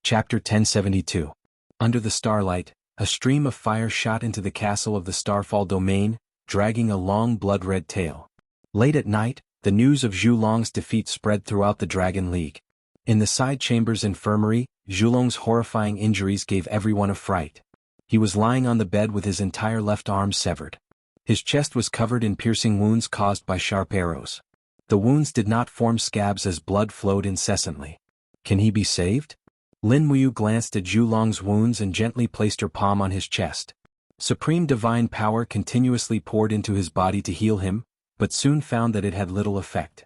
Chapter 1072. Under the starlight, a stream of fire shot into the castle of the Starfall domain, dragging a long blood-red tail. Late at night, the news of Zhulong's defeat spread throughout the Dragon League. In the side chamber's infirmary, Zhulong's horrifying injuries gave everyone a fright. He was lying on the bed with his entire left arm severed. His chest was covered in piercing wounds caused by sharp arrows. The wounds did not form scabs as blood flowed incessantly. Can he be saved? Lin Muyu glanced at Zhulong's wounds and gently placed her palm on his chest. Supreme divine power continuously poured into his body to heal him, but soon found that it had little effect.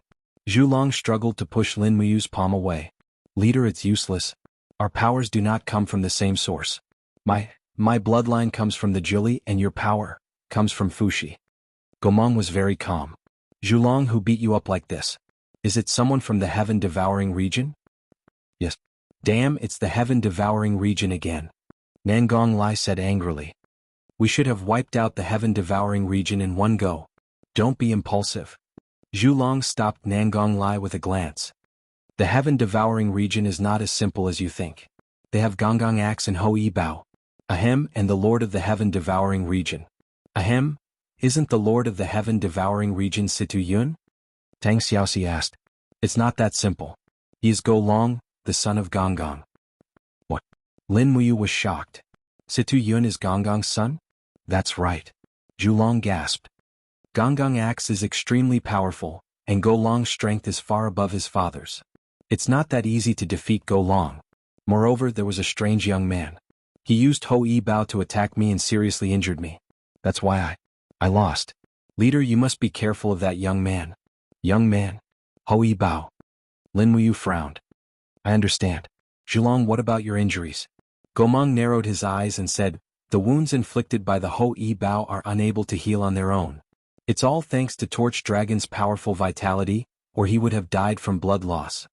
Zhulong struggled to push Lin Muyu's palm away. "Leader, it's useless. Our powers do not come from the same source. My bloodline comes from the Juli and your power comes from Fushi." Gomong was very calm. "Zhulong, who beat you up like this? Is it someone from the heaven-devouring region?" "Yes." "Damn, it's the heaven-devouring region again," Nangong Lai said angrily. "We should have wiped out the heaven-devouring region in one go. Don't be impulsive." Zhulong stopped Nangong Lai with a glance. "The heaven-devouring region is not as simple as you think. They have Gonggong Axe and Ho Yi Bao. Ahem, and the lord of the heaven-devouring region. Ahem, isn't the lord of the heaven-devouring region Situ Yun?" Tang Xiaoxi asked. "It's not that simple. He is Go Long, the son of Gonggong." "What?" Lin Muyu was shocked. "Situ Yun is Gonggong's son?" "That's right." Zhulong gasped. "Gonggong Axe is extremely powerful, and Go Long's strength is far above his father's. It's not that easy to defeat Go Long. Moreover, there was a strange young man. He used Ho Yi Bao to attack me and seriously injured me. That's why I lost. Leader, you must be careful of that young man." "Young man? Ho Yi Bao?" Lin Muyu frowned. "I understand. Zhulong, what about your injuries?" Gomong narrowed his eyes and said, "The wounds inflicted by the Ho Yi Bao are unable to heal on their own. It's all thanks to Torch Dragon's powerful vitality, or he would have died from blood loss."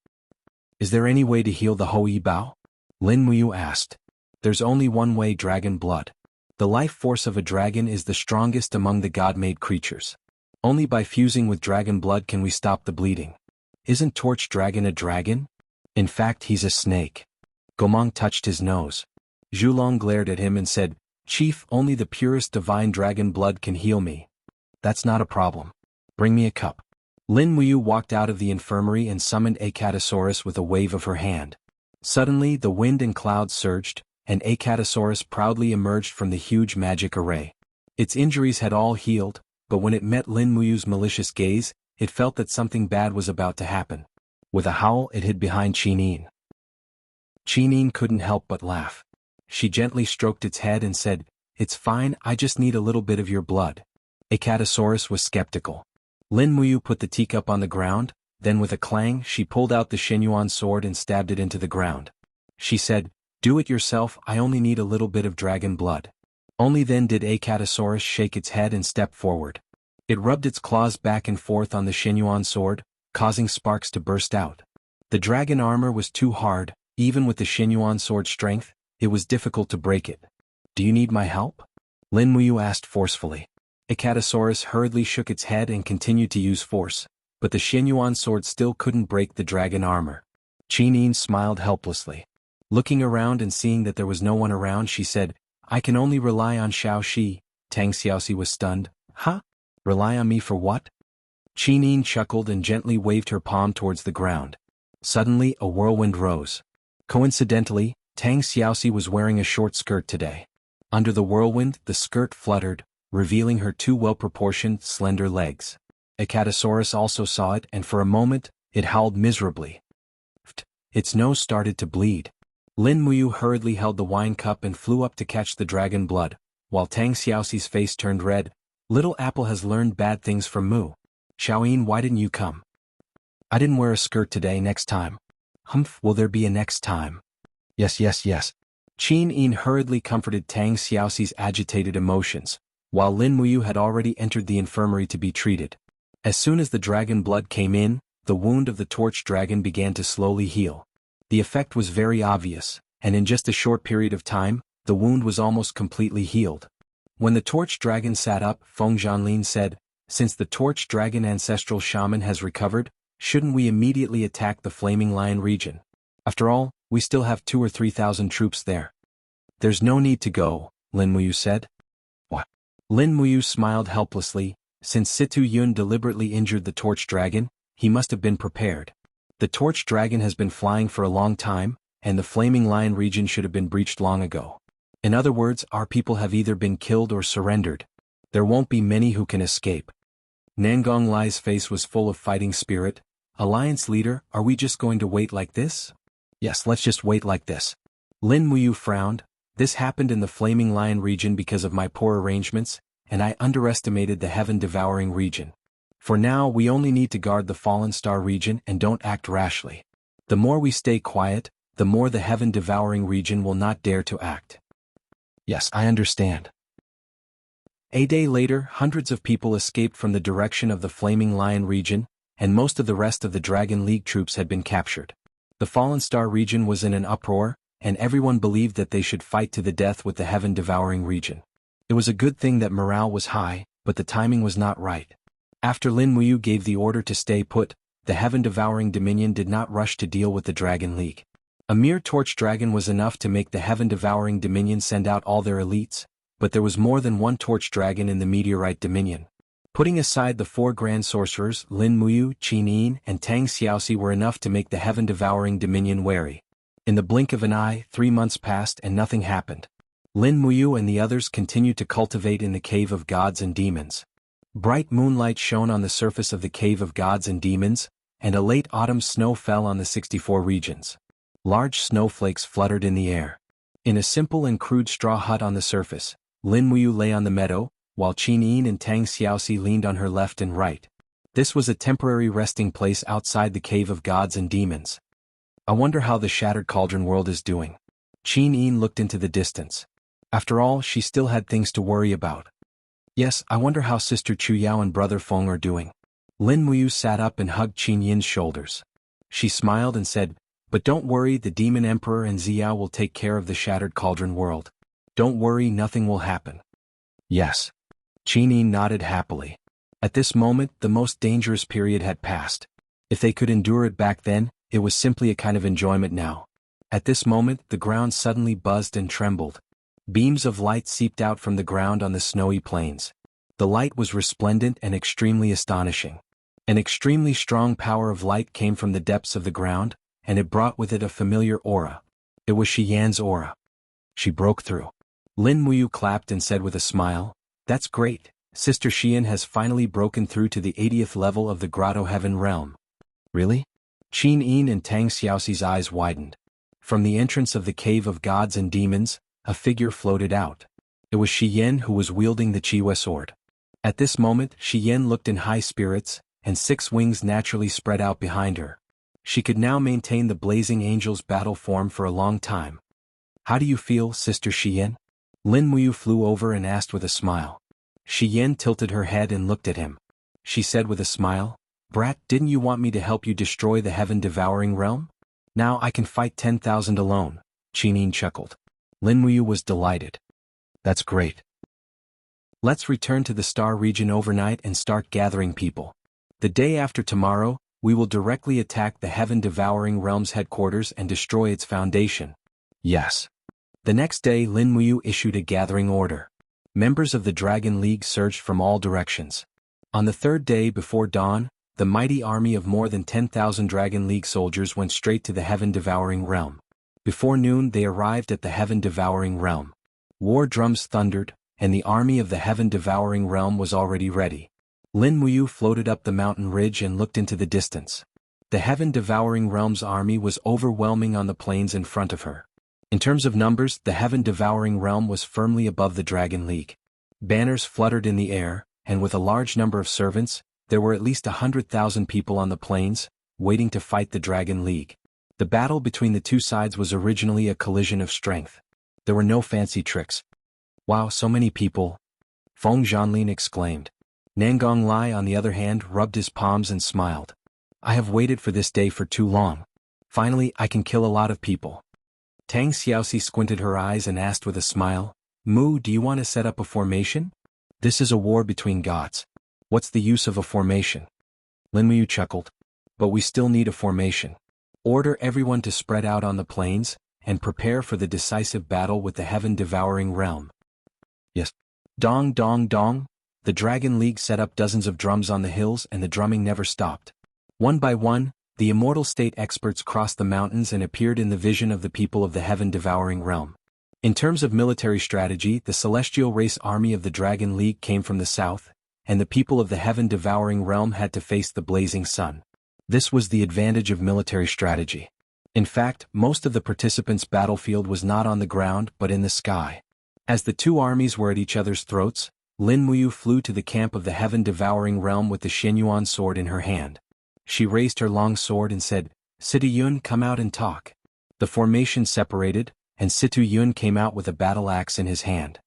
"Is there any way to heal the Ho Yi Bao?" Lin Muyu asked. "There's only one way, dragon blood. The life force of a dragon is the strongest among the god-made creatures. Only by fusing with dragon blood can we stop the bleeding. Isn't Torch Dragon a dragon? In fact, he's a snake." Gomong touched his nose. Zhulong glared at him and said, "Chief, only the purest divine dragon blood can heal me." "That's not a problem. Bring me a cup." Lin Muyu walked out of the infirmary and summoned Acatosaurus with a wave of her hand. Suddenly, the wind and clouds surged, and Acatosaurus proudly emerged from the huge magic array. Its injuries had all healed, but when it met Lin Muyu's malicious gaze, it felt that something bad was about to happen. With a howl, it hid behind Qinin. Qinin couldn't help but laugh. She gently stroked its head and said, "It's fine, I just need a little bit of your blood." Acatosaurus was skeptical. Lin Muyu put the teacup on the ground, then with a clang she pulled out the Xinyuan sword and stabbed it into the ground. She said, "Do it yourself, I only need a little bit of dragon blood." Only then did Acatosaurus shake its head and step forward. It rubbed its claws back and forth on the Xinyuan sword, causing sparks to burst out. The dragon armor was too hard, even with the Xinyuan sword's strength, it was difficult to break it. "Do you need my help?" Lin Muyu asked forcefully. Acatosaurus hurriedly shook its head and continued to use force, but the Xinyuan sword still couldn't break the dragon armor. Qinin smiled helplessly. Looking around and seeing that there was no one around, she said, "I can only rely on Xiao Shi." Tang Xiaoxi was stunned. "Huh? Rely on me for what?" Qinin chuckled and gently waved her palm towards the ground. Suddenly, a whirlwind rose. Coincidentally, Tang Xiaoxi was wearing a short skirt today. Under the whirlwind, the skirt fluttered, revealing her two well-proportioned, slender legs. Acatosaurus also saw it, and for a moment, it howled miserably. Its nose started to bleed. Lin Muyu hurriedly held the wine cup and flew up to catch the dragon blood, while Tang Xiaoxi's face turned red. "Little Apple has learned bad things from Mu. Xiaoyin, why didn't you come?" "I didn't wear a skirt today, next time." "Humph, will there be a next time?" Yes. Qin hurriedly comforted Tang Xiaoxi's agitated emotions, while Lin Muyu had already entered the infirmary to be treated. As soon as the dragon blood came in, the wound of the torch dragon began to slowly heal. The effect was very obvious, and in just a short period of time, the wound was almost completely healed. When the torch dragon sat up, Feng Zhanlin said, "Since the torch dragon ancestral shaman has recovered, shouldn't we immediately attack the Flaming Lion region? After all, We still have 2 or 3,000 troops there. There's no need to go, Lin Muyu said. What? Lin Muyu smiled helplessly. Since Situ Yun deliberately injured the torch dragon, he must have been prepared. The torch dragon has been flying for a long time, and the Flaming Lion region should have been breached long ago. In other words, our people have either been killed or surrendered. There won't be many who can escape. Nangong Lai's face was full of fighting spirit. Alliance leader, are we just going to wait like this? Yes, let's just wait like this. Lin Muyu frowned. This happened in the Flaming Lion region because of my poor arrangements, and I underestimated the Heaven-Devouring region. For now, we only need to guard the Fallen Star region and don't act rashly. The more we stay quiet, the more the Heaven-Devouring region will not dare to act. Yes, I understand. A day later, hundreds of people escaped from the direction of the Flaming Lion region, and most of the rest of the Dragon League troops had been captured. The Fallen Star region was in an uproar, and everyone believed that they should fight to the death with the Heaven-Devouring region. It was a good thing that morale was high, but the timing was not right. After Lin Muyu gave the order to stay put, the Heaven-Devouring Dominion did not rush to deal with the Dragon League. A mere torch dragon was enough to make the Heaven-Devouring Dominion send out all their elites, but there was more than one torch dragon in the Meteorite Dominion. Putting aside the 4 grand sorcerers, Lin Muyu, Qin Yin, and Tang Xiaoxi were enough to make the Heaven-Devouring Dominion wary. In the blink of an eye, 3 months passed and nothing happened. Lin Muyu and the others continued to cultivate in the Cave of Gods and Demons. Bright moonlight shone on the surface of the Cave of Gods and Demons, and a late autumn snow fell on the 64 regions. Large snowflakes fluttered in the air. In a simple and crude straw hut on the surface, Lin Muyu lay on the meadow, while Qin Yin and Tang Xiaoxi leaned on her left and right. This was a temporary resting place outside the Cave of Gods and Demons. I wonder how the Shattered Cauldron world is doing. Qin Yin looked into the distance. After all, she still had things to worry about. Yes, I wonder how Sister Chu Yao and Brother Feng are doing. Lin Muyu sat up and hugged Qin Yin's shoulders. She smiled and said, "But don't worry, the Demon Emperor and Xiao will take care of the Shattered Cauldron world. Don't worry, nothing will happen." Yes. Qin Yin nodded happily. At this moment, the most dangerous period had passed. If they could endure it back then, it was simply a kind of enjoyment now. At this moment, the ground suddenly buzzed and trembled. Beams of light seeped out from the ground on the snowy plains. The light was resplendent and extremely astonishing. An extremely strong power of light came from the depths of the ground, and it brought with it a familiar aura. It was Shi Yan's aura. She broke through. Lin Muyu clapped and said with a smile, "That's great. Sister Xian has finally broken through to the 80th level of the Grotto Heaven realm." Really? Qin Yin and Tang Xiaoxi's eyes widened. From the entrance of the Cave of Gods and Demons, a figure floated out. It was Shi Yan who was wielding the Chiwe sword. At this moment, Shi Yan looked in high spirits, and 6 wings naturally spread out behind her. She could now maintain the Blazing Angel's battle form for a long time. "How do you feel, Sister Shi Yan?" Lin Muyu flew over and asked with a smile. Shi Yan tilted her head and looked at him. She said with a smile, "Brat, didn't you want me to help you destroy the Heaven-Devouring realm? Now I can fight 10,000 alone." Qin Yin chuckled. Lin Muyu was delighted. "That's great. Let's return to the Star region overnight and start gathering people. The day after tomorrow, we will directly attack the Heaven-Devouring realm's headquarters and destroy its foundation." Yes. The next day, Lin Muyu issued a gathering order. Members of the Dragon League surged from all directions. On the 3rd day before dawn, the mighty army of more than 10,000 Dragon League soldiers went straight to the Heaven-Devouring realm. Before noon they arrived at the Heaven-Devouring realm. War drums thundered, and the army of the Heaven-Devouring realm was already ready. Lin Muyu floated up the mountain ridge and looked into the distance. The Heaven-Devouring realm's army was overwhelming on the plains in front of her. In terms of numbers, the Heaven-Devouring realm was firmly above the Dragon League. Banners fluttered in the air, and with a large number of servants, there were at least 100,000 people on the plains, waiting to fight the Dragon League. The battle between the two sides was originally a collision of strength. There were no fancy tricks. "Wow, so many people!" Feng Zhanlin exclaimed. Nangong Lai, on the other hand, rubbed his palms and smiled. "I have waited for this day for too long. Finally, I can kill a lot of people." Tang Xiaoxi squinted her eyes and asked with a smile, "Mu, do you want to set up a formation? This is a war between gods. What's the use of a formation?" Lin Muyu chuckled. "But we still need a formation. Order everyone to spread out on the plains, and prepare for the decisive battle with the heaven-devouring realm. Yes. Dong dong dong, the Dragon League set up dozens of drums on the hills and the drumming never stopped. One by one, the immortal state experts crossed the mountains and appeared in the vision of the people of the heaven-devouring realm. In terms of military strategy, the celestial race army of the Dragon League came from the south, and the people of the heaven-devouring realm had to face the blazing sun. This was the advantage of military strategy. In fact, most of the participants' battlefield was not on the ground but in the sky. As the two armies were at each other's throats, Lin Muyu flew to the camp of the heaven-devouring realm with the Xianyuan sword in her hand. She raised her long sword and said, "Situ Yun, come out and talk." The formation separated, and Situ Yun came out with a battle axe in his hand.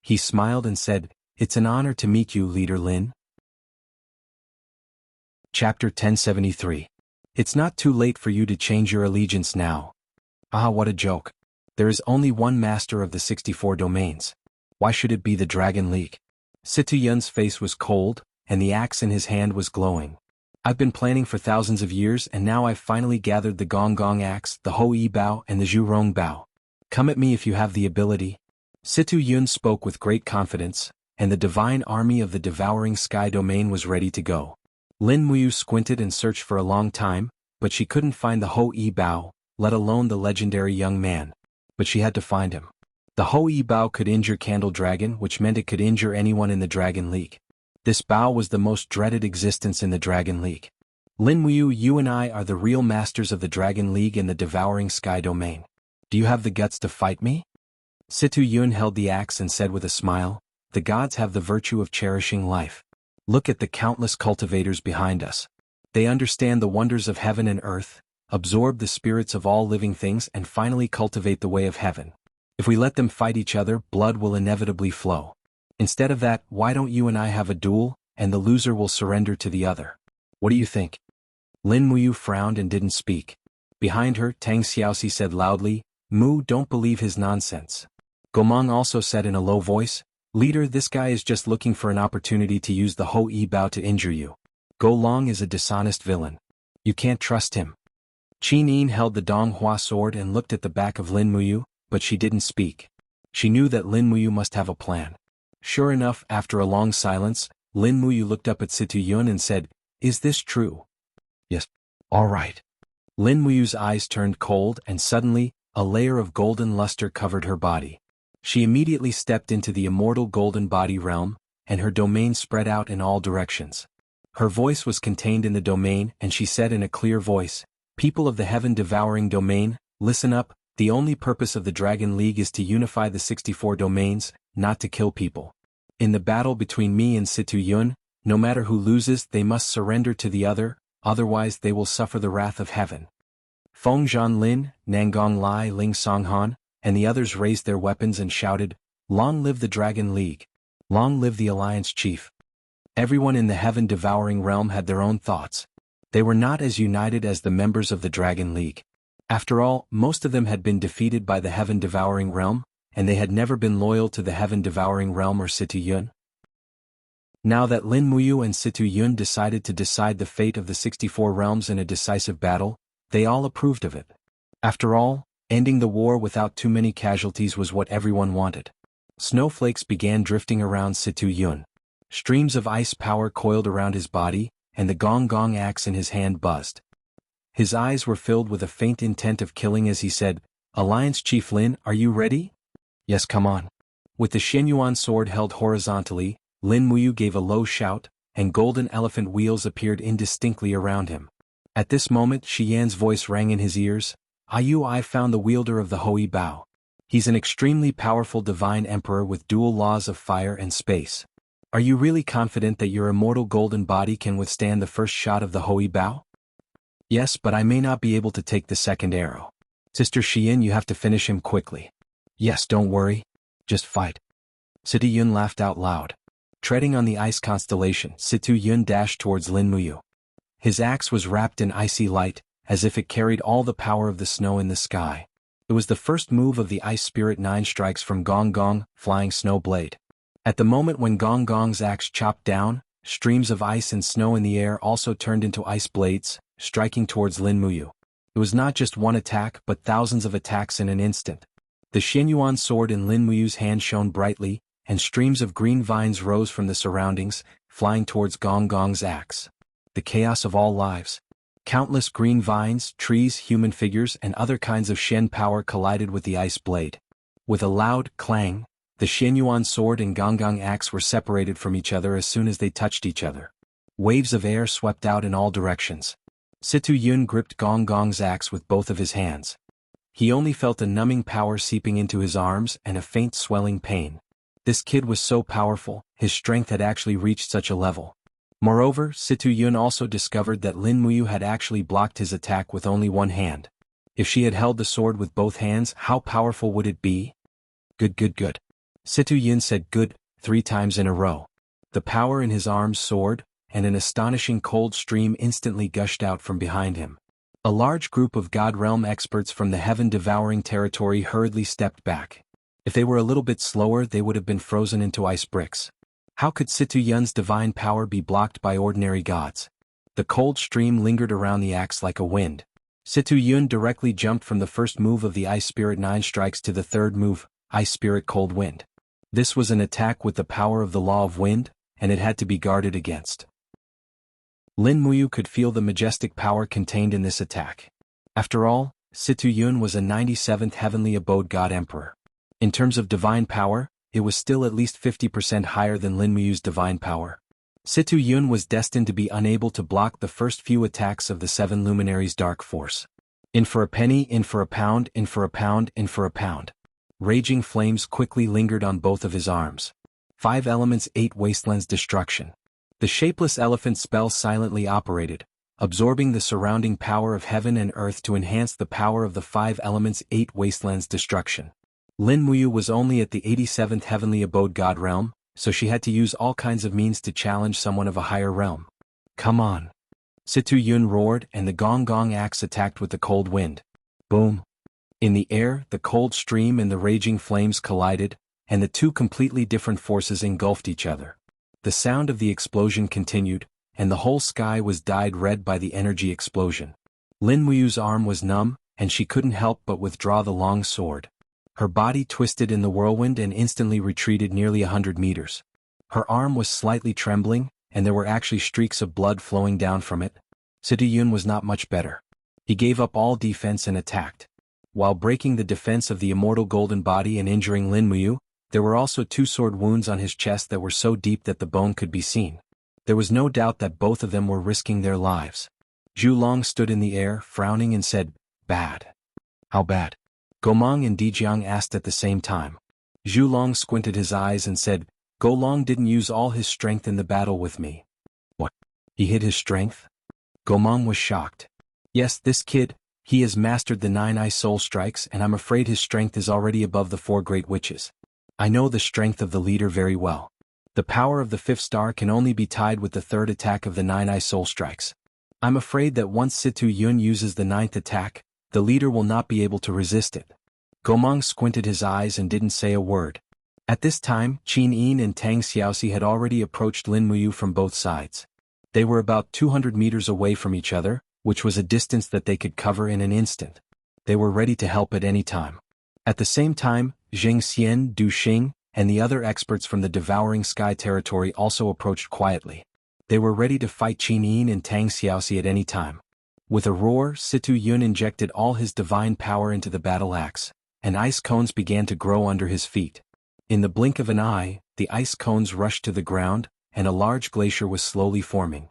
He smiled and said, "It's an honor to meet you, Leader Lin." Chapter 1073. It's not too late for you to change your allegiance now. Ah, what a joke. There is only one master of the 64 domains. Why should it be the Dragon League? Situ Yun's face was cold, and the axe in his hand was glowing. I've been planning for thousands of years and now I've finally gathered the Gong Gong axe, the Ho Yi Bao and the Zhu Rong Bao. Come at me if you have the ability. Situ Yun spoke with great confidence, and the divine army of the devouring sky domain was ready to go. Lin Muyu squinted and searched for a long time, but she couldn't find the Ho Yi Bao, let alone the legendary young man. But she had to find him. The Ho Yi Bao could injure Candle Dragon, which meant it could injure anyone in the Dragon League. This Bao was the most dreaded existence in the Dragon League. Lin Muyu, you and I are the real masters of the Dragon League and the devouring sky domain. Do you have the guts to fight me? Situ Yun held the axe and said with a smile, "The gods have the virtue of cherishing life. Look at the countless cultivators behind us. They understand the wonders of heaven and earth, absorb the spirits of all living things and finally cultivate the way of heaven. If we let them fight each other, blood will inevitably flow. Instead of that, why don't you and I have a duel, and the loser will surrender to the other? What do you think?" Lin Muyu frowned and didn't speak. Behind her, Tang Xiaoxi said loudly, "Mu, don't believe his nonsense." Gomang also said in a low voice, "Leader, this guy is just looking for an opportunity to use the Ho Yi Bao to injure you. Go Long is a dishonest villain. You can't trust him." Qin Yin held the Dong Hua sword and looked at the back of Lin Muyu, but she didn't speak. She knew that Lin Muyu must have a plan. Sure enough, after a long silence, Lin Muyu looked up at Situ Yun and said, "Is this true?" "Yes." "All right." Lin Muyu's eyes turned cold and suddenly, a layer of golden luster covered her body. She immediately stepped into the immortal golden body realm, and her domain spread out in all directions. Her voice was contained in the domain and she said in a clear voice, "People of the heaven-devouring domain, listen up, the only purpose of the Dragon League is to unify the 64 domains, not to kill people. In the battle between me and Situ Yun, no matter who loses they must surrender to the other, otherwise they will suffer the wrath of heaven." Feng Zhanlin, Nangong Lai Ling Songhan, and the others raised their weapons and shouted, "Long live the Dragon League! Long live the Alliance Chief!" Everyone in the heaven-devouring realm had their own thoughts. They were not as united as the members of the Dragon League. After all, most of them had been defeated by the heaven-devouring realm, and they had never been loyal to the heaven-devouring realm or Situ Yun. Now that Lin Muyu and Situ Yun decided to decide the fate of the 64 realms in a decisive battle, they all approved of it. After all, ending the war without too many casualties was what everyone wanted. Snowflakes began drifting around Situ Yun. Streams of ice power coiled around his body, and the Gong Gong axe in his hand buzzed. His eyes were filled with a faint intent of killing as he said, "Alliance Chief Lin, are you ready?" "Yes, come on." With the Xianyuan sword held horizontally, Lin Muyu gave a low shout, and golden elephant wheels appeared indistinctly around him. At this moment Shi Yan's voice rang in his ears, I found the wielder of the Ho Yi Bao. He's an extremely powerful divine emperor with dual laws of fire and space. Are you really confident that your immortal golden body can withstand the first shot of the Ho Yi Bao?" "Yes, but I may not be able to take the second arrow. Sister Xian, you have to finish him quickly." "Yes, don't worry. Just fight." Situ Yun laughed out loud. Treading on the ice constellation, Situ Yun dashed towards Lin Muyu. His axe was wrapped in icy light, as if it carried all the power of the snow in the sky. It was the first move of the Ice Spirit 9 strikes from Gong Gong, Flying Snow Blade. At the moment when Gong Gong's axe chopped down, streams of ice and snow in the air also turned into ice blades, striking towards Lin Muyu. It was not just one attack but thousands of attacks in an instant. The Xianyuan sword in Lin Muyu's hand shone brightly, and streams of green vines rose from the surroundings, flying towards Gong Gong's axe. The chaos of all lives. Countless green vines, trees, human figures, and other kinds of Shen power collided with the ice blade. With a loud clang, the Xianyuan sword and Gong Gong axe were separated from each other as soon as they touched each other. Waves of air swept out in all directions. Situ Yun gripped Gong Gong's axe with both of his hands. He only felt a numbing power seeping into his arms and a faint swelling pain. This kid was so powerful, his strength had actually reached such a level. Moreover, Situ Yun also discovered that Lin Muyu had actually blocked his attack with only one hand. If she had held the sword with both hands, how powerful would it be? Good. Situ Yun said good 3 times in a row. The power in his arms soared, and an astonishing cold stream instantly gushed out from behind him. A large group of God Realm experts from the heaven-devouring territory hurriedly stepped back. If they were a little bit slower, they would have been frozen into ice bricks. How could Situ Yun's divine power be blocked by ordinary gods? The cold stream lingered around the axe like a wind. Situ Yun directly jumped from the first move of the Ice Spirit 9 strikes to the third move, Ice Spirit Cold Wind. This was an attack with the power of the law of wind, and it had to be guarded against. Lin Muyu could feel the majestic power contained in this attack. After all, Situ Yun was a 97th heavenly abode god emperor. In terms of divine power, it was still at least 50% higher than Lin Muyu's divine power. Situ Yun was destined to be unable to block the first few attacks of the 7 luminaries' dark force. In for a penny, in for a pound, in for a pound, in for a pound. Raging flames quickly lingered on both of his arms. 5 elements 8 wastelands destruction. The shapeless elephant spell silently operated, absorbing the surrounding power of heaven and earth to enhance the power of the 5 elements 8 wastelands destruction. Lin Muyu was only at the 87th heavenly abode god realm, so she had to use all kinds of means to challenge someone of a higher realm. Come on. Situ Yun roared, and the Gong Gong axe attacked with the cold wind. Boom. In the air, the cold stream and the raging flames collided, and the 2 completely different forces engulfed each other. The sound of the explosion continued, and the whole sky was dyed red by the energy explosion. Lin Muyu's arm was numb, and she couldn't help but withdraw the long sword. Her body twisted in the whirlwind and instantly retreated nearly 100 meters. Her arm was slightly trembling, and there were actually streaks of blood flowing down from it. Situ Yun was not much better. He gave up all defense and attacked. While breaking the defense of the immortal golden body and injuring Lin Muyu, there were also 2 sword wounds on his chest that were so deep that the bone could be seen. There was no doubt that both of them were risking their lives. Zhu Long stood in the air, frowning, and said, "Bad." "How bad?" Gomang and Dijiang asked at the same time. Zhu Long squinted his eyes and said, "Go Long didn't use all his strength in the battle with me." "What? He hid his strength?" Gomang was shocked. "Yes, this kid, he has mastered the 9 ice soul strikes, and I'm afraid his strength is already above the 4 great witches. I know the strength of the leader very well. The power of the 5th star can only be tied with the 3rd attack of the 9 ice soul strikes. I'm afraid that once Situ Yun uses the 9th attack, the leader will not be able to resist it." Gomang squinted his eyes and didn't say a word. At this time, Qin Yin and Tang Xiaoxi had already approached Lin Muyu from both sides. They were about 200 meters away from each other, which was a distance that they could cover in an instant. They were ready to help at any time. At the same time, Zheng Xian, Du Xing, and the other experts from the Devouring Sky territory also approached quietly. They were ready to fight Qin Yin and Tang Xiaoxi at any time. With a roar, Situ Yun injected all his divine power into the battle axe, and ice cones began to grow under his feet. In the blink of an eye, the ice cones rushed to the ground, and a large glacier was slowly forming.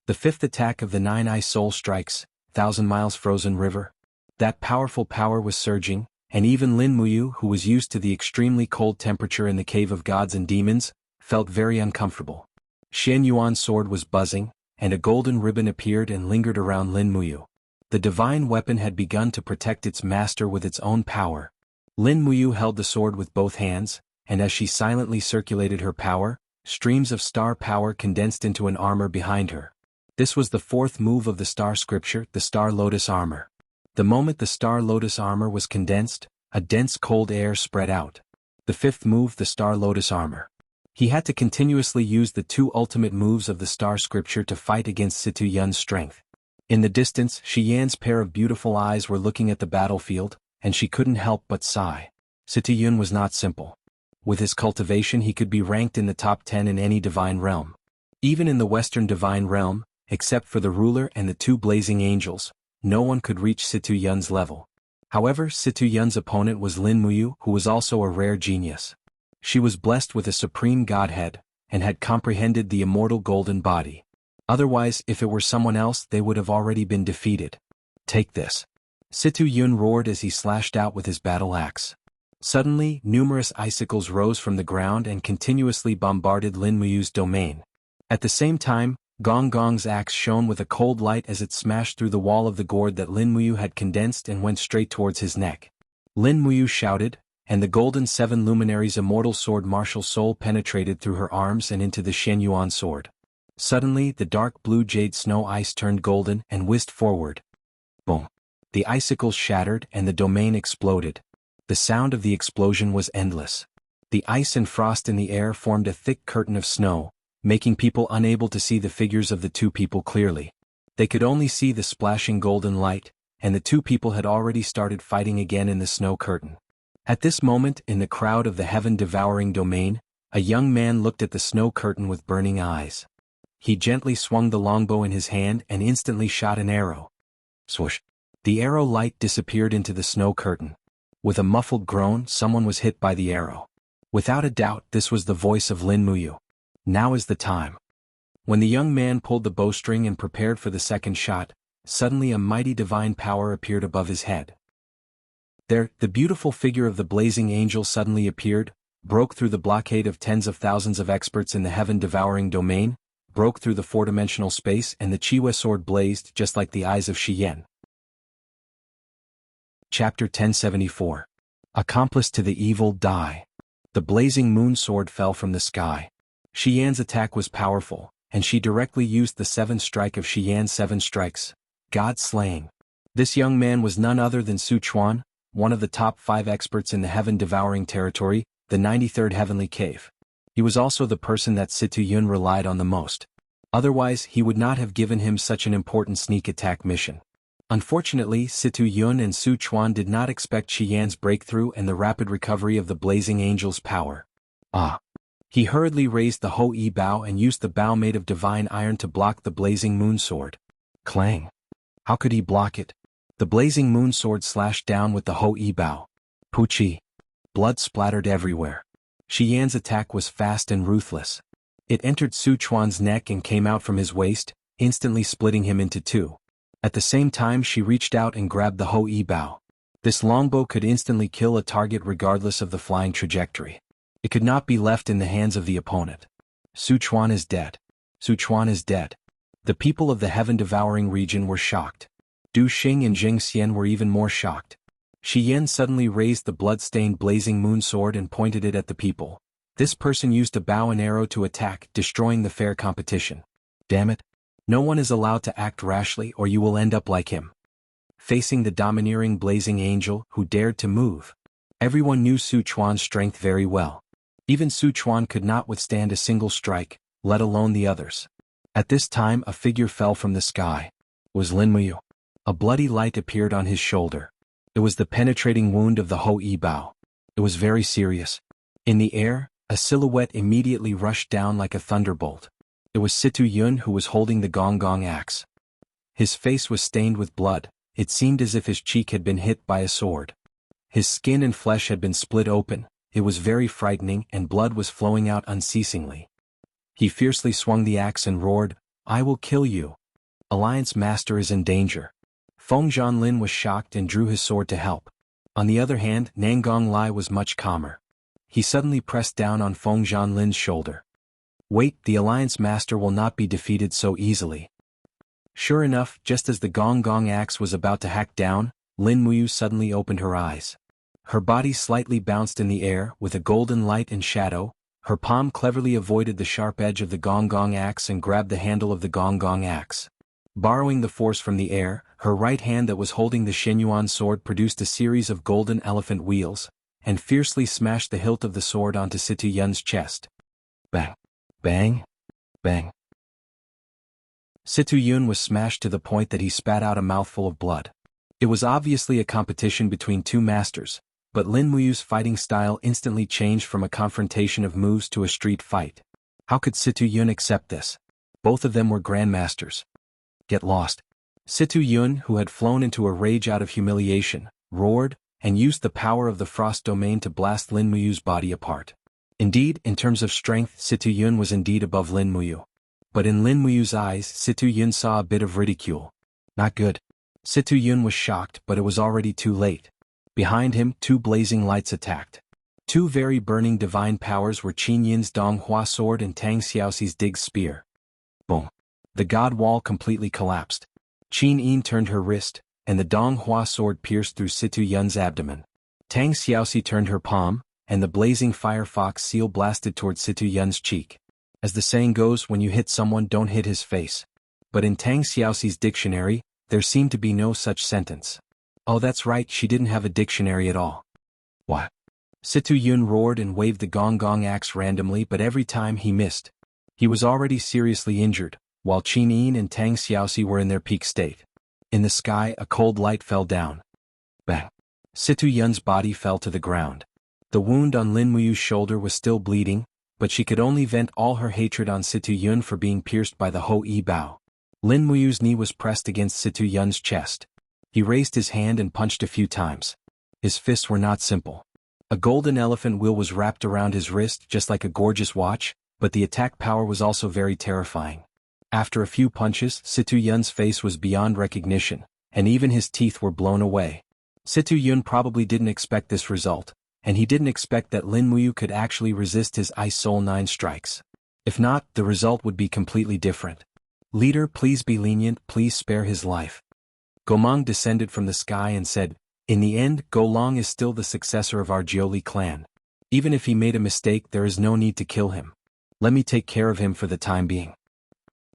The 5th attack of the 9 ice soul strikes, 1,000 miles frozen river. That powerful power was surging, and even Lin Muyu, who was used to the extremely cold temperature in the Cave of Gods and Demons, felt very uncomfortable. Xian Yuan's sword was buzzing, and a golden ribbon appeared and lingered around Lin Muyu. The divine weapon had begun to protect its master with its own power. Lin Muyu held the sword with both hands, and as she silently circulated her power, streams of star power condensed into an armor behind her. This was the 4th move of the star scripture, the Star Lotus armor. The moment the Star Lotus armor was condensed, a dense cold air spread out. The 5th move, the Star Lotus armor. He had to continuously use the 2 ultimate moves of the Star Scripture to fight against Situ Yun's strength. In the distance, Shi Yan's pair of beautiful eyes were looking at the battlefield, and she couldn't help but sigh. Situ Yun was not simple. With his cultivation he could be ranked in the top 10 in any divine realm. Even in the Western divine realm, except for the ruler and the two blazing angels, no one could reach Situ Yun's level. However, Situ Yun's opponent was Lin Muyu, who was also a rare genius. She was blessed with a supreme godhead, and had comprehended the immortal golden body. Otherwise, if it were someone else, they would have already been defeated. Take this. Situ Yun roared as he slashed out with his battle axe. Suddenly, numerous icicles rose from the ground and continuously bombarded Lin Muyu's domain. At the same time, Gong Gong's axe shone with a cold light as it smashed through the wall of the gourd that Lin Muyu had condensed and went straight towards his neck. Lin Muyu shouted, and the golden seven luminaries' immortal sword martial soul penetrated through her arms and into the Shen Yuan sword. Suddenly, the dark blue jade snow ice turned golden and whizzed forward. Boom! The icicles shattered and the domain exploded. The sound of the explosion was endless. The ice and frost in the air formed a thick curtain of snow, making people unable to see the figures of the two people clearly. They could only see the splashing golden light, and the two people had already started fighting again in the snow curtain. At this moment, in the crowd of the heaven-devouring domain, a young man looked at the snow curtain with burning eyes. He gently swung the longbow in his hand and instantly shot an arrow. Swoosh! The arrow light disappeared into the snow curtain. With a muffled groan, someone was hit by the arrow. Without a doubt, this was the voice of Lin Muyu. Now is the time. When the young man pulled the bowstring and prepared for the second shot, suddenly a mighty divine power appeared above his head. There, the beautiful figure of the blazing angel suddenly appeared, broke through the blockade of tens of thousands of experts in the heaven-devouring domain, broke through the four-dimensional space, and the Chiwe sword blazed just like the eyes of Shi Yan. Chapter 1074. Accomplice to the evil die. The blazing moon sword fell from the sky. Shi Yan's attack was powerful, and she directly used the seventh strike of Shi Yan's seven strikes, God slaying. This young man was none other than Su Chuan, one of the top 5 experts in the heaven-devouring territory, the 93rd heavenly cave. He was also the person that Situ Yun relied on the most. Otherwise, he would not have given him such an important sneak attack mission. Unfortunately, Situ Yun and Su Chuan did not expect Shi Yan's breakthrough and the rapid recovery of the blazing angel's power. He hurriedly raised the Ho-E bow and used the bow made of divine iron to block the blazing moon sword. Clang! How could he block it? The blazing moon sword slashed down with the Ho-E bow. Poochie! Blood splattered everywhere. Shi Yan's attack was fast and ruthless. It entered Su Chuan's neck and came out from his waist, instantly splitting him into two. At the same time she reached out and grabbed the Ho-E bow. This longbow could instantly kill a target regardless of the flying trajectory. It could not be left in the hands of the opponent. Su Chuan is dead. Su Chuan is dead. The people of the heaven-devouring region were shocked. Du Xing and Jing Xian were even more shocked. Shi Yan suddenly raised the blood-stained blazing moon sword and pointed it at the people. This person used a bow and arrow to attack, destroying the fair competition. Damn it. No one is allowed to act rashly or you will end up like him. Facing the domineering blazing angel who dared to move. Everyone knew Su Chuan's strength very well. Even Su Chuan could not withstand a single strike, let alone the others. At this time a figure fell from the sky. It was Lin Muyu. A bloody light appeared on his shoulder. It was the penetrating wound of the Ho-E bow. It was very serious. In the air, a silhouette immediately rushed down like a thunderbolt. It was Situ Yun who was holding the Gong Gong axe. His face was stained with blood. It seemed as if his cheek had been hit by a sword. His skin and flesh had been split open. It was very frightening and blood was flowing out unceasingly. He fiercely swung the axe and roared, "I will kill you. Alliance Master is in danger." Feng Zhanlin was shocked and drew his sword to help. On the other hand, Nangong Lai was much calmer. He suddenly pressed down on Feng Zhanlin's shoulder. "Wait, the Alliance Master will not be defeated so easily." Sure enough, just as the Gong Gong axe was about to hack down, Lin Muyu suddenly opened her eyes. Her body slightly bounced in the air with a golden light and shadow. Her palm cleverly avoided the sharp edge of the Gong Gong axe and grabbed the handle of the Gong Gong axe. Borrowing the force from the air, her right hand that was holding the Shenyuan sword produced a series of golden elephant wheels, and fiercely smashed the hilt of the sword onto Situ Yun's chest. Bang! Bang! Bang! Situ Yun was smashed to the point that he spat out a mouthful of blood. It was obviously a competition between two masters, but Lin Muyu's fighting style instantly changed from a confrontation of moves to a street fight. How could Situ Yun accept this? Both of them were grandmasters. Get lost. Situ Yun, who had flown into a rage out of humiliation, roared, and used the power of the frost domain to blast Lin Muyu's body apart. Indeed, in terms of strength, Situ Yun was indeed above Lin Muyu. But in Lin Muyu's eyes, Situ Yun saw a bit of ridicule. Not good. Situ Yun was shocked, but it was already too late. Behind him, two blazing lights attacked. Two very burning divine powers were Qin Yin's Dong Hua sword and Tang Xiaoxi's Dig spear. Boom. The god wall completely collapsed. Qin Yin turned her wrist, and the Dong Hua sword pierced through Situ Yun's abdomen. Tang Xiaoxi turned her palm, and the blazing firefox seal blasted toward Situ Yun's cheek. As the saying goes, when you hit someone, don't hit his face. But in Tang Xiaoxi's dictionary, there seemed to be no such sentence. Oh, that's right, she didn't have a dictionary at all. What? Situ Yun roared and waved the gong axe randomly, but every time he missed. He was already seriously injured, while Qin Yin and Tang Xiaoxi were in their peak state. In the sky, a cold light fell down. Bang! Situ Yun's body fell to the ground. The wound on Lin Muyu's shoulder was still bleeding, but she could only vent all her hatred on Situ Yun for being pierced by the Ho-Yi Bao. Lin Muyu's knee was pressed against Situ Yun's chest. He raised his hand and punched a few times. His fists were not simple. A golden elephant wheel was wrapped around his wrist just like a gorgeous watch, but the attack power was also very terrifying. After a few punches, Situ Yun's face was beyond recognition, and even his teeth were blown away. Situ Yun probably didn't expect this result, and he didn't expect that Lin Muyu could actually resist his Ice Soul 9 strikes. If not, the result would be completely different. Leader, please be lenient, please spare his life. Gomang descended from the sky and said, in the end, Go Long is still the successor of our Jiuli clan. Even if he made a mistake, there is no need to kill him. Let me take care of him for the time being.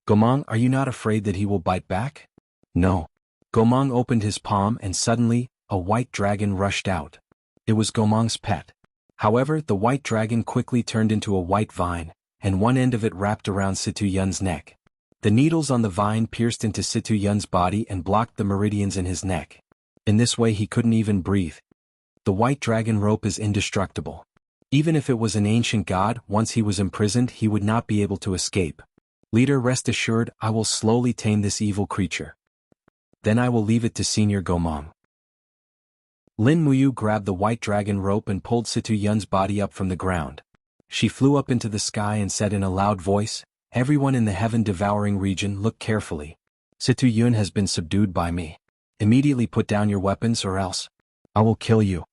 Gomang, are you not afraid that he will bite back? No. Gomang opened his palm and suddenly, a white dragon rushed out. It was Gomang's pet. However, the white dragon quickly turned into a white vine, and one end of it wrapped around Situ Yun's neck. The needles on the vine pierced into Situ Yun's body and blocked the meridians in his neck. In this way he couldn't even breathe. The white dragon rope is indestructible. Even if it was an ancient god, once he was imprisoned he would not be able to escape. Leader, rest assured, I will slowly tame this evil creature. Then I will leave it to Senior Gomang. Lin Muyu grabbed the white dragon rope and pulled Situ Yun's body up from the ground. She flew up into the sky and said in a loud voice, everyone in the heaven-devouring region, look carefully. Situ Yun has been subdued by me. Immediately put down your weapons or else I will kill you.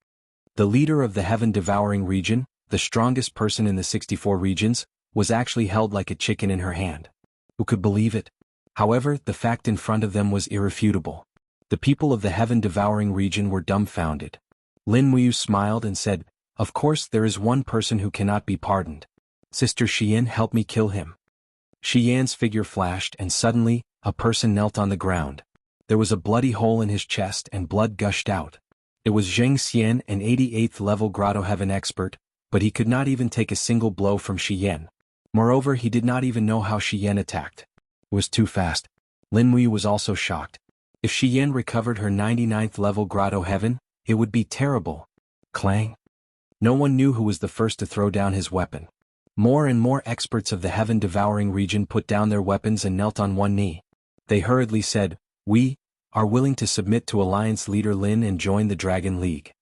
The leader of the heaven-devouring region, the strongest person in the 64 regions, was actually held like a chicken in her hand. Who could believe it? However, the fact in front of them was irrefutable. The people of the heaven-devouring region were dumbfounded. Lin Muyu smiled and said, of course there is one person who cannot be pardoned. Sister Xian, help me kill him. Xian's figure flashed and suddenly, a person knelt on the ground. There was a bloody hole in his chest and blood gushed out. It was Zheng Xian, an 88th level Grotto Heaven expert, but he could not even take a single blow from Xian. Moreover, he did not even know how Xian attacked. It was too fast. Lin Muyu was also shocked. If Xian recovered her 99th level Grotto Heaven, it would be terrible. Clang. No one knew who was the first to throw down his weapon. More and more experts of the heaven-devouring region put down their weapons and knelt on one knee. They hurriedly said, we are willing to submit to Alliance Leader Lin and join the Dragon League.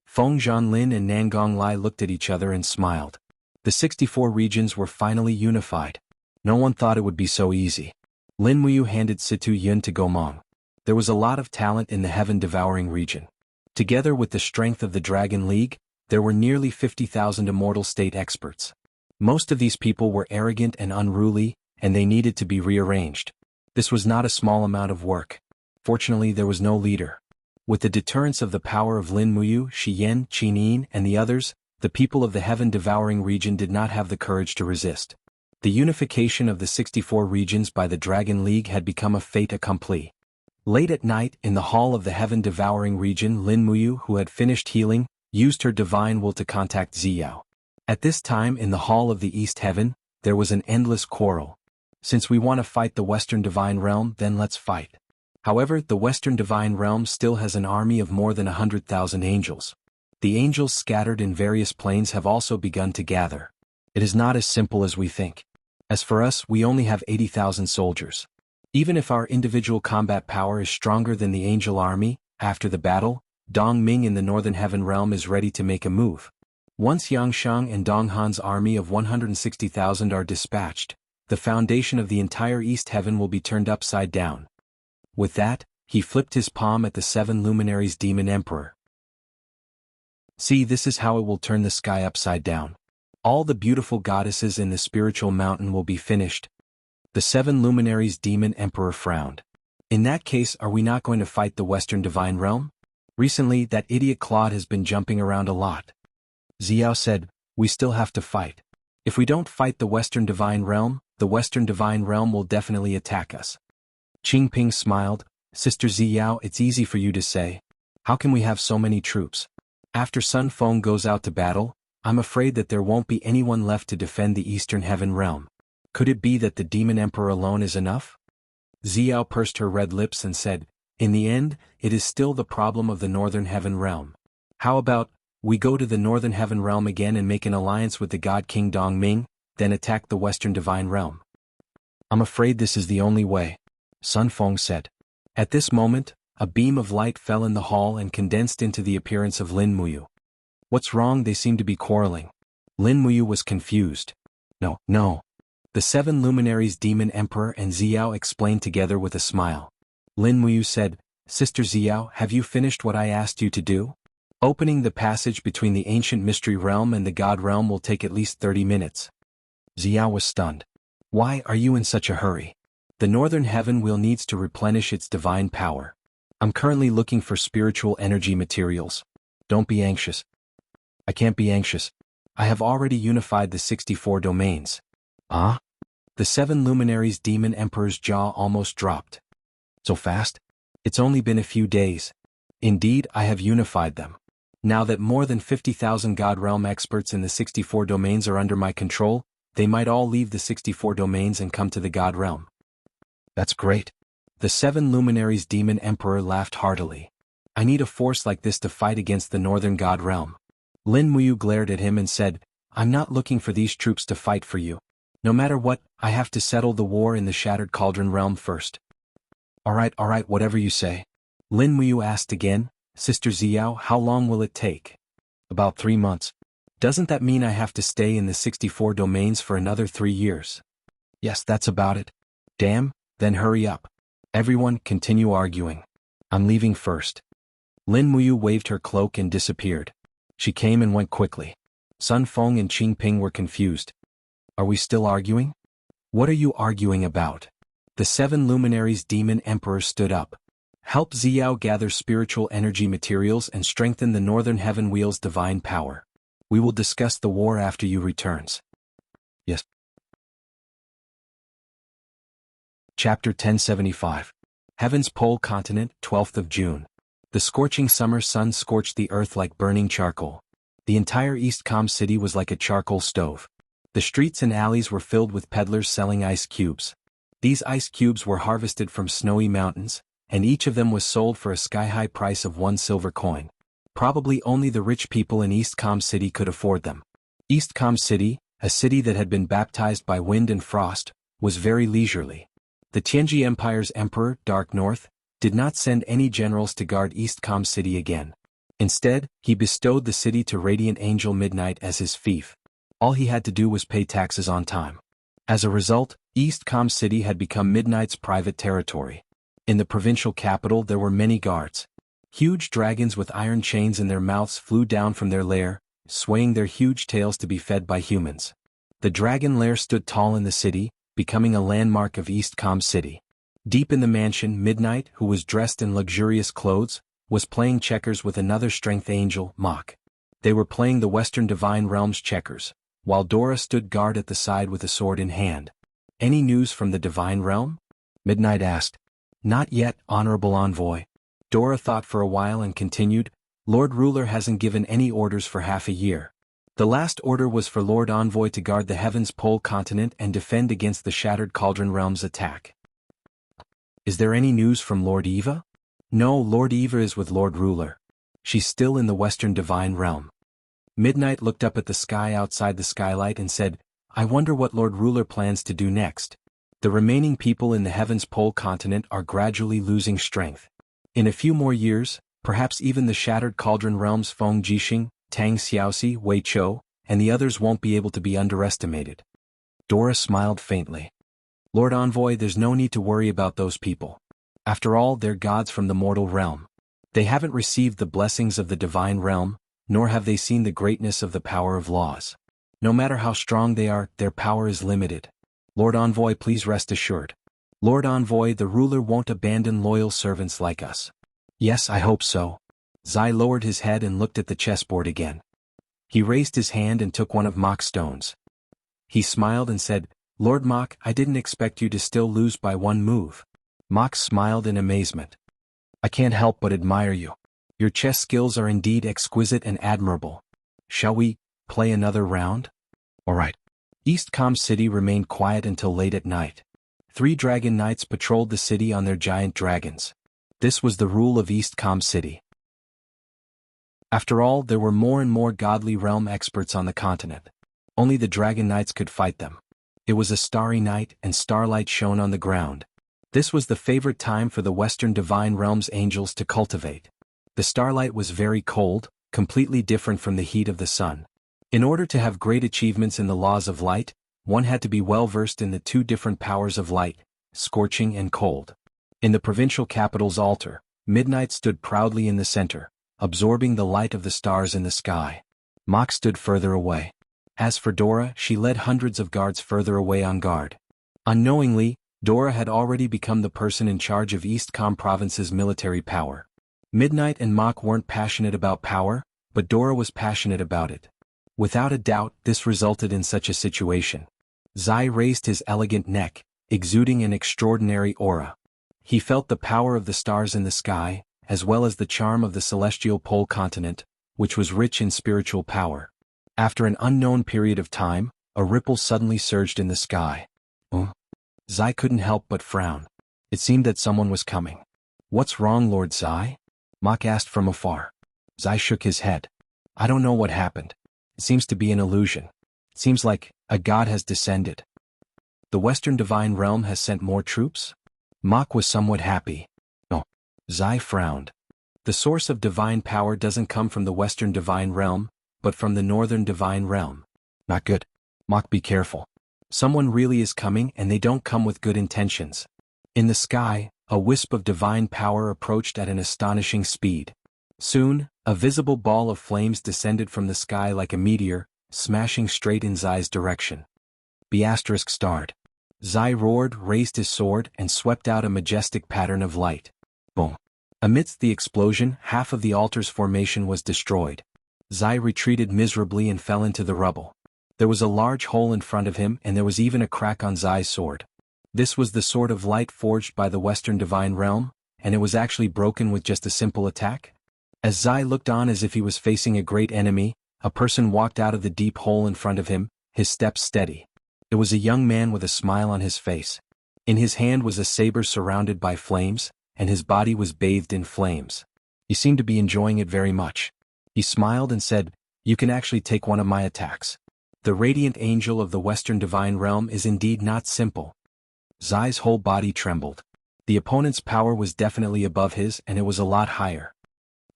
Feng Zhanlin and Nangong Lai looked at each other and smiled. The 64 regions were finally unified. No one thought it would be so easy. Lin Muyu handed Situ Yun to Gomang. There was a lot of talent in the heaven-devouring region. Together with the strength of the Dragon League, there were nearly 50,000 immortal state experts. Most of these people were arrogant and unruly, and they needed to be rearranged. This was not a small amount of work. Fortunately, there was no leader. With the deterrence of the power of Lin Muyu, Xian, Qin Yin, and the others, the people of the heaven-devouring region did not have the courage to resist. The unification of the 64 regions by the Dragon League had become a fait accompli. Late at night, in the hall of the heaven-devouring region, Lin Muyu, who had finished healing, used her divine will to contact Ziyao. At this time in the hall of the East Heaven, there was an endless quarrel. Since we want to fight the Western Divine Realm, then let's fight. However, the Western Divine Realm still has an army of more than 100,000 angels. The angels scattered in various planes have also begun to gather. It is not as simple as we think. As for us, we only have 80,000 soldiers. Even if our individual combat power is stronger than the angel army, after the battle, Dong Ming in the Northern Heaven Realm is ready to make a move. Once Yangshang and Dong Han's army of 160,000 are dispatched, the foundation of the entire East Heaven will be turned upside down. With that, he flipped his palm at the 7 luminaries Demon Emperor. See, this is how it will turn the sky upside down. All the beautiful goddesses in the spiritual mountain will be finished. The 7 luminaries Demon Emperor frowned. In that case, are we not going to fight the Western Divine Realm? Recently, that idiot Claude has been jumping around a lot. Xiao said, we still have to fight. If we don't fight the Western Divine Realm, the Western Divine Realm will definitely attack us. Qingping smiled, Sister Xiao, it's easy for you to say. How can we have so many troops? After Sun Feng goes out to battle, I'm afraid that there won't be anyone left to defend the Eastern Heaven Realm. Could it be that the Demon Emperor alone is enough? Xiao pursed her red lips and said, in the end, it is still the problem of the Northern Heaven Realm. How about, we go to the Northern Heaven Realm again and make an alliance with the God King Dong Ming, then attack the Western Divine Realm? I'm afraid this is the only way, Sun Feng said. At this moment, a beam of light fell in the hall and condensed into the appearance of Lin Muyu. What's wrong? They seem to be quarreling. Lin Muyu was confused. No. The 7 luminaries Demon Emperor and Xiao explained together with a smile. Lin Muyu said, Sister Xiao, have you finished what I asked you to do? Opening the passage between the ancient mystery realm and the God realm will take at least 30 minutes. Xiao was stunned. Why are you in such a hurry? The Northern Heaven Wheel needs to replenish its divine power. I'm currently looking for spiritual energy materials. Don't be anxious. I can't be anxious. I have already unified the 64 domains. Ah? The 7 luminaries Demon Emperor's jaw almost dropped. So fast? It's only been a few days. Indeed, I have unified them. Now that more than 50,000 God Realm experts in the 64 domains are under my control, they might all leave the 64 domains and come to the God Realm. That's great. The 7 luminaries Demon Emperor laughed heartily. I need a force like this to fight against the Northern God Realm. Lin Muyu glared at him and said, I'm not looking for these troops to fight for you. No matter what, I have to settle the war in the Shattered Cauldron Realm first. All right, whatever you say. Lin Muyu asked again, Sister Xiao, how long will it take? About 3 months. Doesn't that mean I have to stay in the 64 domains for another 3 years? Yes, that's about it. Damn, then hurry up. Everyone, continue arguing. I'm leaving first. Lin Muyu waved her cloak and disappeared. She came and went quickly. Sun Feng and Qingping were confused. Are we still arguing? What are you arguing about? The 7 luminaries Demon Emperor stood up. Help Xiao gather spiritual energy materials and strengthen the Northern Heaven Wheel's divine power. We will discuss the war after you returns. Yes. Chapter 1075. Heaven's Pole Continent, 12th of June. The scorching summer sun scorched the earth like burning charcoal. The entire East Com City was like a charcoal stove. The streets and alleys were filled with peddlers selling ice cubes. These ice cubes were harvested from snowy mountains, and each of them was sold for a sky-high price of 1 silver coin. Probably only the rich people in East Com City could afford them. East Com City, a city that had been baptized by wind and frost, was very leisurely. The Tianji Empire's emperor, Dark North, did not send any generals to guard East Com City again. Instead, he bestowed the city to Radiant Angel Midnight as his fief. All he had to do was pay taxes on time. As a result, East Com City had become Midnight's private territory. In the provincial capital there were many guards. Huge dragons with iron chains in their mouths flew down from their lair, swaying their huge tails to be fed by humans. The dragon lair stood tall in the city, becoming a landmark of East Com City. Deep in the mansion, Midnight, who was dressed in luxurious clothes, was playing checkers with another strength angel, Mach. They were playing the Western Divine Realm's checkers, while Dora stood guard at the side with a sword in hand. Any news from the Divine Realm? Midnight asked. Not yet, Honorable Envoy. Dora thought for a while and continued, Lord Ruler hasn't given any orders for half a year. The last order was for Lord Envoy to guard the Heaven's Pole continent and defend against the Shattered Cauldron Realm's attack. Is there any news from Lord Eva? No, Lord Eva is with Lord Ruler. She's still in the Western Divine Realm. Midnight looked up at the sky outside the skylight and said, I wonder what Lord Ruler plans to do next. The remaining people in the Heaven's Pole continent are gradually losing strength. In a few more years, perhaps even the Shattered Cauldron Realm's Feng Jixing, Tang Xiaoxi, Wei Chou, and the others won't be able to be underestimated. Dora smiled faintly. Lord Envoy, there's no need to worry about those people. After all, they're gods from the mortal realm. They haven't received the blessings of the divine realm, nor have they seen the greatness of the power of laws. No matter how strong they are, their power is limited. Lord Envoy, please rest assured. Lord Envoy, the ruler won't abandon loyal servants like us. Yes, I hope so. Zai lowered his head and looked at the chessboard again. He raised his hand and took one of Mok's stones. He smiled and said, Lord Mok, I didn't expect you to still lose by one move. Mok smiled in amazement. I can't help but admire you. Your chess skills are indeed exquisite and admirable. Shall we play another round? All right. East Com City remained quiet until late at night. 3 dragon knights patrolled the city on their giant dragons. This was the rule of East Com City. After all, there were more and more godly realm experts on the continent. Only the dragon knights could fight them. It was a starry night and starlight shone on the ground. This was the favorite time for the Western Divine Realm's angels to cultivate. The starlight was very cold, completely different from the heat of the sun. In order to have great achievements in the laws of light, one had to be well versed in the 2 different powers of light, scorching and cold. In the provincial capital's altar, Midnight stood proudly in the center, absorbing the light of the stars in the sky. Mok stood further away. As for Dora, she led hundreds of guards further away on guard. Unknowingly, Dora had already become the person in charge of East Com Province's military power. Midnight and Mok weren't passionate about power, but Dora was passionate about it. Without a doubt, this resulted in such a situation. Zai raised his elegant neck, exuding an extraordinary aura. He felt the power of the stars in the sky, as well as the charm of the celestial pole continent, which was rich in spiritual power. After an unknown period of time, a ripple suddenly surged in the sky. Zai couldn't help but frown. It seemed that someone was coming. What's wrong, Lord Zai? Mok asked from afar. Zai shook his head. I don't know what happened. It seems to be an illusion. It seems like a god has descended. The Western Divine Realm has sent more troops? Mok was somewhat happy. No. Zai frowned. The source of divine power doesn't come from the Western Divine Realm, but from the Northern Divine Realm. Not good. Mok, be careful. Someone really is coming and they don't come with good intentions. In the sky, a wisp of divine power approached at an astonishing speed. Soon, a visible ball of flames descended from the sky like a meteor, smashing straight in Zai's direction. Be ****. Zai roared, raised his sword, and swept out a majestic pattern of light. Boom. Amidst the explosion, half of the altar's formation was destroyed. Zai retreated miserably and fell into the rubble. There was a large hole in front of him and there was even a crack on Zai's sword. This was the sword of light forged by the Western Divine Realm, and it was actually broken with just a simple attack? As Zai looked on as if he was facing a great enemy, a person walked out of the deep hole in front of him, his steps steady. It was a young man with a smile on his face. In his hand was a saber surrounded by flames, and his body was bathed in flames. He seemed to be enjoying it very much. He smiled and said, "You can actually take one of my attacks. The radiant angel of the Western Divine Realm is indeed not simple." Zai's whole body trembled. The opponent's power was definitely above his and it was a lot higher.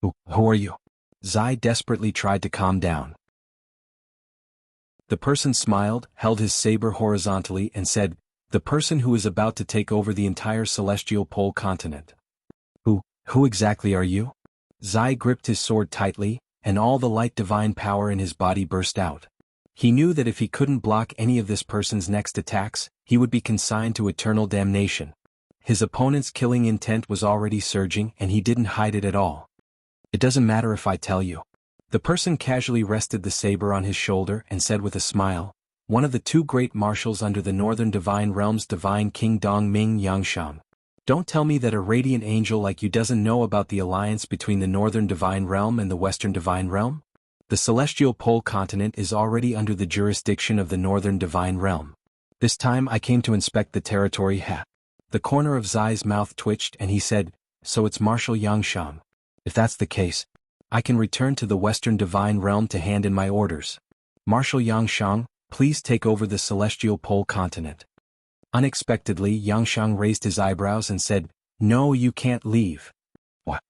Who are you?" Zai desperately tried to calm down. The person smiled, held his saber horizontally and said, "The person who is about to take over the entire celestial pole continent." Who exactly are you?" Zai gripped his sword tightly, and all the light divine power in his body burst out. He knew that if he couldn't block any of this person's next attacks, he would be consigned to eternal damnation. His opponent's killing intent was already surging and he didn't hide it at all. "It doesn't matter if I tell you." The person casually rested the saber on his shoulder and said with a smile, "One of the 2 great marshals under the Northern Divine Realm's Divine King Dong Ming Yangshan. Don't tell me that a radiant angel like you doesn't know about the alliance between the Northern Divine Realm and the Western Divine Realm?" The celestial pole continent is already under the jurisdiction of the northern divine realm. This time I came to inspect the territory. The corner of Zai's mouth twitched and he said, "So it's Marshal Yangshang. If that's the case, I can return to the western divine realm to hand in my orders. Marshal Yangshang, please take over the celestial pole continent." Unexpectedly, Yangshang raised his eyebrows and said, "No, you can't leave." What?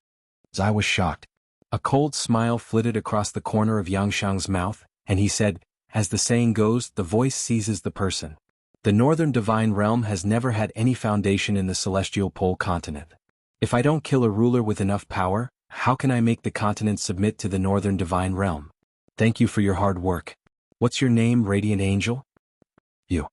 Zai was shocked. A cold smile flitted across the corner of Yangshang's mouth, and he said, "As the saying goes, the voice seizes the person. The northern divine realm has never had any foundation in the celestial pole continent. If I don't kill a ruler with enough power, how can I make the continent submit to the northern divine realm? Thank you for your hard work. What's your name, Radiant Angel?" "You."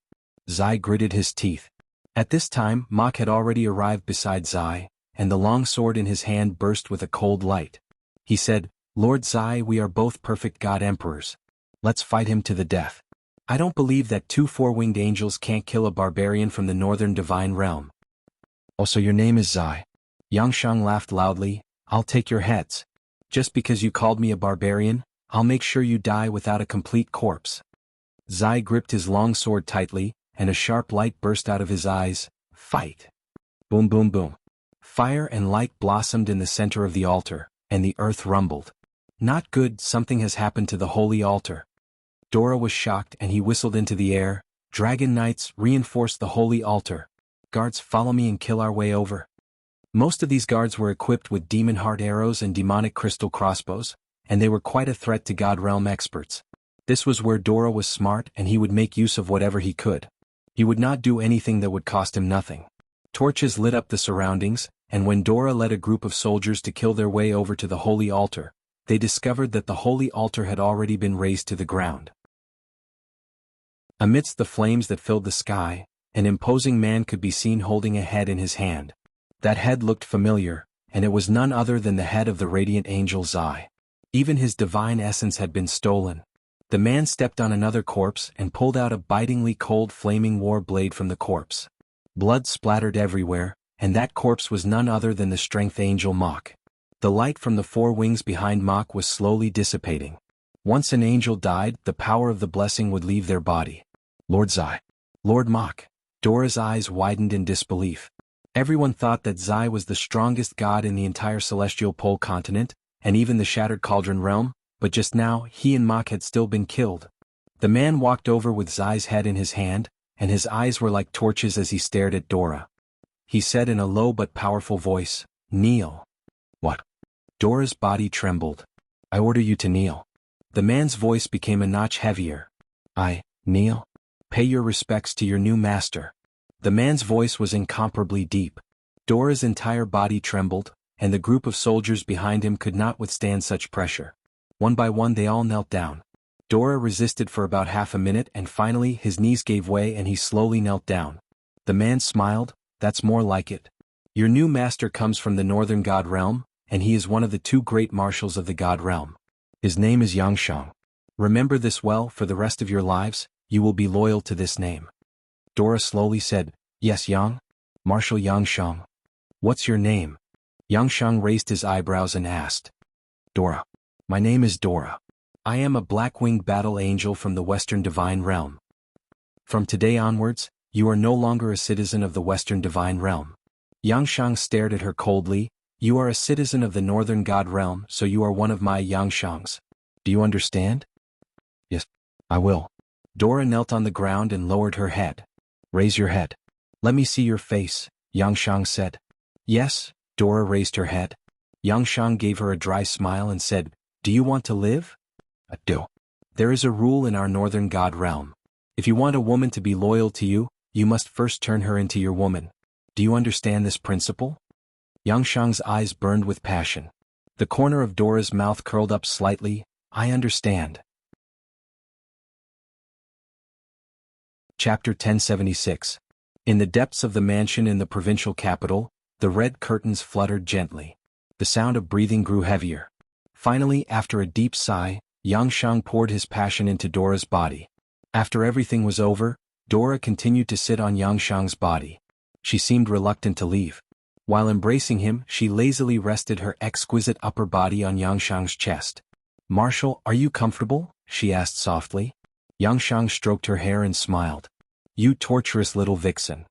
Zai gritted his teeth. At this time, Mok had already arrived beside Zai, and the long sword in his hand burst with a cold light. He said, "Lord Zai, we are both perfect god emperors. Let's fight him to the death. I don't believe that two four-winged angels can't kill a barbarian from the northern divine realm." "Oh, so your name is Zai?" Yangshang laughed loudly. "I'll take your heads. Just because you called me a barbarian, I'll make sure you die without a complete corpse." Zai gripped his long sword tightly, and a sharp light burst out of his eyes. "Fight!" Boom boom boom. Fire and light blossomed in the center of the altar, and the earth rumbled. "Not good, something has happened to the holy altar." Dora was shocked and he whistled into the air, "Dragon Knights, reinforce the holy altar. Guards, follow me and kill our way over." Most of these guards were equipped with demon heart arrows and demonic crystal crossbows, and they were quite a threat to God realm experts. This was where Dora was smart and he would make use of whatever he could. He would not do anything that would cost him nothing. Torches lit up the surroundings, and when Dora led a group of soldiers to kill their way over to the holy altar, they discovered that the holy altar had already been razed to the ground. Amidst the flames that filled the sky, an imposing man could be seen holding a head in his hand. That head looked familiar, and it was none other than the head of the radiant angel Zai. Even his divine essence had been stolen. The man stepped on another corpse and pulled out a bitingly cold flaming war blade from the corpse. Blood splattered everywhere, and that corpse was none other than the strength angel Mok. The light from the four wings behind Mok was slowly dissipating. Once an angel died, the power of the blessing would leave their body. "Lord Zai. Lord Mok." Dora's eyes widened in disbelief. Everyone thought that Zai was the strongest god in the entire celestial pole continent, and even the Shattered Cauldron realm, but just now he and Mok had still been killed. The man walked over with Zai's head in his hand, and his eyes were like torches as he stared at Dora. He said in a low but powerful voice, "Kneel." "What?" Dora's body trembled. "I order you to kneel." The man's voice became a notch heavier. "I kneel? Pay your respects to your new master." The man's voice was incomparably deep. Dora's entire body trembled, and the group of soldiers behind him could not withstand such pressure. One by one they all knelt down. Dora resisted for about half a minute and finally his knees gave way and he slowly knelt down. The man smiled, "That's more like it. Your new master comes from the northern god realm, and he is one of the two great marshals of the god realm. His name is Yangshang. Remember this well, for the rest of your lives, you will be loyal to this name." Dora slowly said, "Yes, Yang? Marshal Yangshang. What's your name?" Yangshang raised his eyebrows and asked. "Dora. My name is Dora. I am a black-winged battle angel from the western divine realm. From today onwards, you are no longer a citizen of the western divine realm." Yangshang stared at her coldly. "You are a citizen of the northern god realm, so you are one of my Yangshangs. Do you understand?" "Yes, I will." Dora knelt on the ground and lowered her head. "Raise your head. Let me see your face," Yangshang said. "Yes." Dora raised her head. Yangshang gave her a dry smile and said, "Do you want to live?" "I do." "There is a rule in our northern god realm. If you want a woman to be loyal to you, you must first turn her into your woman. Do you understand this principle?" Yangshang's eyes burned with passion. The corner of Dora's mouth curled up slightly. "I understand." Chapter 1076. In the depths of the mansion in the provincial capital, the red curtains fluttered gently. The sound of breathing grew heavier. Finally, after a deep sigh, Yangshang poured his passion into Dora's body. After everything was over, Dora continued to sit on Yangshang's body. She seemed reluctant to leave. While embracing him, she lazily rested her exquisite upper body on Yangshang's chest. "Marshal, are you comfortable?" she asked softly. Yangshang stroked her hair and smiled. "You torturous little vixen."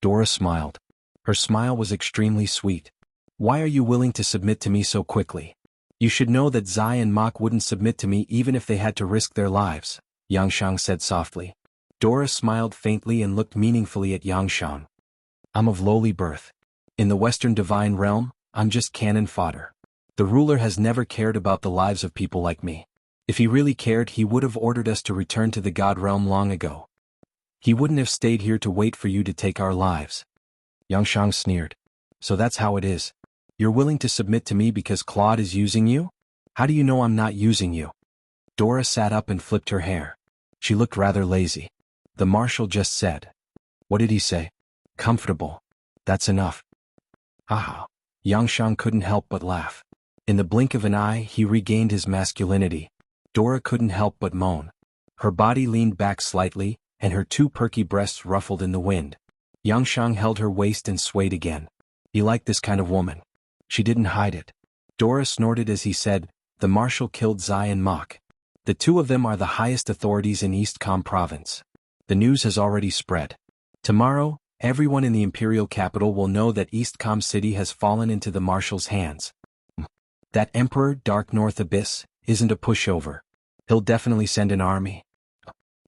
Dora smiled. Her smile was extremely sweet. "Why are you willing to submit to me so quickly? You should know that Zai and Mok wouldn't submit to me even if they had to risk their lives," Yangshang said softly. Dora smiled faintly and looked meaningfully at Yangshang. "I'm of lowly birth. In the Western Divine Realm, I'm just cannon fodder. The ruler has never cared about the lives of people like me. If he really cared, he would have ordered us to return to the God Realm long ago. He wouldn't have stayed here to wait for you to take our lives." Yangshang sneered. "So that's how it is. You're willing to submit to me because Claude is using you? How do you know I'm not using you?" Dora sat up and flipped her hair. She looked rather lazy. "The marshal just said." "What did he say?" "Comfortable. That's enough." Haha. Yangshang couldn't help but laugh. In the blink of an eye, he regained his masculinity. Dora couldn't help but moan. Her body leaned back slightly, and her two perky breasts ruffled in the wind. Yangshang held her waist and swayed again. He liked this kind of woman. She didn't hide it. Dora snorted as he said, "The marshal killed Zai and Mok. The two of them are the highest authorities in East Com province. The news has already spread. Tomorrow, everyone in the imperial capital will know that East Com City has fallen into the marshal's hands. That Emperor Dark North Abyss isn't a pushover. He'll definitely send an army."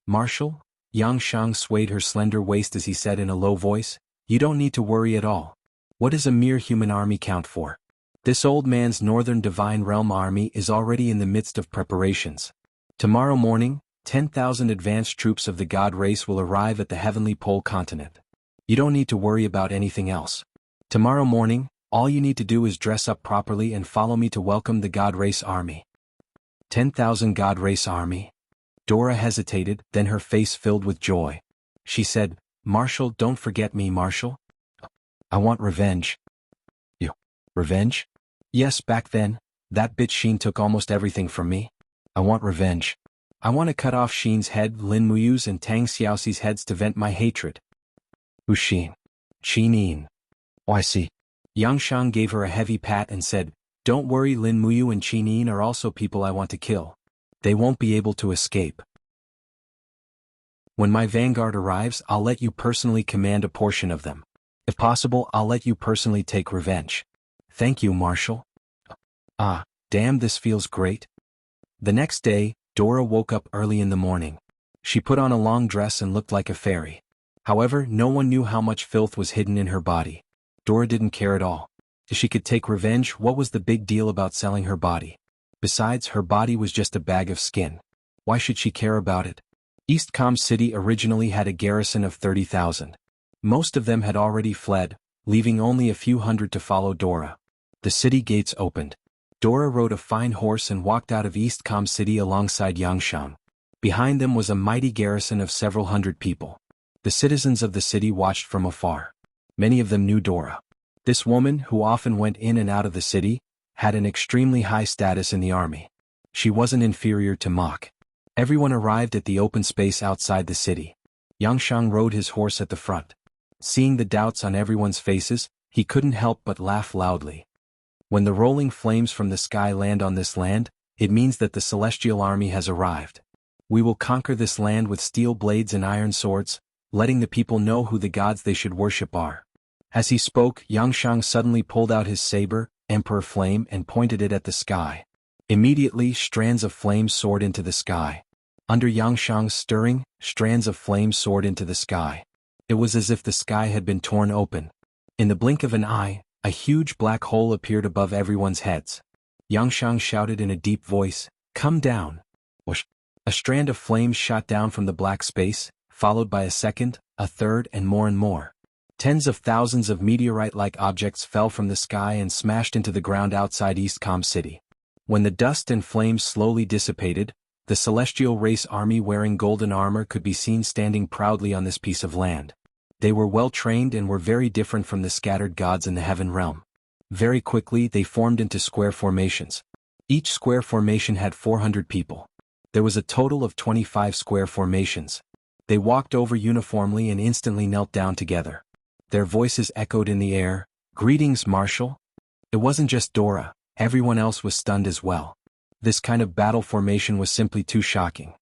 "Marshal?" Yangshang swayed her slender waist as he said in a low voice, "You don't need to worry at all. What does a mere human army count for? This old man's Northern Divine Realm army is already in the midst of preparations. Tomorrow morning, 10,000 advanced troops of the God race will arrive at the Heavenly Pole continent. You don't need to worry about anything else. Tomorrow morning, all you need to do is dress up properly and follow me to welcome the God race army." 10,000 God race army? Dora hesitated, then her face filled with joy. She said, "Marshal, don't forget me, Marshal. I want revenge." "You? Revenge?" "Yes, back then, that bitch Sheen took almost everything from me. I want revenge. I want to cut off Sheen's head, Lin Muyu's and Tang Xiaoxi's heads to vent my hatred." "Who's Sheen?" "Sheen. Oh, I see." Yangshang gave her a heavy pat and said, "Don't worry, Lin Muyu and Qin are also people I want to kill. They won't be able to escape. When my vanguard arrives, I'll let you personally command a portion of them. If possible, I'll let you personally take revenge." "Thank you, Marshal." "Ah, damn, this feels great." The next day, Dora woke up early in the morning. She put on a long dress and looked like a fairy. However, no one knew how much filth was hidden in her body. Dora didn't care at all. If she could take revenge, what was the big deal about selling her body? Besides, her body was just a bag of skin. Why should she care about it? East Com City originally had a garrison of 30,000. Most of them had already fled, leaving only a few hundred to follow Dora. The city gates opened. Dora rode a fine horse and walked out of East Com City alongside Yangshang. Behind them was a mighty garrison of several hundred people. The citizens of the city watched from afar. Many of them knew Dora. This woman, who often went in and out of the city, had an extremely high status in the army. She wasn't inferior to Mok. Everyone arrived at the open space outside the city. Yangshang rode his horse at the front. Seeing the doubts on everyone's faces, he couldn't help but laugh loudly. When the rolling flames from the sky land on this land, it means that the celestial army has arrived. We will conquer this land with steel blades and iron swords, letting the people know who the gods they should worship are. As he spoke, Yangshang suddenly pulled out his saber, Emperor Flame, and pointed it at the sky. Immediately, strands of flame soared into the sky. Under Yangshang's stirring, strands of flame soared into the sky. It was as if the sky had been torn open. In the blink of an eye, a huge black hole appeared above everyone's heads. Yangshang shouted in a deep voice, "Come down!" Whoosh! A strand of flames shot down from the black space, followed by a second, a third, and more. Tens of thousands of meteorite-like objects fell from the sky and smashed into the ground outside East Com City. When the dust and flames slowly dissipated, the celestial race army wearing golden armor could be seen standing proudly on this piece of land. They were well-trained and were very different from the scattered gods in the heaven realm. Very quickly they formed into square formations. Each square formation had 400 people. There was a total of 25 square formations. They walked over uniformly and instantly knelt down together. Their voices echoed in the air, "Greetings, Marshal." It wasn't just Dora, everyone else was stunned as well. This kind of battle formation was simply too shocking.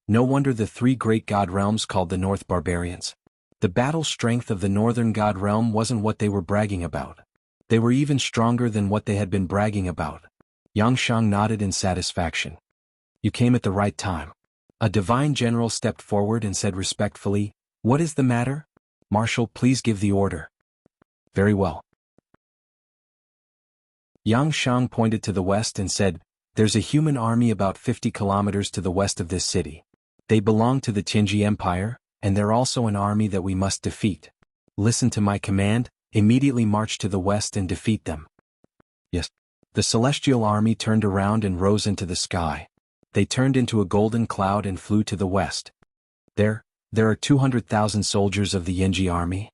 No wonder the three great god realms called the North barbarians. The battle strength of the Northern god realm wasn't what they were bragging about. They were even stronger than what they had been bragging about. Yang Shang nodded in satisfaction. You came at the right time. A divine general stepped forward and said respectfully, "What is the matter? Marshal, please give the order." Very well. Yang Shang pointed to the west and said, "There's a human army about 50 kilometers to the west of this city. They belong to the Qinji Empire, and they're also an army that we must defeat. Listen to my command, immediately march to the west and defeat them." Yes. The celestial army turned around and rose into the sky. They turned into a golden cloud and flew to the west. There are 200,000 soldiers of the Yinji army.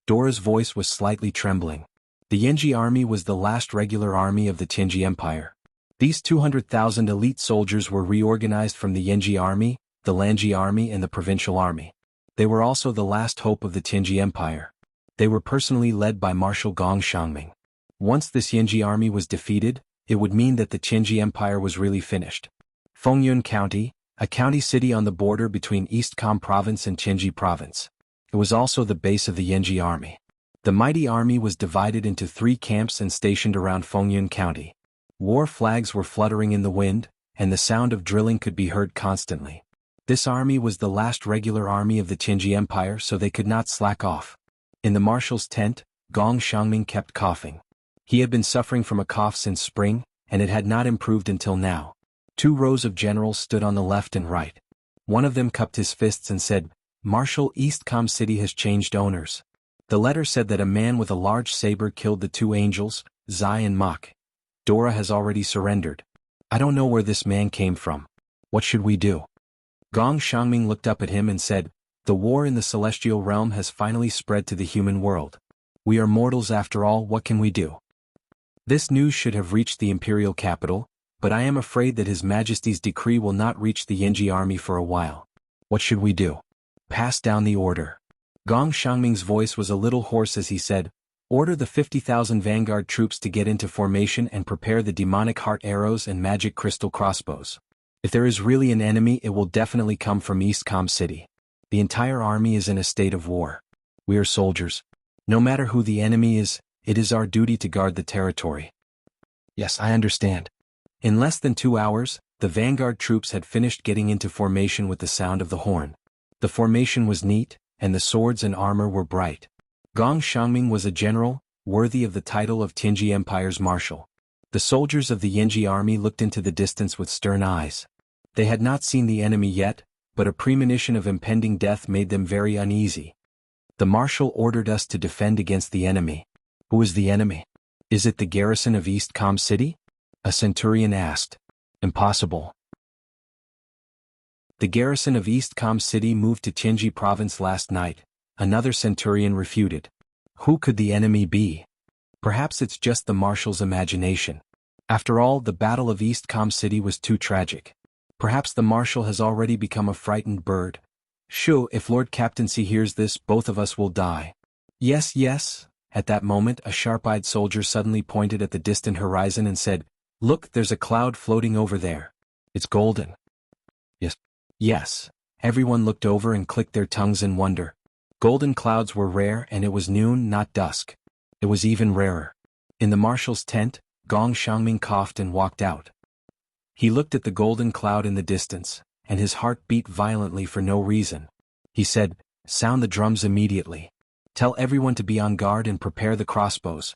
Dora's voice was slightly trembling. The Yinji army was the last regular army of the Qinji Empire. These 200,000 elite soldiers were reorganized from the Yinji army, the Lanji army and the provincial army. They were also the last hope of the Qinji Empire. They were personally led by Marshal Gong Xiangming. Once this Yinji army was defeated, it would mean that the Qinji Empire was really finished. Fengyun County, a county city on the border between East Kam Province and Qinji Province. It was also the base of the Yinji army. The mighty army was divided into 3 camps and stationed around Fengyun County. War flags were fluttering in the wind, and the sound of drilling could be heard constantly. This army was the last regular army of the Qinji Empire, so they could not slack off. In the marshal's tent, Gong Xiangming kept coughing. He had been suffering from a cough since spring, and it had not improved until now. 2 rows of generals stood on the left and right. One of them cupped his fists and said, "Marshal, East Kam City has changed owners." The letter said that a man with a large saber killed the 2 angels, Zai and Mok. Dora has already surrendered. I don't know where this man came from. What should we do? Gong Xiangming looked up at him and said, "The war in the celestial realm has finally spread to the human world. We are mortals after all, what can we do?" This news should have reached the imperial capital, but I am afraid that His Majesty's decree will not reach the Yinji army for a while. What should we do? Pass down the order. Gong Xiangming's voice was a little hoarse as he said, "Order the 50,000 vanguard troops to get into formation and prepare the demonic heart arrows and magic crystal crossbows. If there is really an enemy, it will definitely come from East Kam City. The entire army is in a state of war. We are soldiers. No matter who the enemy is, it is our duty to guard the territory." Yes, I understand. In less than 2 hours, the vanguard troops had finished getting into formation with the sound of the horn. The formation was neat, and the swords and armor were bright. Gong Xiangming was a general, worthy of the title of Qinji Empire's marshal. The soldiers of the Yinji army looked into the distance with stern eyes. They had not seen the enemy yet, but a premonition of impending death made them very uneasy. The marshal ordered us to defend against the enemy. Who is the enemy? Is it the garrison of East Kam City? A centurion asked. Impossible. The garrison of East Kam City moved to Qinji Province last night, another centurion refuted. Who could the enemy be? Perhaps it's just the marshal's imagination. After all, the Battle of East Kam City was too tragic. Perhaps the marshal has already become a frightened bird. Shoo, if Lord Captaincy hears this, both of us will die. Yes, yes. At that moment, a sharp-eyed soldier suddenly pointed at the distant horizon and said, "Look, there's a cloud floating over there. It's golden." Yes. Yes. Everyone looked over and clicked their tongues in wonder. Golden clouds were rare, and it was noon, not dusk. It was even rarer. In the marshal's tent, Gong Xiangming coughed and walked out. He looked at the golden cloud in the distance, and his heart beat violently for no reason. He said, "Sound the drums immediately. Tell everyone to be on guard and prepare the crossbows."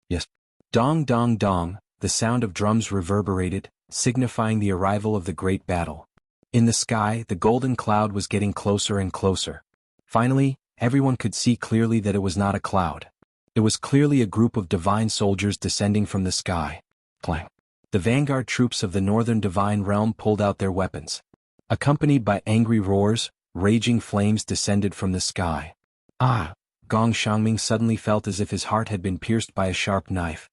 Yes. Dong dong dong, the sound of drums reverberated, signifying the arrival of the great battle. In the sky, the golden cloud was getting closer and closer. Finally, everyone could see clearly that it was not a cloud. It was clearly a group of divine soldiers descending from the sky. Clang. The vanguard troops of the northern divine realm pulled out their weapons. Accompanied by angry roars, raging flames descended from the sky. Ah! Gong Xiangming suddenly felt as if his heart had been pierced by a sharp knife.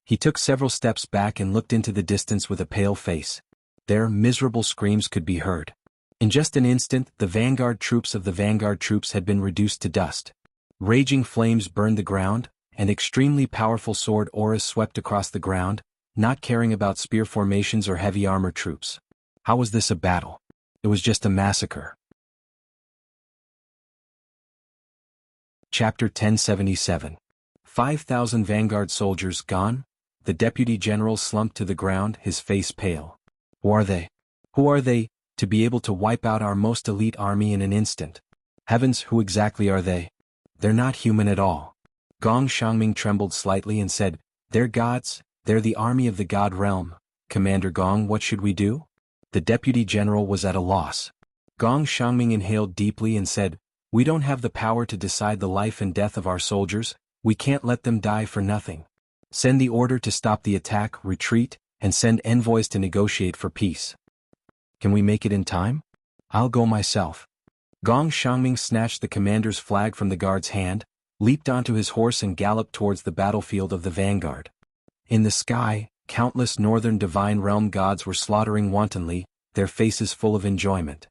He took several steps back and looked into the distance with a pale face. There, miserable screams could be heard. In just an instant, the vanguard troops of the vanguard troops had been reduced to dust. Raging flames burned the ground, and extremely powerful sword auras swept across the ground, not caring about spear formations or heavy armor troops. How was this a battle? It was just a massacre. Chapter 1077. 5,000 vanguard soldiers gone? The deputy general slumped to the ground, his face pale. Who are they? Who are they, to be able to wipe out our most elite army in an instant? Heavens, who exactly are they? They're not human at all. Gong Xiangming trembled slightly and said, They're gods, they're the army of the god realm. Commander Gong, what should we do? The deputy general was at a loss. Gong Xiangming inhaled deeply and said, We don't have the power to decide the life and death of our soldiers, we can't let them die for nothing. Send the order to stop the attack, retreat, and send envoys to negotiate for peace. Can we make it in time? I'll go myself. Gong Xiangming snatched the commander's flag from the guard's hand, leaped onto his horse and galloped towards the battlefield of the vanguard. In the sky, countless northern divine realm gods were slaughtering wantonly, their faces full of enjoyment.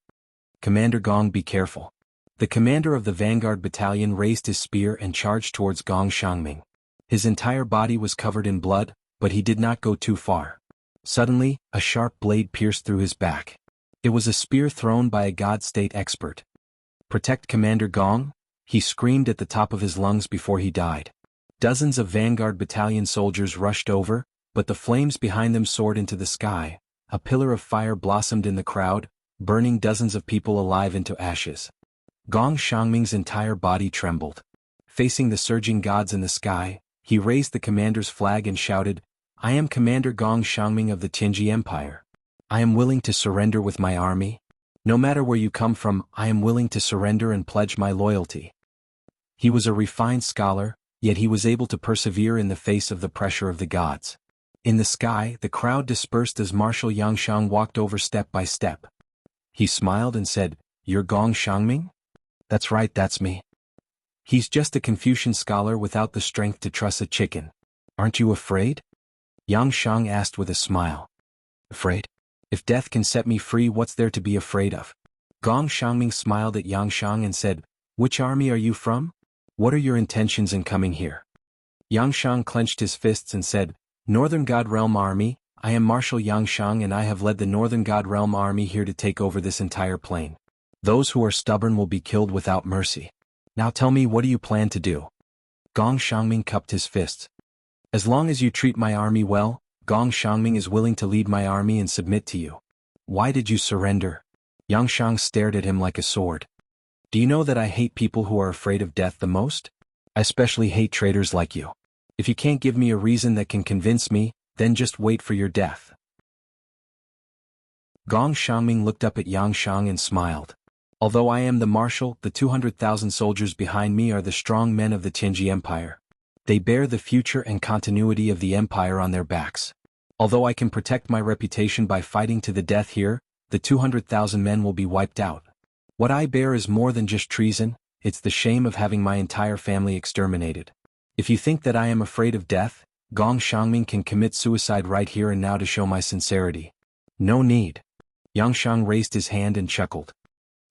Commander Gong, be careful. The commander of the vanguard battalion raised his spear and charged towards Gong Xiangming. His entire body was covered in blood, but he did not go too far. Suddenly, a sharp blade pierced through his back. It was a spear thrown by a god state expert. Protect Commander Gong, he screamed at the top of his lungs before he died. Dozens of vanguard battalion soldiers rushed over, but the flames behind them soared into the sky. A pillar of fire blossomed in the crowd, burning dozens of people alive into ashes. Gong Xiangming's entire body trembled. Facing the surging gods in the sky, he raised the commander's flag and shouted, I am Commander Gong Xiangming of the Tianji Empire. I am willing to surrender with my army. No matter where you come from, I am willing to surrender and pledge my loyalty. He was a refined scholar, yet he was able to persevere in the face of the pressure of the gods. In the sky, the crowd dispersed as Marshal Yangshang walked over step by step. He smiled and said, You're Gong Xiangming? That's right, that's me. He's just a Confucian scholar without the strength to truss a chicken. Aren't you afraid? Yangshang asked with a smile. Afraid? If death can set me free, what's there to be afraid of? Gong Xiangming smiled at Yangshang and said, Which army are you from? What are your intentions in coming here? Yangshang clenched his fists and said, Northern God Realm Army, I am Marshal Yangshang and I have led the Northern God Realm Army here to take over this entire plain. Those who are stubborn will be killed without mercy. Now tell me, what do you plan to do? Gong Xiangming cupped his fists. As long as you treat my army well, Gong Xiangming is willing to lead my army and submit to you. Why did you surrender? Yangshang stared at him like a sword. Do you know that I hate people who are afraid of death the most? I especially hate traitors like you. If you can't give me a reason that can convince me, then just wait for your death. Gong Xiangming looked up at Yangshang and smiled. Although I am the marshal, the 200,000 soldiers behind me are the strong men of the Tianji Empire. They bear the future and continuity of the empire on their backs. Although I can protect my reputation by fighting to the death here, the 200,000 men will be wiped out. What I bear is more than just treason, it's the shame of having my entire family exterminated. If you think that I am afraid of death, Gong Xiangming can commit suicide right here and now to show my sincerity. No need. Yangshang raised his hand and chuckled.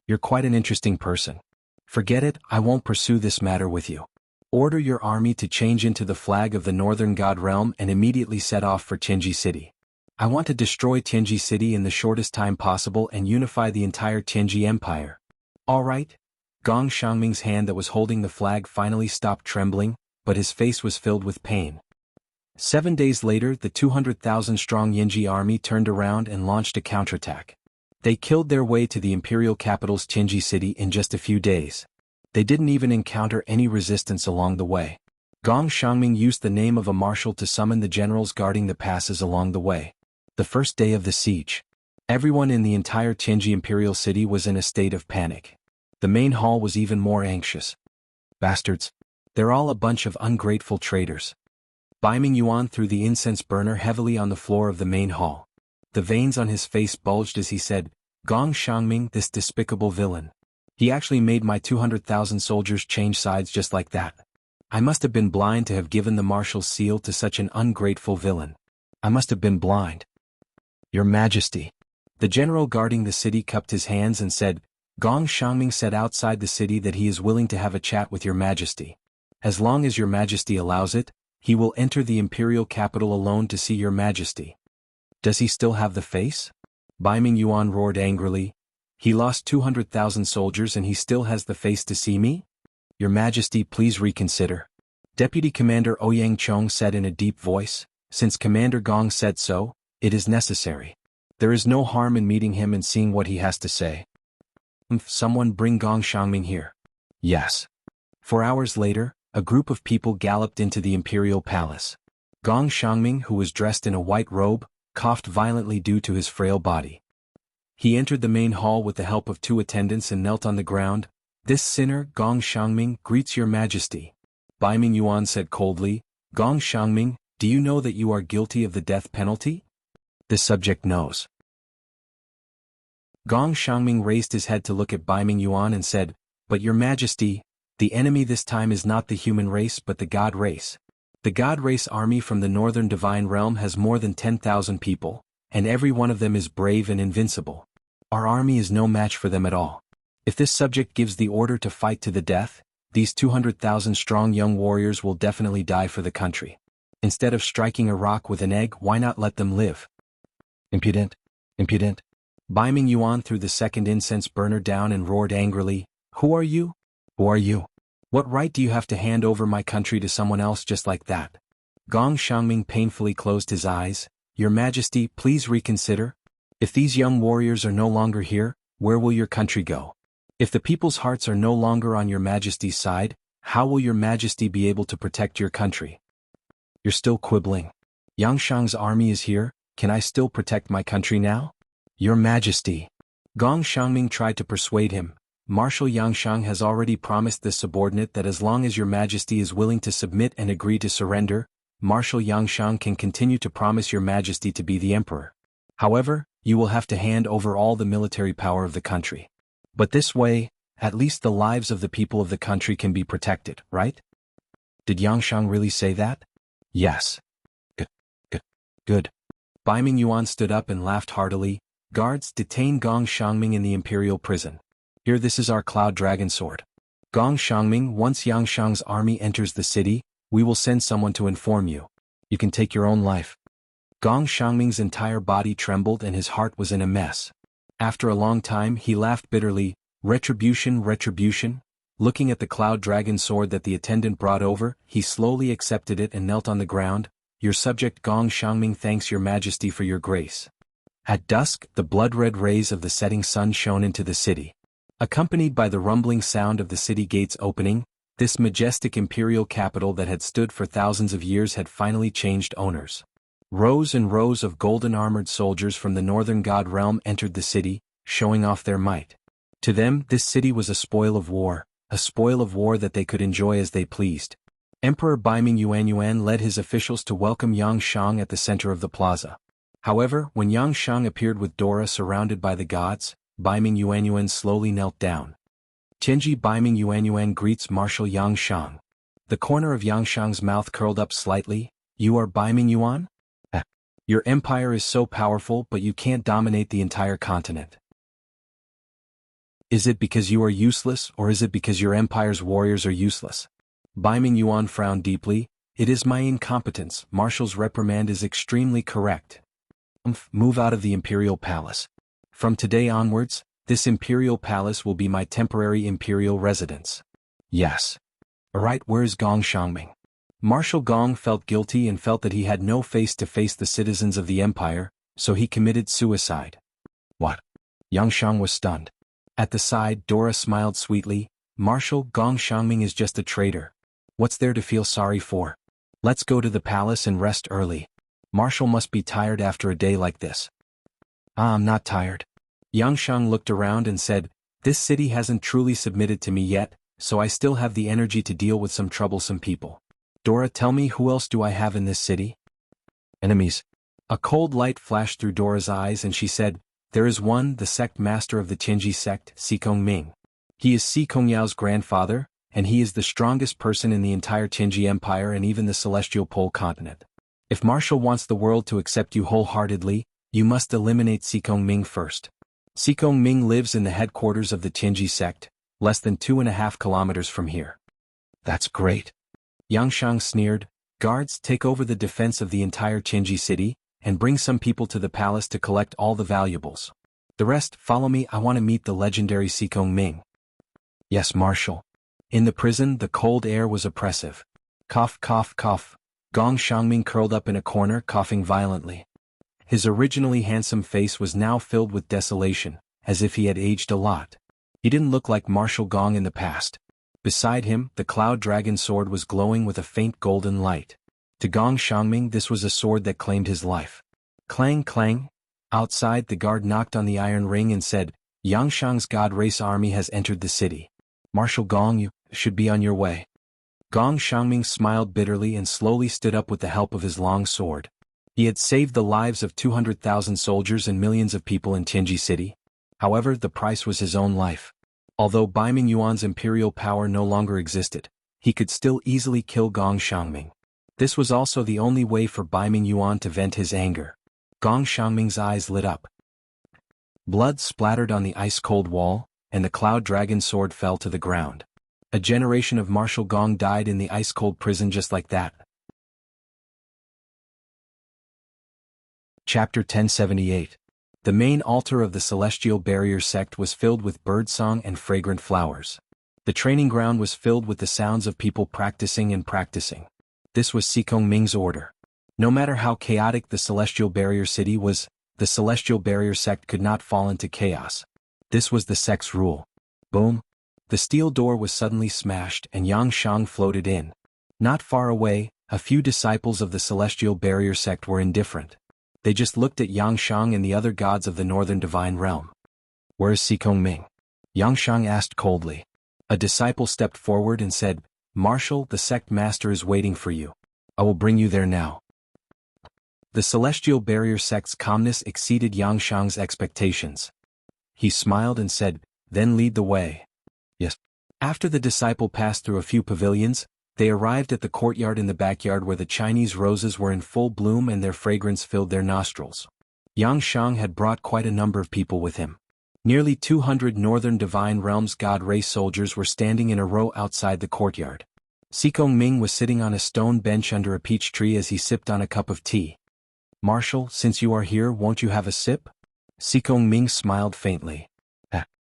You're quite an interesting person. Forget it, I won't pursue this matter with you. Order your army to change into the flag of the Northern God Realm and immediately set off for Tianji City. I want to destroy Tianji City in the shortest time possible and unify the entire Tianji Empire. All right? Gong Xiangming's hand that was holding the flag finally stopped trembling, but his face was filled with pain. 7 days later, the 200,000-strong Yinji army turned around and launched a counterattack. They killed their way to the imperial capital's Tianji City in just a few days. They didn't even encounter any resistance along the way. Gong Xiangming used the name of a marshal to summon the generals guarding the passes along the way. The first day of the siege. Everyone in the entire Tianji imperial city was in a state of panic. The main hall was even more anxious. Bastards. They're all a bunch of ungrateful traitors. Baiming Yuan threw the incense burner heavily on the floor of the main hall. The veins on his face bulged as he said, Gong Xiangming, this despicable villain. He actually made my 200,000 soldiers change sides just like that. I must have been blind to have given the marshal's seal to such an ungrateful villain. I must have been blind. Your Majesty. The general guarding the city cupped his hands and said, Gong Xiangming said outside the city that he is willing to have a chat with your Majesty. As long as your Majesty allows it, He will enter the imperial capital alone to see your majesty. Does he still have the face? Bai Ming Yuan roared angrily. He lost 200,000 soldiers and he still has the face to see me? Your majesty, please reconsider. Deputy Commander Ouyang Chong said in a deep voice. Since Commander Gong said so, it is necessary. There is no harm in meeting him and seeing what he has to say. Someone bring Gong Shangming here. Yes. 4 hours later, a group of people galloped into the imperial palace. Gong Shangming, who was dressed in a white robe, coughed violently due to his frail body. He entered the main hall with the help of 2 attendants and knelt on the ground. This sinner, Gong Shangming, greets your majesty. Bai Ming Yuan said coldly, Gong Shangming, do you know that you are guilty of the death penalty? The subject knows. Gong Shangming raised his head to look at Bai Ming Yuan and said, But your majesty, the enemy this time is not the human race but the god race. The god race army from the northern divine realm has more than 10,000 people, and every one of them is brave and invincible. Our army is no match for them at all. If this subject gives the order to fight to the death, these 200,000 strong young warriors will definitely die for the country. Instead of striking a rock with an egg, why not let them live? Impudent! Impudent! Bai Ming Yuan threw the second incense burner down and roared angrily, Who are you? Who are you? What right do you have to hand over my country to someone else just like that? Gong Shangming painfully closed his eyes. Your Majesty, please reconsider. If these young warriors are no longer here, where will your country go? If the people's hearts are no longer on your Majesty's side, how will your Majesty be able to protect your country? You're still quibbling. Yangshang's army is here, can I still protect my country now? Your Majesty. Gong Shangming tried to persuade him. Marshal Yangshang has already promised the subordinate that as long as your Majesty is willing to submit and agree to surrender, Marshal Yangshang can continue to promise your Majesty to be the emperor. However, you will have to hand over all the military power of the country. But this way, at least the lives of the people of the country can be protected, right? Did Yangshang really say that? Yes. Good. Bai Ming Yuan stood up and laughed heartily. Guards, detain Gong Shangming in the imperial prison. Here, this is our Cloud Dragon Sword. Gong Shangming, once Yangshang's army enters the city, we will send someone to inform you. You can take your own life. Gong Shangming's entire body trembled and his heart was in a mess. After a long time he laughed bitterly, Retribution, retribution. Looking at the Cloud Dragon Sword that the attendant brought over, he slowly accepted it and knelt on the ground. Your subject Gong Shangming thanks your Majesty for your grace. At dusk, the blood-red rays of the setting sun shone into the city. Accompanied by the rumbling sound of the city gates opening, this majestic imperial capital that had stood for thousands of years had finally changed owners. Rows and rows of golden-armored soldiers from the northern god realm entered the city, showing off their might. To them, this city was a spoil of war that they could enjoy as they pleased. Emperor Bai Ming Yuan led his officials to welcome Yangshang at the center of the plaza. However, when Yangshang appeared with Dora surrounded by the gods, Bai Ming Yuan slowly knelt down. Tianji Bai Ming Yuan greets Marshal Yangshang. The corner of Yangshang's mouth curled up slightly. You are Bai Ming Yuan? Your empire is so powerful but you can't dominate the entire continent. Is it because you are useless or is it because your empire's warriors are useless? Bai Ming Yuan frowned deeply. It is my incompetence. Marshal's reprimand is extremely correct. Move out of the imperial palace. From today onwards, this imperial palace will be my temporary imperial residence. Yes. Alright, where is Gong Shangming? Marshal Gong felt guilty and felt that he had no face to face the citizens of the empire, so he committed suicide. What? Yangshang was stunned. At the side, Dora smiled sweetly. Marshal, Gong Shangming is just a traitor. What's there to feel sorry for? Let's go to the palace and rest early. Marshal must be tired after a day like this. I'm not tired. Yangshang looked around and said, This city hasn't truly submitted to me yet, so I still have the energy to deal with some troublesome people. Dora, tell me, who else do I have in this city? Enemies. A cold light flashed through Dora's eyes and she said, There is one, the sect master of the Tianji sect, Sikong Ming. He is Sikong Yao's grandfather, and he is the strongest person in the entire Tianji Empire and even the Celestial Pole continent. If Marshal wants the world to accept you wholeheartedly, you must eliminate Sikong Ming first. Sikong Ming lives in the headquarters of the Tianji sect, less than 2.5 kilometers from here. That's great. Yangshang sneered. Guards, take over the defense of the entire Tianji city, and bring some people to the palace to collect all the valuables. The rest, follow me, I want to meet the legendary Xikong Ming. Yes, Marshal. In the prison, the cold air was oppressive. Cough, cough, cough. Gong Xiangming curled up in a corner, coughing violently. His originally handsome face was now filled with desolation, as if he had aged a lot. He didn't look like Marshal Gong in the past. Beside him, the Cloud Dragon sword was glowing with a faint golden light. To Gong Xiangming, this was a sword that claimed his life. Clang, clang. Outside, the guard knocked on the iron ring and said, Yangshang's God Race army has entered the city. Marshal Gong, you should be on your way. Gong Xiangming smiled bitterly and slowly stood up with the help of his long sword. He had saved the lives of 200,000 soldiers and millions of people in Tianji City. However, the price was his own life. Although Baiming Yuan's imperial power no longer existed, he could still easily kill Gong Xiangming. This was also the only way for Baiming Yuan to vent his anger. Gong Xiangming's eyes lit up. Blood splattered on the ice-cold wall, and the Cloud Dragon sword fell to the ground. A generation of Marshal Gong died in the ice-cold prison just like that. Chapter 1078. The main altar of the Celestial Barrier sect was filled with birdsong and fragrant flowers. The training ground was filled with the sounds of people practicing and practicing. This was Xikong Ming's order. No matter how chaotic the Celestial Barrier city was, the Celestial Barrier sect could not fall into chaos. This was the sect's rule. Boom! The steel door was suddenly smashed and Yang Shang floated in. Not far away, a few disciples of the Celestial Barrier sect were indifferent. They just looked at Yang Shang and the other gods of the Northern Divine Realm. Where is Xikong Ming? Yang Shang asked coldly. A disciple stepped forward and said, Marshal, the sect master is waiting for you. I will bring you there now. The Celestial Barrier sect's calmness exceeded Yang Shang's expectations. He smiled and said, Then lead the way. Yes. After the disciple passed through a few pavilions, they arrived at the courtyard in the backyard where the Chinese roses were in full bloom and their fragrance filled their nostrils. Yang Shang had brought quite a number of people with him. Nearly 200 Northern Divine Realms God Race soldiers were standing in a row outside the courtyard. Xikong Ming was sitting on a stone bench under a peach tree as he sipped on a cup of tea. Marshal, since you are here, won't you have a sip? Xikong Ming smiled faintly.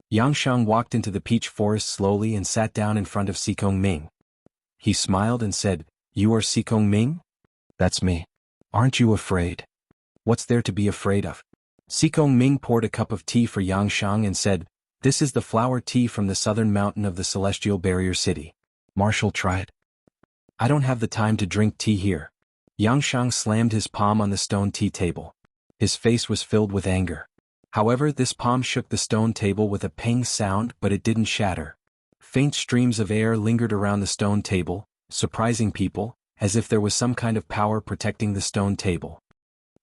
Yang Shang walked into the peach forest slowly and sat down in front of Xikong Ming. He smiled and said, You are Xikong Ming? That's me. Aren't you afraid? What's there to be afraid of? Xikong Ming poured a cup of tea for Yang Shang and said, This is the flower tea from the southern mountain of the Celestial Barrier City. Marshal, try it. I don't have the time to drink tea here. Yang Shang slammed his palm on the stone tea table. His face was filled with anger. However, this palm shook the stone table with a ping sound, but it didn't shatter. Faint streams of air lingered around the stone table, surprising people, as if there was some kind of power protecting the stone table.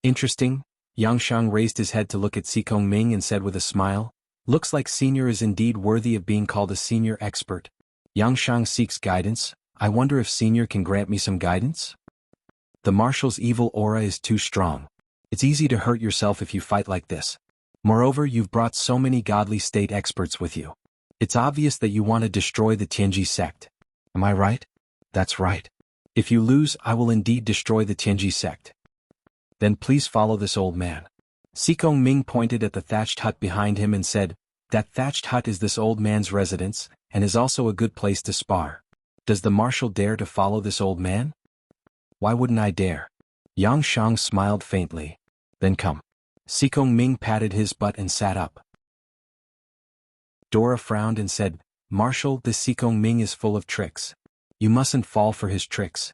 Interesting. Yang Shang raised his head to look at Xikong Ming and said with a smile, Looks like Senior is indeed worthy of being called a senior expert. Yang Shang seeks guidance. I wonder if Senior can grant me some guidance? The Marshal's evil aura is too strong. It's easy to hurt yourself if you fight like this. Moreover, you've brought so many godly state experts with you. It's obvious that you want to destroy the Tianji sect. Am I right? That's right. If you lose, I will indeed destroy the Tianji sect. Then please follow this old man. Xikong Ming pointed at the thatched hut behind him and said, That thatched hut is this old man's residence, and is also a good place to spar. Does the Marshal dare to follow this old man? Why wouldn't I dare? Yang Shang smiled faintly. Then come. Xikong Ming patted his butt and sat up. Dora frowned and said, Marshal, this Xikong Ming is full of tricks. You mustn't fall for his tricks.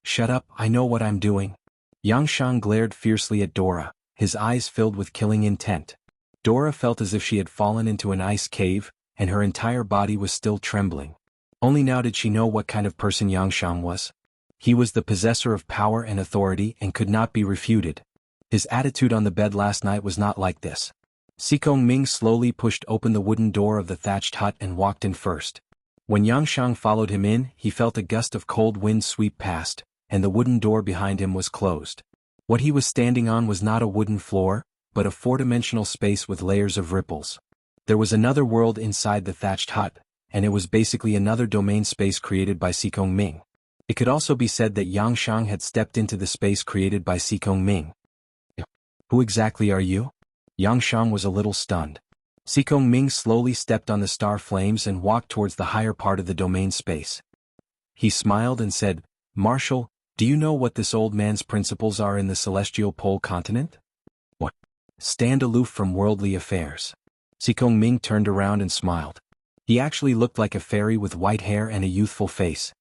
Shut up, I know what I'm doing. Yang Shang glared fiercely at Dora, his eyes filled with killing intent. Dora felt as if she had fallen into an ice cave, and her entire body was still trembling. Only now did she know what kind of person Yang Shang was. He was the possessor of power and authority and could not be refuted. His attitude on the bed last night was not like this. Xikong Ming slowly pushed open the wooden door of the thatched hut and walked in first. When Yang Shang followed him in, he felt a gust of cold wind sweep past, and the wooden door behind him was closed. What he was standing on was not a wooden floor, but a four-dimensional space with layers of ripples. There was another world inside the thatched hut, and it was basically another domain space created by Xikong Ming. It could also be said that Yang Shang had stepped into the space created by Sikong Ming. Who exactly are you? Yang Shang was a little stunned. Sikong Ming slowly stepped on the star flames and walked towards the higher part of the domain space. He smiled and said, Marshal, do you know what this old man's principles are in the celestial pole continent? What? Stand aloof from worldly affairs. Sikong Ming turned around and smiled. He actually looked like a fairy with white hair and a youthful face.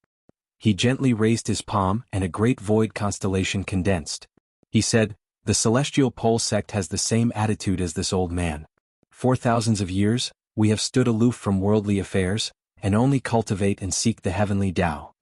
He gently raised his palm and a great void constellation condensed. He said, the celestial pole sect has the same attitude as this old man. For thousands of years, we have stood aloof from worldly affairs, and only cultivate and seek the heavenly Tao.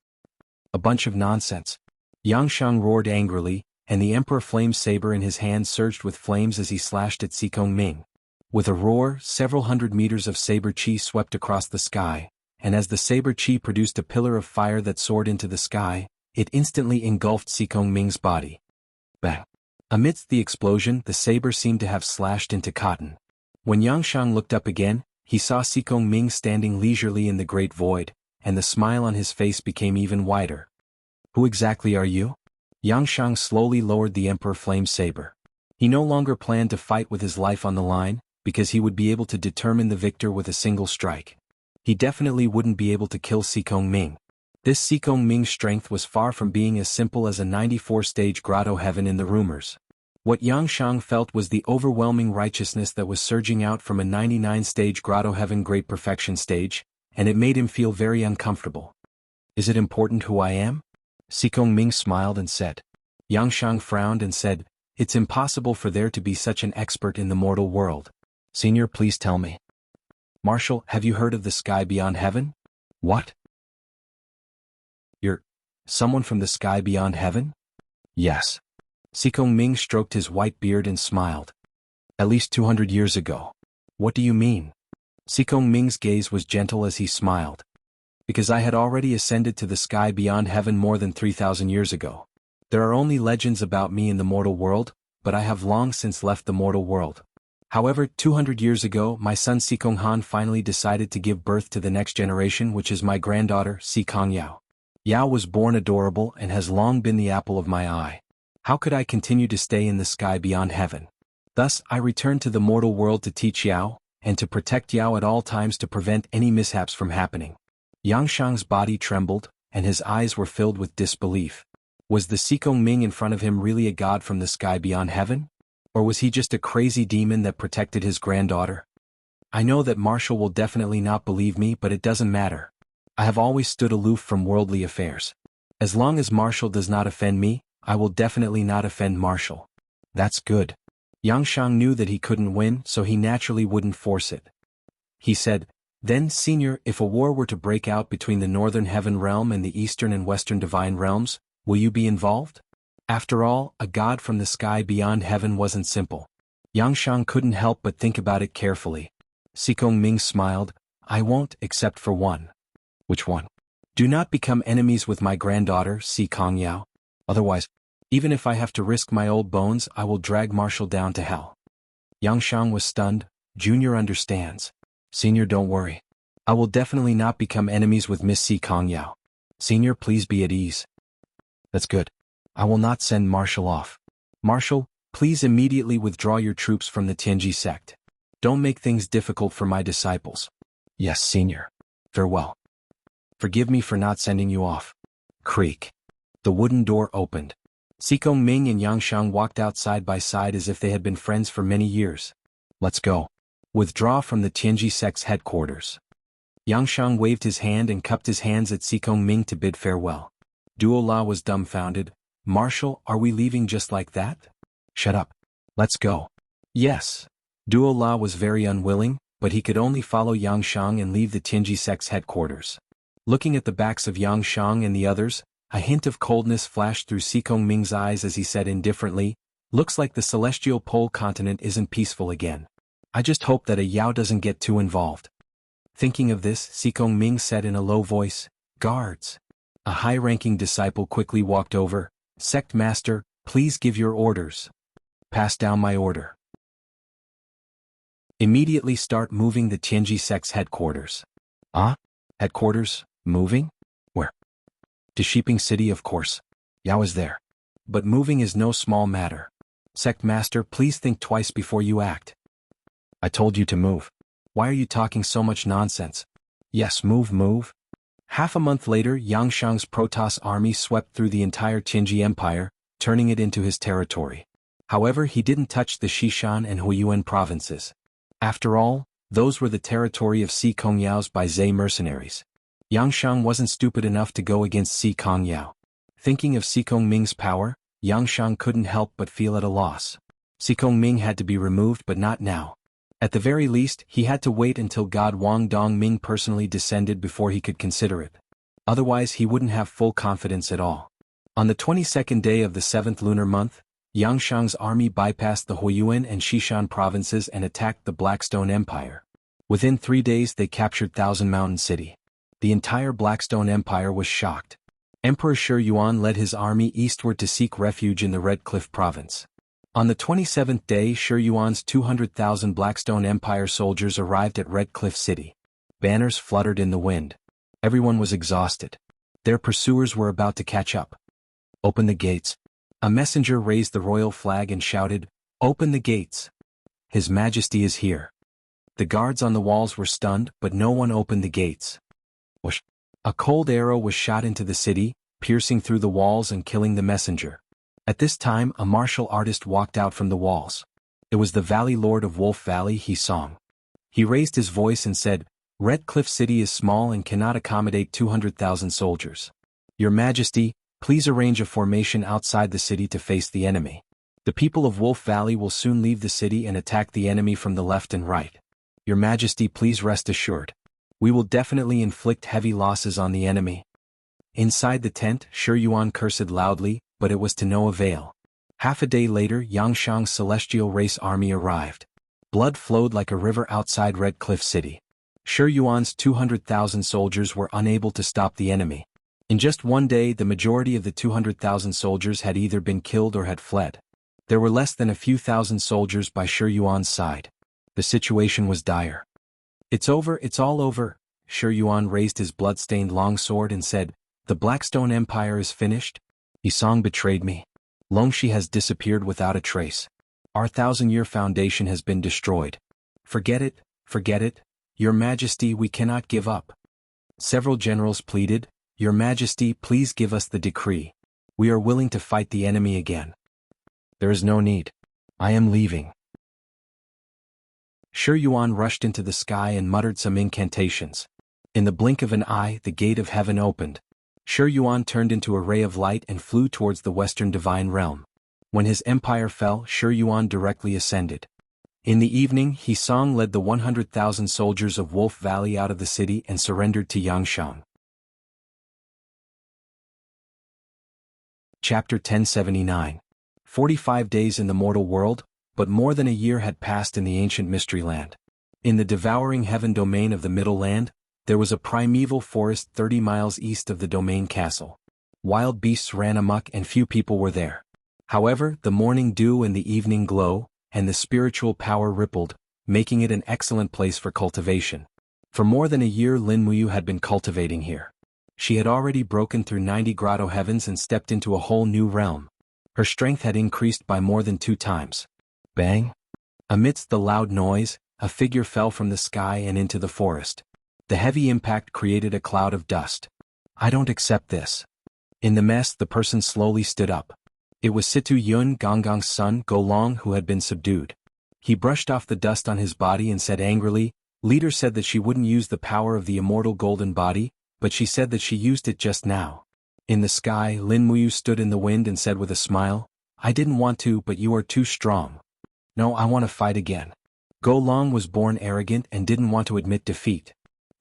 A bunch of nonsense. Yang Shang roared angrily, and the Emperor Flame Saber in his hand surged with flames as he slashed at Sikong Ming. With a roar, several hundred meters of saber chi swept across the sky, and as the saber chi produced a pillar of fire that soared into the sky, it instantly engulfed Sikong Ming's body. Bang! Amidst the explosion, the saber seemed to have slashed into cotton. When Yang Shang looked up again, he saw Sikong Ming standing leisurely in the great void, and the smile on his face became even wider. Who exactly are you? Yang Shang slowly lowered the Emperor Flame Saber. He no longer planned to fight with his life on the line, because he would be able to determine the victor with a single strike. He definitely wouldn't be able to kill Sikong Ming. This Sikong Ming's strength was far from being as simple as a 94-stage grotto heaven in the rumors. What Yang Shang felt was the overwhelming righteousness that was surging out from a 99-stage grotto heaven great perfection stage, and it made him feel very uncomfortable. Is it important who I am? Sikong Ming smiled and said. Yang Shang frowned and said, it's impossible for there to be such an expert in the mortal world. Senior, please tell me. Marshal, have you heard of the sky beyond heaven? What? You're someone from the sky beyond heaven? Yes. Sikong Ming stroked his white beard and smiled. At least 200 years ago. What do you mean? Sikong Ming's gaze was gentle as he smiled. Because I had already ascended to the sky beyond heaven more than 3,000 years ago. There are only legends about me in the mortal world, but I have long since left the mortal world. However, 200 years ago, my son Sikong Han finally decided to give birth to the next generation, which is my granddaughter, Sikong Yao. Yao was born adorable and has long been the apple of my eye. How could I continue to stay in the sky beyond heaven? Thus, I returned to the mortal world to teach Yao, and to protect Yao at all times to prevent any mishaps from happening. Yang Shang's body trembled, and his eyes were filled with disbelief. Was the Sikong Ming in front of him really a god from the sky beyond heaven? Or was he just a crazy demon that protected his granddaughter? I know that Marshal will definitely not believe me, but it doesn't matter. I have always stood aloof from worldly affairs. As long as Marshal does not offend me, I will definitely not offend Marshal. That's good. Yang Shang knew that he couldn't win, so he naturally wouldn't force it. He said, then, Senior, if a war were to break out between the Northern Heaven Realm and the Eastern and Western Divine Realms, will you be involved? After all, a god from the sky beyond heaven wasn't simple. Yang Shang couldn't help but think about it carefully. Sikong Ming smiled, I won't, except for one. Which one? Do not become enemies with my granddaughter, Sikong Yao. Otherwise, even if I have to risk my old bones, I will drag Marshal down to hell. Yang Shang was stunned. Junior understands. Senior, don't worry. I will definitely not become enemies with Miss Sikong Yao. Senior, please be at ease. That's good. I will not send Marshal off. Marshal, please immediately withdraw your troops from the Tianji sect. Don't make things difficult for my disciples. Yes, Senior. Farewell. Forgive me for not sending you off. Creak. The wooden door opened. Sikong Ming and Yang Shang walked out side by side as if they had been friends for many years. Let's go. Withdraw from the Tianji sect's headquarters. Yang Shang waved his hand and cupped his hands at Sikong Ming to bid farewell. Duo La was dumbfounded. Marshal, are we leaving just like that? Shut up. Let's go. Yes. Duo La was very unwilling, but he could only follow Yang Shang and leave the Tianji sect's headquarters. Looking at the backs of Yang Shang and the others, a hint of coldness flashed through Sikong Ming's eyes as he said indifferently, looks like the celestial pole continent isn't peaceful again. I just hope that a Yao doesn't get too involved. Thinking of this, Sikong Ming said in a low voice, Guards. A high-ranking disciple quickly walked over. Sect Master, please give your orders. Pass down my order. Immediately start moving the Tianji sect's headquarters. Ah? Headquarters? Moving? Where? To Shiping City, of course. Yao is there. But moving is no small matter. Sect Master, please think twice before you act. I told you to move. Why are you talking so much nonsense? Yes, move. Half a month later, Yangshang's Protoss army swept through the entire Qinji Empire, turning it into his territory. However, he didn't touch the Xishan and Huiyuan provinces. After all, those were the territory of Si Kongyao's Baizhe mercenaries. Yangshang wasn't stupid enough to go against Si Kongyao. Thinking of Si Kongming's power, Yangshang couldn't help but feel at a loss. Si Kongming had to be removed, but not now. At the very least, he had to wait until God Wang Dongming personally descended before he could consider it. Otherwise, he wouldn't have full confidence at all. On the 22nd day of the 7th lunar month, Yangshang's army bypassed the Huiyuan and Xishan provinces and attacked the Blackstone Empire. Within 3 days they captured Thousand Mountain City. The entire Blackstone Empire was shocked. Emperor Shi Yuan led his army eastward to seek refuge in the Red Cliff province. On the 27th day, Shi Yuan's 200,000 Blackstone Empire soldiers arrived at Red Cliff City. Banners fluttered in the wind. Everyone was exhausted. Their pursuers were about to catch up. Open the gates. A messenger raised the royal flag and shouted, "Open the gates! His Majesty is here." The guards on the walls were stunned, but no one opened the gates. Whoosh! A cold arrow was shot into the city, piercing through the walls and killing the messenger. At this time, a martial artist walked out from the walls. It was the Valley Lord of Wolf Valley, He Song. He raised his voice and said, "Red Cliff City is small and cannot accommodate 200,000 soldiers. Your Majesty, please arrange a formation outside the city to face the enemy. The people of Wolf Valley will soon leave the city and attack the enemy from the left and right. Your Majesty, please rest assured. We will definitely inflict heavy losses on the enemy." Inside the tent, Shi Yuan cursed loudly, but it was to no avail. Half a day later, Yangshang's celestial race army arrived. Blood flowed like a river outside Red Cliff City. Shi Yuan's 200,000 soldiers were unable to stop the enemy. In just one day, the majority of the 200,000 soldiers had either been killed or had fled. There were less than a few thousand soldiers by Shi Yuan's side. The situation was dire. "It's over, it's all over." Shi Yuan raised his blood-stained longsword and said, "The Blackstone Empire is finished. Yisong betrayed me. Longxi has disappeared without a trace. Our 1,000-year foundation has been destroyed. Forget it. Your Majesty, we cannot give up." Several generals pleaded, "Your Majesty, please give us the decree. We are willing to fight the enemy again." "There is no need. I am leaving." Shi Yuan rushed into the sky and muttered some incantations. In the blink of an eye, the gate of heaven opened. Shi Yuan turned into a ray of light and flew towards the western divine realm. When his empire fell, Shi Yuan directly ascended. In the evening, He Song led the 100,000 soldiers of Wolf Valley out of the city and surrendered to Yangshang. Chapter 1079. 45 days in the mortal world, but more than a year had passed in the ancient mystery land. In the devouring heaven domain of the Middle Land, there was a primeval forest 30 miles east of the domain castle. Wild beasts ran amok and few people were there. However, the morning dew and the evening glow, and the spiritual power rippled, making it an excellent place for cultivation. For more than a year Lin Muyu had been cultivating here. She had already broken through 90 grotto heavens and stepped into a whole new realm. Her strength had increased by more than 2 times. Bang! Amidst the loud noise, a figure fell from the sky and into the forest. The heavy impact created a cloud of dust. "I don't accept this." In the mess, the person slowly stood up. It was Situ Yun, Gonggong's son, Go Long, who had been subdued. He brushed off the dust on his body and said angrily, "Leader said that she wouldn't use the power of the immortal golden body, but she said that she used it just now." In the sky, Lin Muyu stood in the wind and said with a smile, "I didn't want to, but you are too strong. No, I want to fight again." Go Long was born arrogant and didn't want to admit defeat.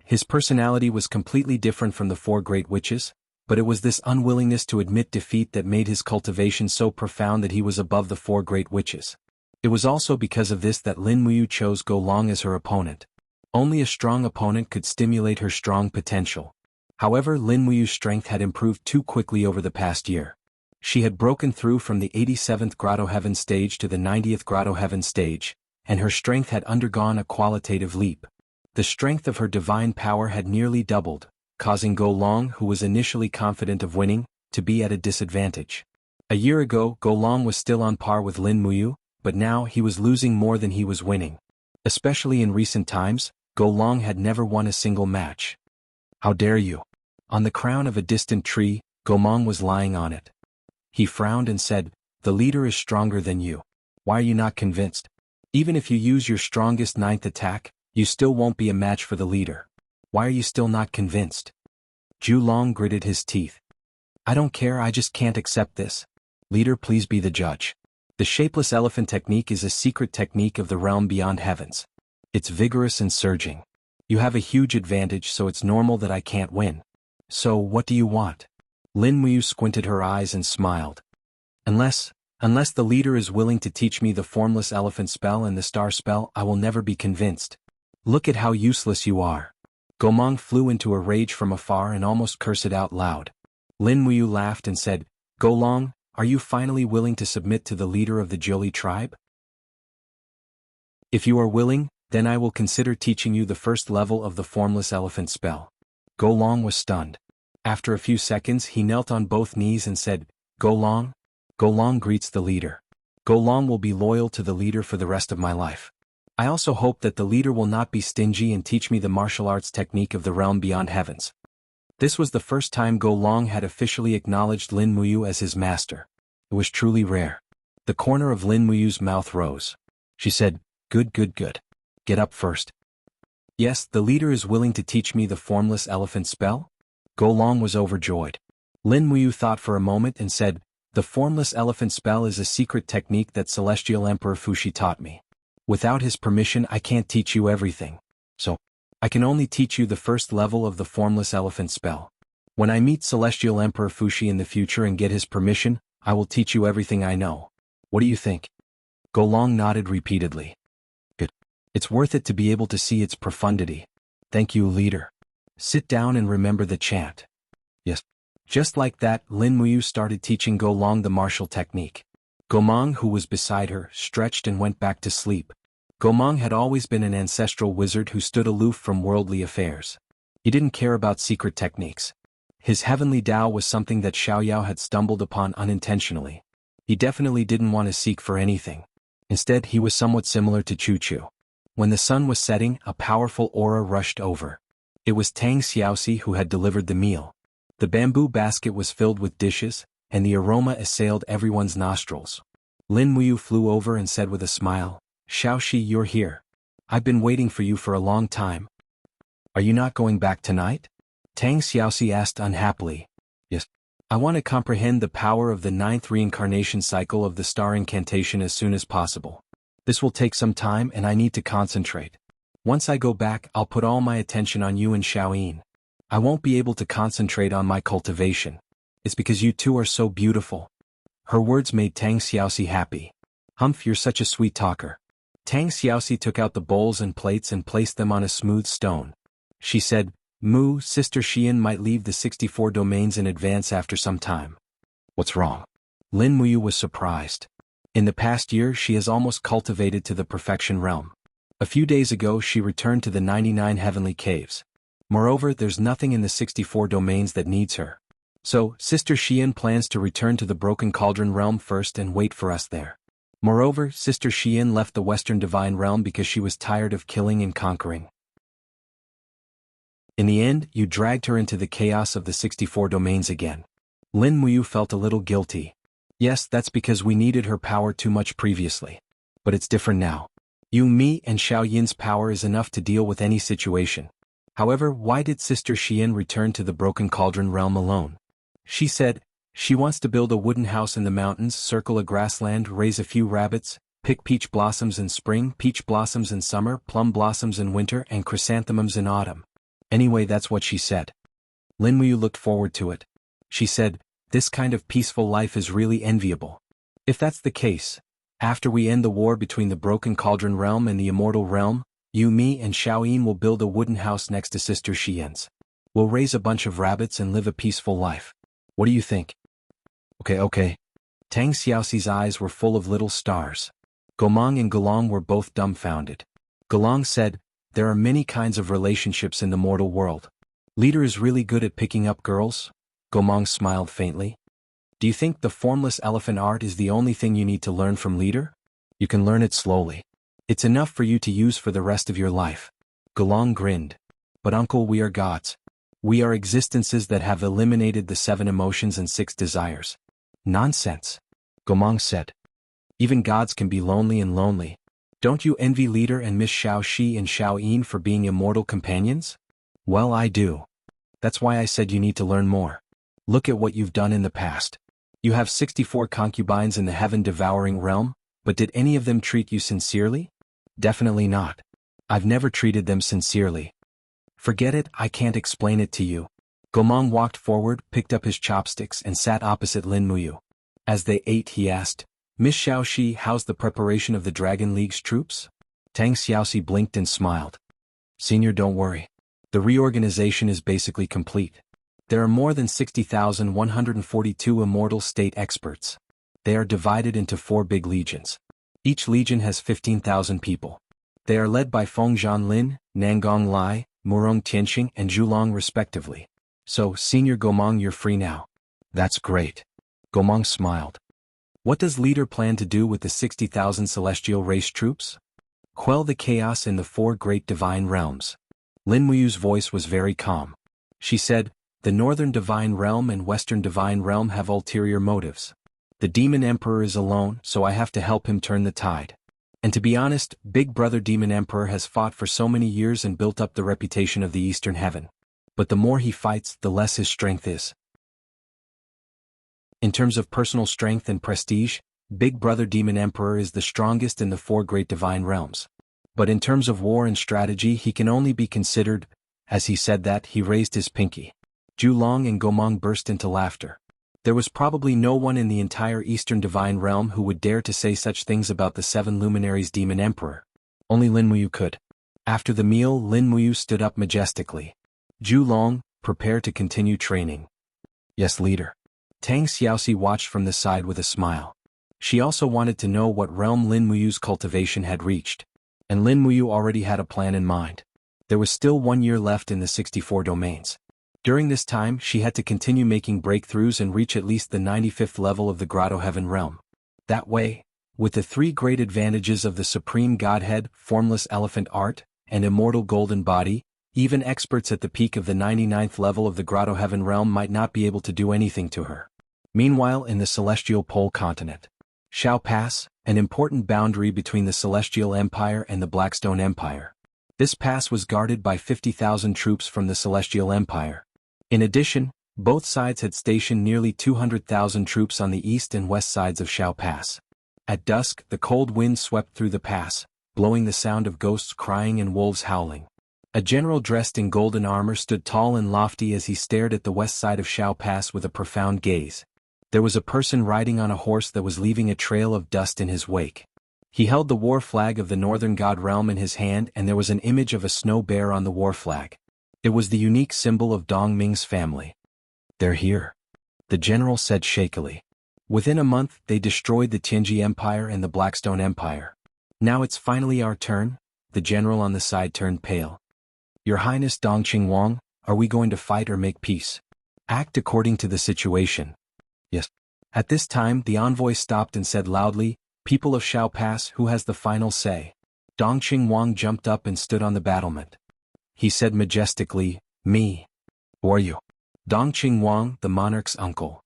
His personality was completely different from the 4 great witches, but it was this unwillingness to admit defeat that made his cultivation so profound that he was above the 4 great witches. It was also because of this that Lin Muyu chose Go Long as her opponent. Only a strong opponent could stimulate her strong potential. However, Lin Muyu's strength had improved too quickly over the past year. She had broken through from the 87th Grotto Heaven stage to the 90th Grotto Heaven stage, and her strength had undergone a qualitative leap. The strength of her divine power had nearly doubled, causing Go Long, who was initially confident of winning, to be at a disadvantage. A year ago, Go Long was still on par with Lin Muyu, but now he was losing more than he was winning. Especially in recent times, Go Long had never won a single match. How dare you? On the crown of a distant tree, Go Long was lying on it. He frowned and said, "The leader is stronger than you. Why are you not convinced? Even if you use your strongest ninth attack, you still won't be a match for the leader. Why are you still not convinced?" Zhu Long gritted his teeth. "I don't care, I just can't accept this. Leader, please be the judge. The shapeless elephant technique is a secret technique of the realm beyond heavens. It's vigorous and surging. You have a huge advantage, so it's normal that I can't win. So what do you want?" Lin Muyu squinted her eyes and smiled. Unless the leader is willing to teach me the formless elephant spell and the star spell, I will never be convinced. Look at how useless you are." Gomong flew into a rage from afar and almost cursed out loud. Lin Muyu laughed and said, "Go Long, are you finally willing to submit to the leader of the Jiuli tribe? If you are willing, then I will consider teaching you the first level of the formless elephant spell." Go Long was stunned. After a few seconds he knelt on both knees and said, "Go Long? Go Long greets the leader. Go Long will be loyal to the leader for the rest of my life. I also hope that the leader will not be stingy and teach me the martial arts technique of the realm beyond heavens." This was the first time Go Long had officially acknowledged Lin Muyu as his master. It was truly rare. The corner of Lin Muyu's mouth rose. She said, Good. Get up first." "Yes, the leader is willing to teach me the formless elephant spell?" Go Long was overjoyed. Lin Muyu thought for a moment and said, "The formless elephant spell is a secret technique that Celestial Emperor Fuxi taught me. Without his permission I can't teach you everything. So, I can only teach you the first level of the formless elephant spell. When I meet Celestial Emperor Fuxi in the future and get his permission, I will teach you everything I know. What do you think?" Go Long nodded repeatedly. "Good. It's worth it to be able to see its profundity. Thank you, leader. Sit down and remember the chant." "Yes." Just like that, Lin Muyu started teaching Go Long the martial technique. Gomong, who was beside her, stretched and went back to sleep. Gomong had always been an ancestral wizard who stood aloof from worldly affairs. He didn't care about secret techniques. His heavenly Tao was something that Xiaoyao had stumbled upon unintentionally. He definitely didn't want to seek for anything. Instead, he was somewhat similar to Chu Chu. When the sun was setting, a powerful aura rushed over. It was Tang Xiaoxi who had delivered the meal. The bamboo basket was filled with dishes, and the aroma assailed everyone's nostrils. Lin Muyu flew over and said with a smile, "Xiaoxi, you're here. I've been waiting for you for a long time. Are you not going back tonight?" Tang Xiaoxi asked unhappily. "Yes. I want to comprehend the power of the 9th reincarnation cycle of the star incantation as soon as possible. This will take some time and I need to concentrate. Once I go back, I'll put all my attention on you and Xiaoyin. I won't be able to concentrate on my cultivation. It's because you two are so beautiful." Her words made Tang Xiaoxi happy. "Humph, you're such a sweet talker." Tang Xiaoxi took out the bowls and plates and placed them on a smooth stone. She said, "Mu, Sister Xian might leave the 64 domains in advance after some time." "What's wrong?" Lin Muyu was surprised. In the past year she has almost cultivated to the perfection realm. A few days ago she returned to the 99 heavenly caves. Moreover, there's nothing in the 64 domains that needs her. So, Sister Xian plans to return to the Broken Cauldron realm first and wait for us there. Moreover, Sister Xian left the Western Divine realm because she was tired of killing and conquering. In the end, you dragged her into the chaos of the 64 domains again. Lin Muyu felt a little guilty. Yes, that's because we needed her power too much previously. But it's different now. You, me, and Xiao Yin's power is enough to deal with any situation. However, why did Sister Xian return to the Broken Cauldron realm alone? She said, she wants to build a wooden house in the mountains, circle a grassland, raise a few rabbits, pick peach blossoms in spring, peach blossoms in summer, plum blossoms in winter, and chrysanthemums in autumn. Anyway, that's what she said. Lin Muyu looked forward to it. She said, this kind of peaceful life is really enviable. If that's the case, after we end the war between the Broken Cauldron realm and the Immortal realm, you, me, and Xiaoyin will build a wooden house next to Sister Xian's. We'll raise a bunch of rabbits and live a peaceful life. What do you think? Okay. Tang Xiaoxi's eyes were full of little stars. Gomong and Gelong were both dumbfounded. Gelong said, there are many kinds of relationships in the mortal world. Leader is really good at picking up girls? Gomang smiled faintly. Do you think the formless elephant art is the only thing you need to learn from Leader? You can learn it slowly. It's enough for you to use for the rest of your life. Gomang grinned. But uncle, we are gods. We are existences that have eliminated the 7 emotions and 6 desires. Nonsense. Gomang said. Even gods can be lonely and lonely. Don't you envy Leader and Miss Xiao Shi and Xiao Yin for being immortal companions? Well, I do. That's why I said you need to learn more. Look at what you've done in the past. You have 64 concubines in the heaven-devouring realm, but did any of them treat you sincerely? Definitely not. I've never treated them sincerely. Forget it, I can't explain it to you. Gomang walked forward, picked up his chopsticks and sat opposite Lin Muyu. As they ate, he asked, Miss Xiaoxi, how's the preparation of the Dragon League's troops? Tang Xiaoxi blinked and smiled. Senior, don't worry. The reorganization is basically complete. There are more than 60,142 immortal state experts. They are divided into 4 big legions. Each legion has 15,000 people. They are led by Fengzhan Lin, Nangong Lai, Murong Tianxing and Zhulong respectively. So, Senior Gomang, you're free now. That's great. Gomang smiled. What does Leader plan to do with the 60,000 celestial race troops? Quell the chaos in the 4 great divine realms. Lin Muyu's voice was very calm. She said, the Northern Divine Realm and Western Divine Realm have ulterior motives. The Demon Emperor is alone, so I have to help him turn the tide. And to be honest, Big Brother Demon Emperor has fought for so many years and built up the reputation of the Eastern Heaven. But the more he fights, the less his strength is. In terms of personal strength and prestige, Big Brother Demon Emperor is the strongest in the 4 great divine realms. But in terms of war and strategy, he can only be considered. As he said that, he raised his pinky. Zhulong and Gomang burst into laughter. There was probably no one in the entire Eastern Divine Realm who would dare to say such things about the 7 luminaries Demon Emperor. Only Lin Muyu could. After the meal, Lin Muyu stood up majestically. Zhulong, prepare to continue training. Yes, Leader. Tang Xiaoxi watched from the side with a smile. She also wanted to know what realm Lin Muyu's cultivation had reached. And Lin Muyu already had a plan in mind. There was still 1 year left in the 64 domains. During this time, she had to continue making breakthroughs and reach at least the 95th level of the Grotto Heaven realm. That way, with the 3 great advantages of the Supreme Godhead, Formless Elephant Art, and Immortal Golden Body, even experts at the peak of the 99th level of the Grotto Heaven realm might not be able to do anything to her. Meanwhile, in the Celestial Pole Continent, Shao Pass, an important boundary between the Celestial Empire and the Blackstone Empire. This pass was guarded by 50,000 troops from the Celestial Empire. In addition, both sides had stationed nearly 200,000 troops on the east and west sides of Shao Pass. At dusk, the cold wind swept through the pass, blowing the sound of ghosts crying and wolves howling. A general dressed in golden armor stood tall and lofty as he stared at the west side of Shao Pass with a profound gaze. There was a person riding on a horse that was leaving a trail of dust in his wake. He held the war flag of the Northern God Realm in his hand, and there was an image of a snow bear on the war flag. It was the unique symbol of Dong Ming's family. They're here, the general said shakily. Within a month, they destroyed the Tianji Empire and the Blackstone Empire. Now it's finally our turn. The general on the side turned pale. Your Highness Dongqing Wang, are we going to fight or make peace? Act according to the situation. Yes. At this time, the envoy stopped and said loudly, People of Shao Pass, who has the final say? Dongqing Wang jumped up and stood on the battlement. He said majestically, Me. Who are you? Dongqing Wang, the monarch's uncle.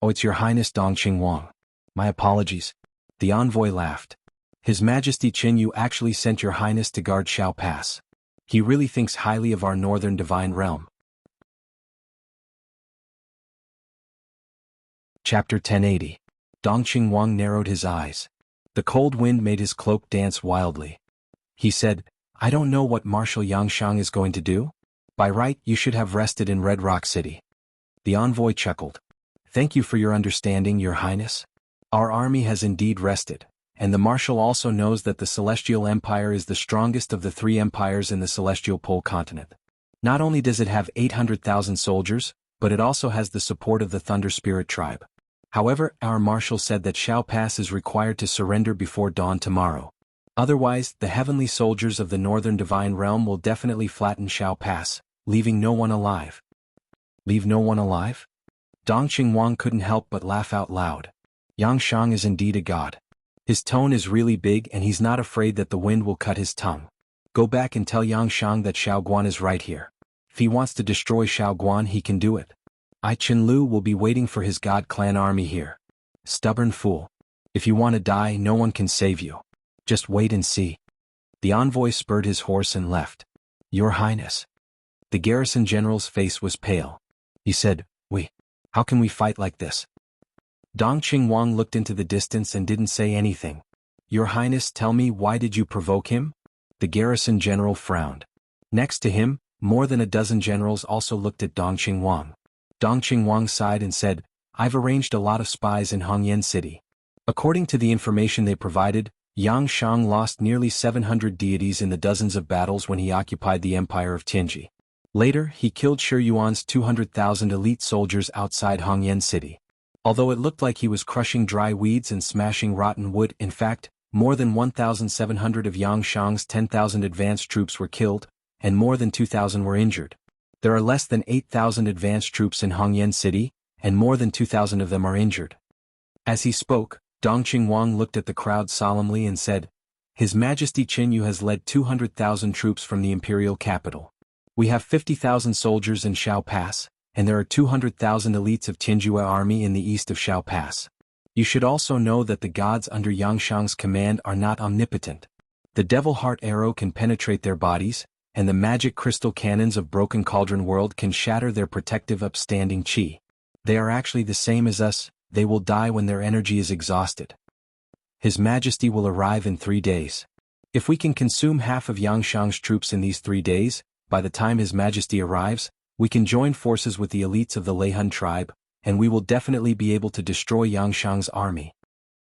Oh, it's Your Highness Dongqing Wang. My apologies. The envoy laughed. His Majesty Qin Yu actually sent Your Highness to guard Shao Pass. He really thinks highly of our Northern Divine Realm. Chapter 1080. Dongqing Wang narrowed his eyes. The cold wind made his cloak dance wildly. He said, I don't know what Marshal Yangshang is going to do. By right, you should have rested in Red Rock City. The envoy chuckled. Thank you for your understanding, Your Highness. Our army has indeed rested, and the Marshal also knows that the Celestial Empire is the strongest of the 3 empires in the Celestial Pole Continent. Not only does it have 800,000 soldiers, but it also has the support of the Thunder Spirit tribe. However, our Marshal said that Shao Pass is required to surrender before dawn tomorrow. Otherwise, the heavenly soldiers of the Northern Divine Realm will definitely flatten Shao Pass, leaving no one alive. Leave no one alive? Dongqing Wang couldn't help but laugh out loud. Yang Shang is indeed a god. His tone is really big and he's not afraid that the wind will cut his tongue. Go back and tell Yang Shang that Xiaoguan is right here. If he wants to destroy Xiaoguan, he can do it. I Qinlu will be waiting for his god clan army here. Stubborn fool. If you want to die, no one can save you. Just wait and see. The envoy spurred his horse and left. Your Highness. The garrison general's face was pale. He said, how can we fight like this? Dongqing Wang looked into the distance and didn't say anything. Your Highness, tell me, why did you provoke him? The garrison general frowned. Next to him, more than a dozen generals also looked at Dongqing Wang. Dongqing Wang sighed and said, I've arranged a lot of spies in Hongyan City. According to the information they provided, Yang Shang lost nearly 700 deities in the dozens of battles when he occupied the empire of Tianji. Later, he killed Shi Yuan's 200,000 elite soldiers outside Hongyan City. Although it looked like he was crushing dry weeds and smashing rotten wood, in fact, more than 1,700 of Yang Shang's 10,000 advanced troops were killed, and more than 2,000 were injured. There are less than 8,000 advanced troops in Hongyan City, and more than 2,000 of them are injured. As he spoke, Dongqing Wang looked at the crowd solemnly and said, His Majesty Qin Yu has led 200,000 troops from the imperial capital. We have 50,000 soldiers in Shao Pass, and there are 200,000 elites of Tianjua army in the east of Shao Pass. You should also know that the gods under Yang Shang's command are not omnipotent. The Devil Heart arrow can penetrate their bodies, and the magic crystal cannons of Broken Cauldron World can shatter their protective upstanding qi. They are actually the same as us, they will die when their energy is exhausted. His Majesty will arrive in 3 days. If we can consume half of Yang Shang's troops in these 3 days, by the time His Majesty arrives, we can join forces with the elites of the Leihun tribe, and we will definitely be able to destroy Yang Shang's army.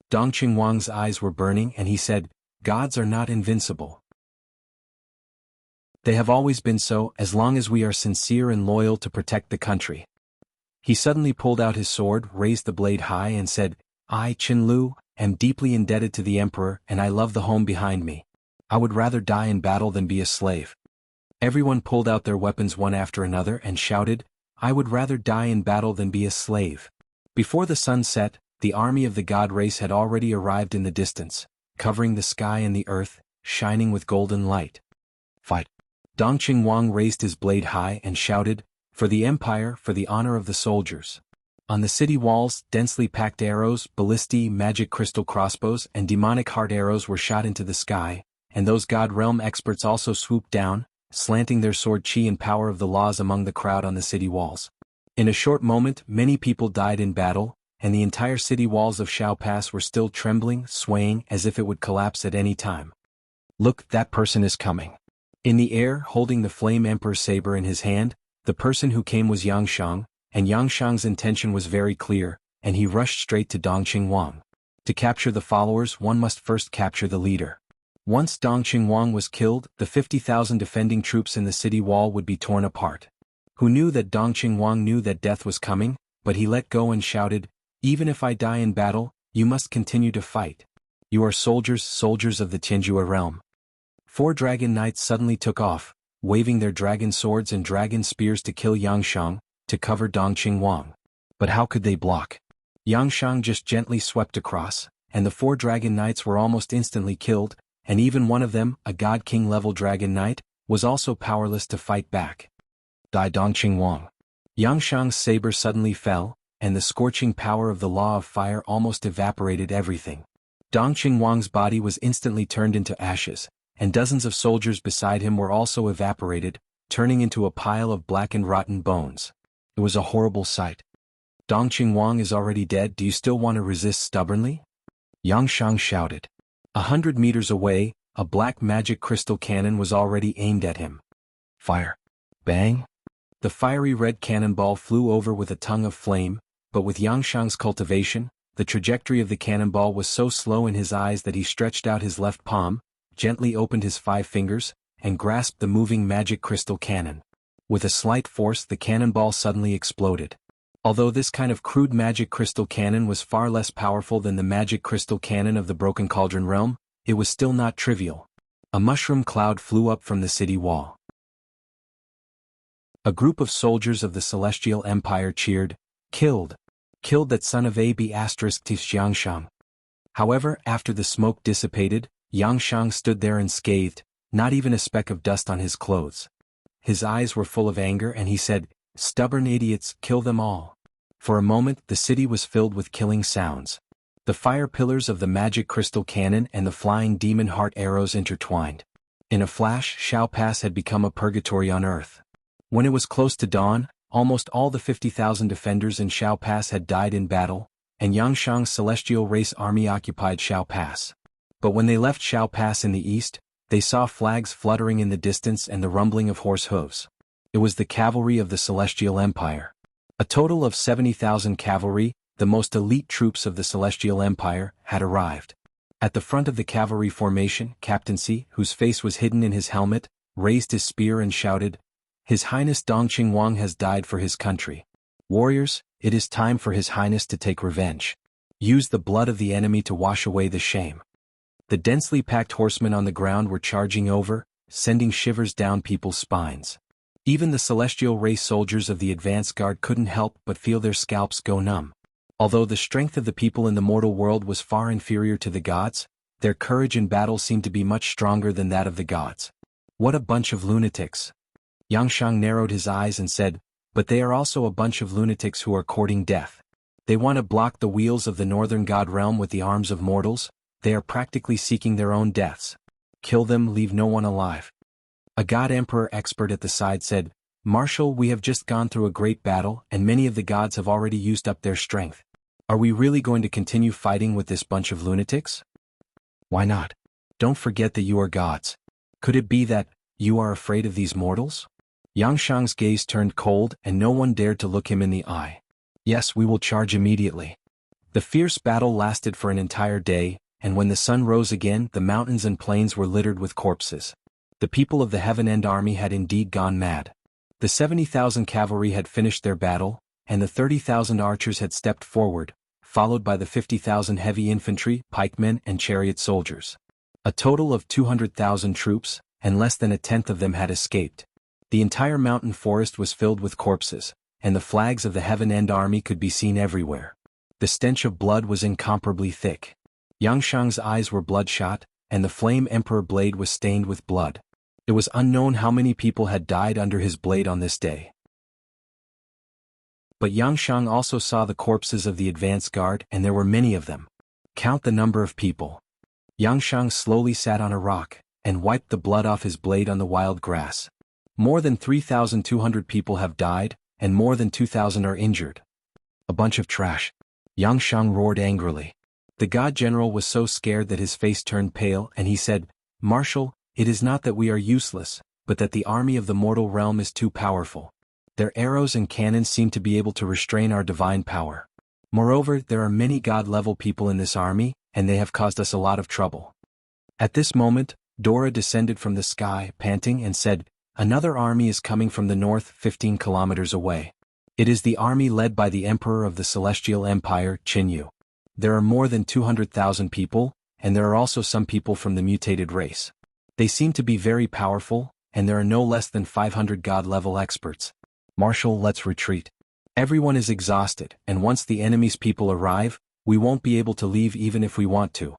Dongqing Wang's eyes were burning and he said, Gods are not invincible. They have always been so, as long as we are sincere and loyal to protect the country. He suddenly pulled out his sword, raised the blade high and said, I, Qinlu, am deeply indebted to the Emperor and I love the home behind me. I would rather die in battle than be a slave. Everyone pulled out their weapons one after another and shouted, I would rather die in battle than be a slave. Before the sun set, the army of the god race had already arrived in the distance, covering the sky and the earth, shining with golden light. Fight! Dongqing Wang raised his blade high and shouted, For the empire, for the honor of the soldiers. On the city walls, densely packed arrows, ballistae, magic crystal crossbows, and demonic heart arrows were shot into the sky, and those god realm experts also swooped down, slanting their sword chi and power of the laws among the crowd on the city walls. In a short moment, many people died in battle, and the entire city walls of Shao Pass were still trembling, swaying as if it would collapse at any time. Look, that person is coming. In the air, holding the Flame Emperor's saber in his hand, the person who came was Yang Shang, and Yang Shang's intention was very clear, and he rushed straight to Dongqing Wang. To capture the followers, one must first capture the leader. Once Dongqing Wang was killed, the 50,000 defending troops in the city wall would be torn apart. Who knew that Dongqing Wang knew that death was coming, but he let go and shouted, Even if I die in battle, you must continue to fight. You are soldiers, soldiers of the Tianjua realm. 4 dragon knights suddenly took off, waving their dragon swords and dragon spears to kill Yang Shang, to cover Dongqing Wang. But how could they block? Yang Shang just gently swept across, and the 4 dragon knights were almost instantly killed, and even one of them, a God King level dragon knight, was also powerless to fight back. Die Dongqing Wang. Yang Shang's saber suddenly fell, and the scorching power of the law of fire almost evaporated everything. Dongqing Wang's body was instantly turned into ashes, and dozens of soldiers beside him were also evaporated, turning into a pile of blackened rotten bones. It was a horrible sight. Dongqing Wang is already dead, do you still want to resist stubbornly? Yang Shang shouted. 100 meters away, a black magic crystal cannon was already aimed at him. Fire. Bang! The fiery red cannonball flew over with a tongue of flame, but with Yang Shang's cultivation, the trajectory of the cannonball was so slow in his eyes that he stretched out his left palm, gently opened his 5 fingers, and grasped the moving magic crystal cannon. With a slight force, the cannonball suddenly exploded. Although this kind of crude magic crystal cannon was far less powerful than the magic crystal cannon of the Broken Cauldron realm, it was still not trivial. A mushroom cloud flew up from the city wall. A group of soldiers of the Celestial Empire cheered, "Killed! Killed that son of Ab** Yangshang." However, after the smoke dissipated, Yangshang stood there unscathed, not even a speck of dust on his clothes. His eyes were full of anger and he said, "Stubborn idiots, kill them all." For a moment the city was filled with killing sounds. The fire pillars of the magic crystal cannon and the flying demon heart arrows intertwined. In a flash, Shao Pass had become a purgatory on earth. When it was close to dawn, almost all the 50,000 defenders in Shao Pass had died in battle, and Yangshang's celestial race army occupied Shao Pass. But when they left Shao Pass in the east, they saw flags fluttering in the distance and the rumbling of horse hooves. It was the cavalry of the Celestial Empire. A total of 70,000 cavalry, the most elite troops of the Celestial Empire, had arrived. At the front of the cavalry formation, Captain C, whose face was hidden in his helmet, raised his spear and shouted, "His Highness Dongqing Wang has died for his country. Warriors, it is time for His Highness to take revenge. Use the blood of the enemy to wash away the shame." The densely packed horsemen on the ground were charging over, sending shivers down people's spines. Even the celestial race soldiers of the advance guard couldn't help but feel their scalps go numb. Although the strength of the people in the mortal world was far inferior to the gods, their courage in battle seemed to be much stronger than that of the gods. What a bunch of lunatics. Yangshang narrowed his eyes and said, "But they are also a bunch of lunatics who are courting death. They want to block the wheels of the northern god realm with the arms of mortals. They are practically seeking their own deaths. Kill them, leave no one alive." A god emperor expert at the side said, "Marshal, we have just gone through a great battle and many of the gods have already used up their strength. Are we really going to continue fighting with this bunch of lunatics? Why not? Don't forget that you are gods. Could it be that you are afraid of these mortals?" Yangshang's gaze turned cold and no one dared to look him in the eye. "Yes, we will charge immediately." The fierce battle lasted for an entire day, and when the sun rose again, the mountains and plains were littered with corpses. The people of the Heaven End army had indeed gone mad. The 70,000 cavalry had finished their battle, and the 30,000 archers had stepped forward, followed by the 50,000 heavy infantry, pikemen and chariot soldiers. A total of 200,000 troops, and less than a tenth of them had escaped. The entire mountain forest was filled with corpses, and the flags of the Heaven End army could be seen everywhere. The stench of blood was incomparably thick. Yangshang's eyes were bloodshot, and the flame emperor blade was stained with blood. It was unknown how many people had died under his blade on this day. But Yangshang also saw the corpses of the advance guard, and there were many of them. Count the number of people. Yangshang slowly sat on a rock, and wiped the blood off his blade on the wild grass. More than 3,200 people have died, and more than 2,000 are injured. A bunch of trash. Yangshang roared angrily. The god general was so scared that his face turned pale and he said, "Marshal, it is not that we are useless, but that the army of the mortal realm is too powerful. Their arrows and cannons seem to be able to restrain our divine power. Moreover, there are many god-level people in this army, and they have caused us a lot of trouble." At this moment, Dora descended from the sky, panting, and said, "Another army is coming from the north, 15 kilometers away. It is the army led by the Emperor of the Celestial Empire, Qinyu. There are more than 200,000 people, and there are also some people from the mutated race. They seem to be very powerful, and there are no less than 500 god-level experts. Marshal, let's retreat. Everyone is exhausted, and once the enemy's people arrive, we won't be able to leave even if we want to."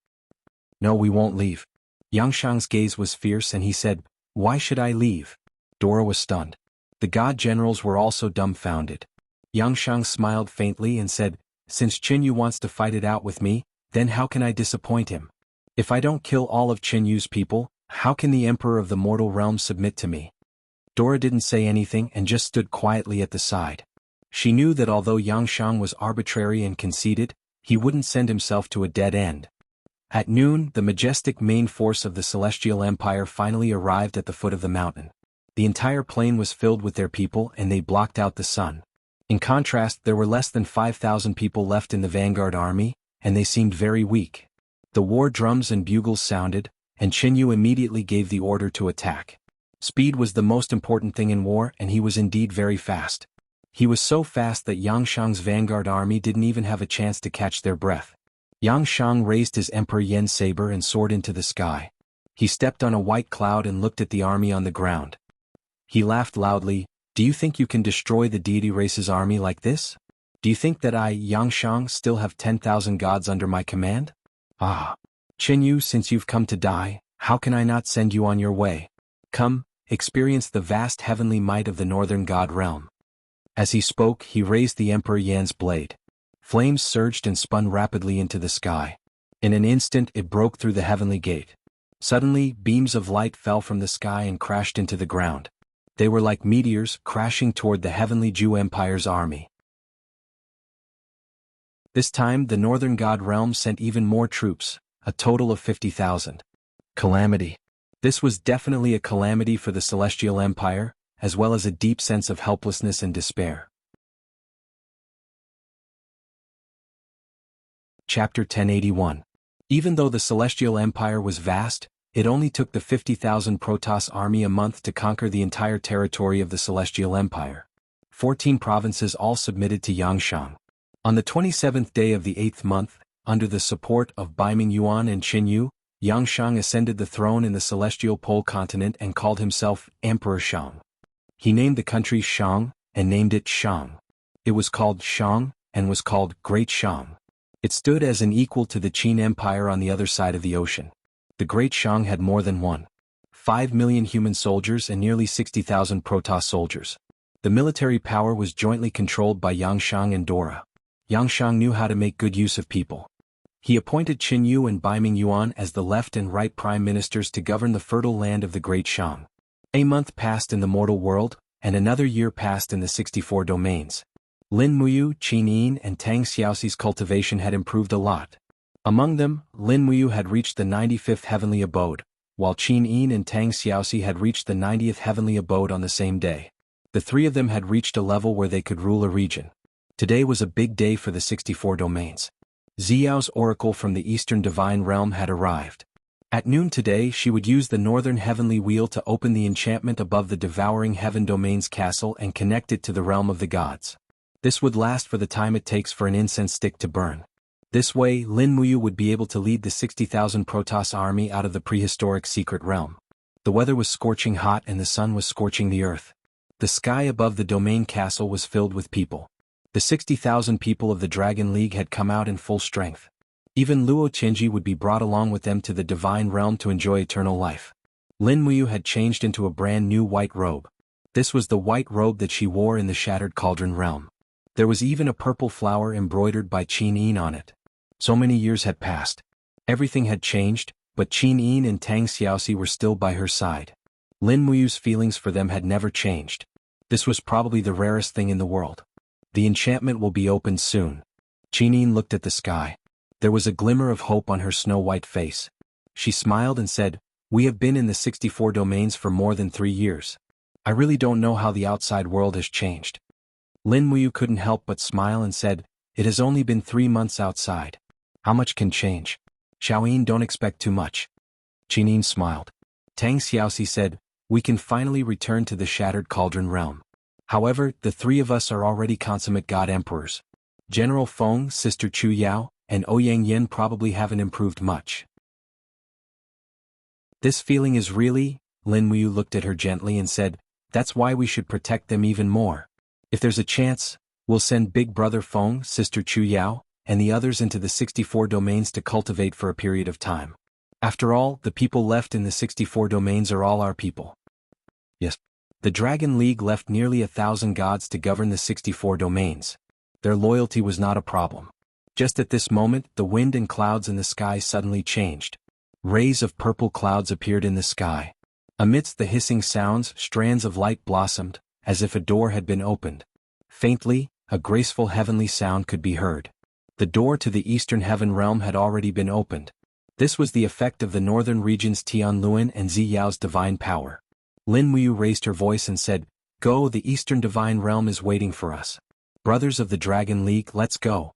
"No, we won't leave." Yangshang's gaze was fierce and he said, "Why should I leave?" Dora was stunned. The god generals were also dumbfounded. Yangshang smiled faintly and said, "Since Qinyu wants to fight it out with me, then how can I disappoint him? If I don't kill all of Qinyu's people, how can the Emperor of the mortal realm submit to me?" Dora didn't say anything and just stood quietly at the side. She knew that although Yangshang was arbitrary and conceited, he wouldn't send himself to a dead end. At noon, the majestic main force of the Celestial Empire finally arrived at the foot of the mountain. The entire plain was filled with their people and they blocked out the sun. In contrast, there were less than 5,000 people left in the vanguard army, and they seemed very weak. The war drums and bugles sounded, and Qinyu immediately gave the order to attack. Speed was the most important thing in war, and he was indeed very fast. He was so fast that Yangshang's vanguard army didn't even have a chance to catch their breath. Yangshang raised his Emperor Yen saber and soared into the sky. He stepped on a white cloud and looked at the army on the ground. He laughed loudly, Do you think you can destroy the deity race's army like this? Do you think that I, Yangshang, still have 10,000 gods under my command? Ah. Qinyu, since you've come to die, how can I not send you on your way? Come, experience the vast heavenly might of the northern god realm. As he spoke, he raised the Emperor Yan's blade. Flames surged and spun rapidly into the sky. In an instant it broke through the heavenly gate. Suddenly, beams of light fell from the sky and crashed into the ground. They were like meteors crashing toward the heavenly Zhu Empire's army. This time the northern god realm sent even more troops, a total of 50,000. Calamity. This was definitely a calamity for the Celestial Empire, as well as a deep sense of helplessness and despair. Chapter 1081. Even though the Celestial Empire was vast, it only took the 50,000 Protoss army a month to conquer the entire territory of the Celestial Empire. 14 provinces all submitted to Yangshang. On the 27th day of the 8th month, under the support of Baiming Yuan and Qinyu, Yangshang ascended the throne in the Celestial Pole continent and called himself Emperor Shang. He named the country Shang, and named it Shang. It was called Shang, and was called Great Shang. It stood as an equal to the Qin Empire on the other side of the ocean. The Great Shang had more than 1.5 million human soldiers and nearly 60,000 Protoss soldiers. The military power was jointly controlled by Yangshang and Dora. Yangshang knew how to make good use of people. He appointed Qinyu and Baiming Yuan as the left and right prime ministers to govern the fertile land of the Great Shang. A month passed in the mortal world, and another year passed in the 64 domains. Lin Muyu, Qin Yin and Tang Xiaoxi's cultivation had improved a lot. Among them, Lin Muyu had reached the 95th heavenly abode, while Qin Yin and Tang Xiaoxi had reached the 90th heavenly abode on the same day. The three of them had reached a level where they could rule a region. Today was a big day for the 64 domains. Ziyao's oracle from the Eastern Divine Realm had arrived. At noon today she would use the Northern Heavenly Wheel to open the enchantment above the Devouring Heaven Domain's castle and connect it to the realm of the gods. This would last for the time it takes for an incense stick to burn. This way, Lin Muyu would be able to lead the 60,000 Protoss army out of the prehistoric secret realm. The weather was scorching hot and the sun was scorching the earth. The sky above the domain castle was filled with people. The 60,000 people of the Dragon League had come out in full strength. Even Luo Qinji would be brought along with them to the divine realm to enjoy eternal life. Lin Muyu had changed into a brand new white robe. This was the white robe that she wore in the Shattered Cauldron realm. There was even a purple flower embroidered by Qin Yin on it. So many years had passed. Everything had changed, but Qin Yin and Tang Xiaoxi were still by her side. Lin Muyu's feelings for them had never changed. This was probably the rarest thing in the world. The enchantment will be opened soon. Qin Yin looked at the sky. There was a glimmer of hope on her snow-white face. She smiled and said, "We have been in the 64 domains for more than 3 years. I really don't know how the outside world has changed." Lin Muyu couldn't help but smile and said, "It has only been 3 months outside. How much can change? Xiaoyin, don't expect too much." Qin Yin smiled. Tang Xiaoxi said, "We can finally return to the Shattered Cauldron realm. However, the three of us are already consummate god emperors. General Feng, Sister Chu Yao, and Ouyang Yin probably haven't improved much." "This feeling is really," Lin Muyu looked at her gently and said, "that's why we should protect them even more. If there's a chance, we'll send Big Brother Feng, Sister Chu Yao, and the others into the 64 domains to cultivate for a period of time. After all, the people left in the 64 domains are all our people." Yes. The Dragon League left nearly 1,000 gods to govern the 64 domains. Their loyalty was not a problem. Just at this moment, the wind and clouds in the sky suddenly changed. Rays of purple clouds appeared in the sky. Amidst the hissing sounds, strands of light blossomed, as if a door had been opened. Faintly, a graceful heavenly sound could be heard. The door to the Eastern Heaven realm had already been opened. This was the effect of the northern region's Tianluan and Ziyao's divine power. Lin Muyu raised her voice and said, "Go, the Eastern Divine Realm is waiting for us. Brothers of the Dragon League, let's go."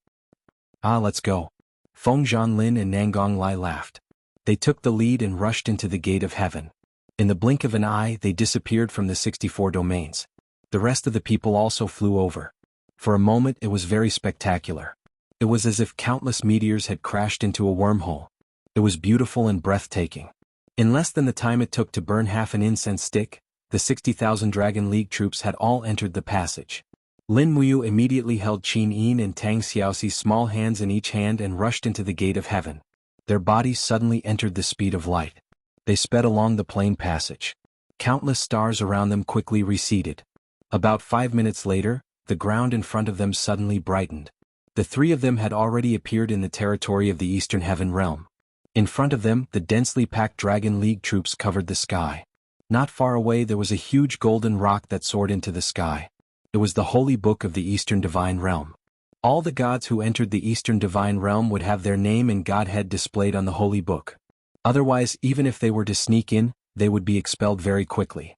"Ah, let's go." Feng Zhanlin and Nangong Lai laughed. They took the lead and rushed into the Gate of Heaven. In the blink of an eye they disappeared from the 64 domains. The rest of the people also flew over. For a moment it was very spectacular. It was as if countless meteors had crashed into a wormhole. It was beautiful and breathtaking. In less than the time it took to burn half an incense stick, the 60,000 Dragon League troops had all entered the passage. Lin Muyu immediately held Qin Yin and Tang Xiaoxi's small hands in each hand and rushed into the gate of heaven. Their bodies suddenly entered the speed of light. They sped along the plain passage. Countless stars around them quickly receded. About 5 minutes later, the ground in front of them suddenly brightened. The three of them had already appeared in the territory of the Eastern Heaven Realm. In front of them, the densely packed Dragon League troops covered the sky. Not far away there was a huge golden rock that soared into the sky. It was the Holy Book of the Eastern Divine Realm. All the gods who entered the Eastern Divine Realm would have their name and godhead displayed on the Holy Book. Otherwise, even if they were to sneak in, they would be expelled very quickly.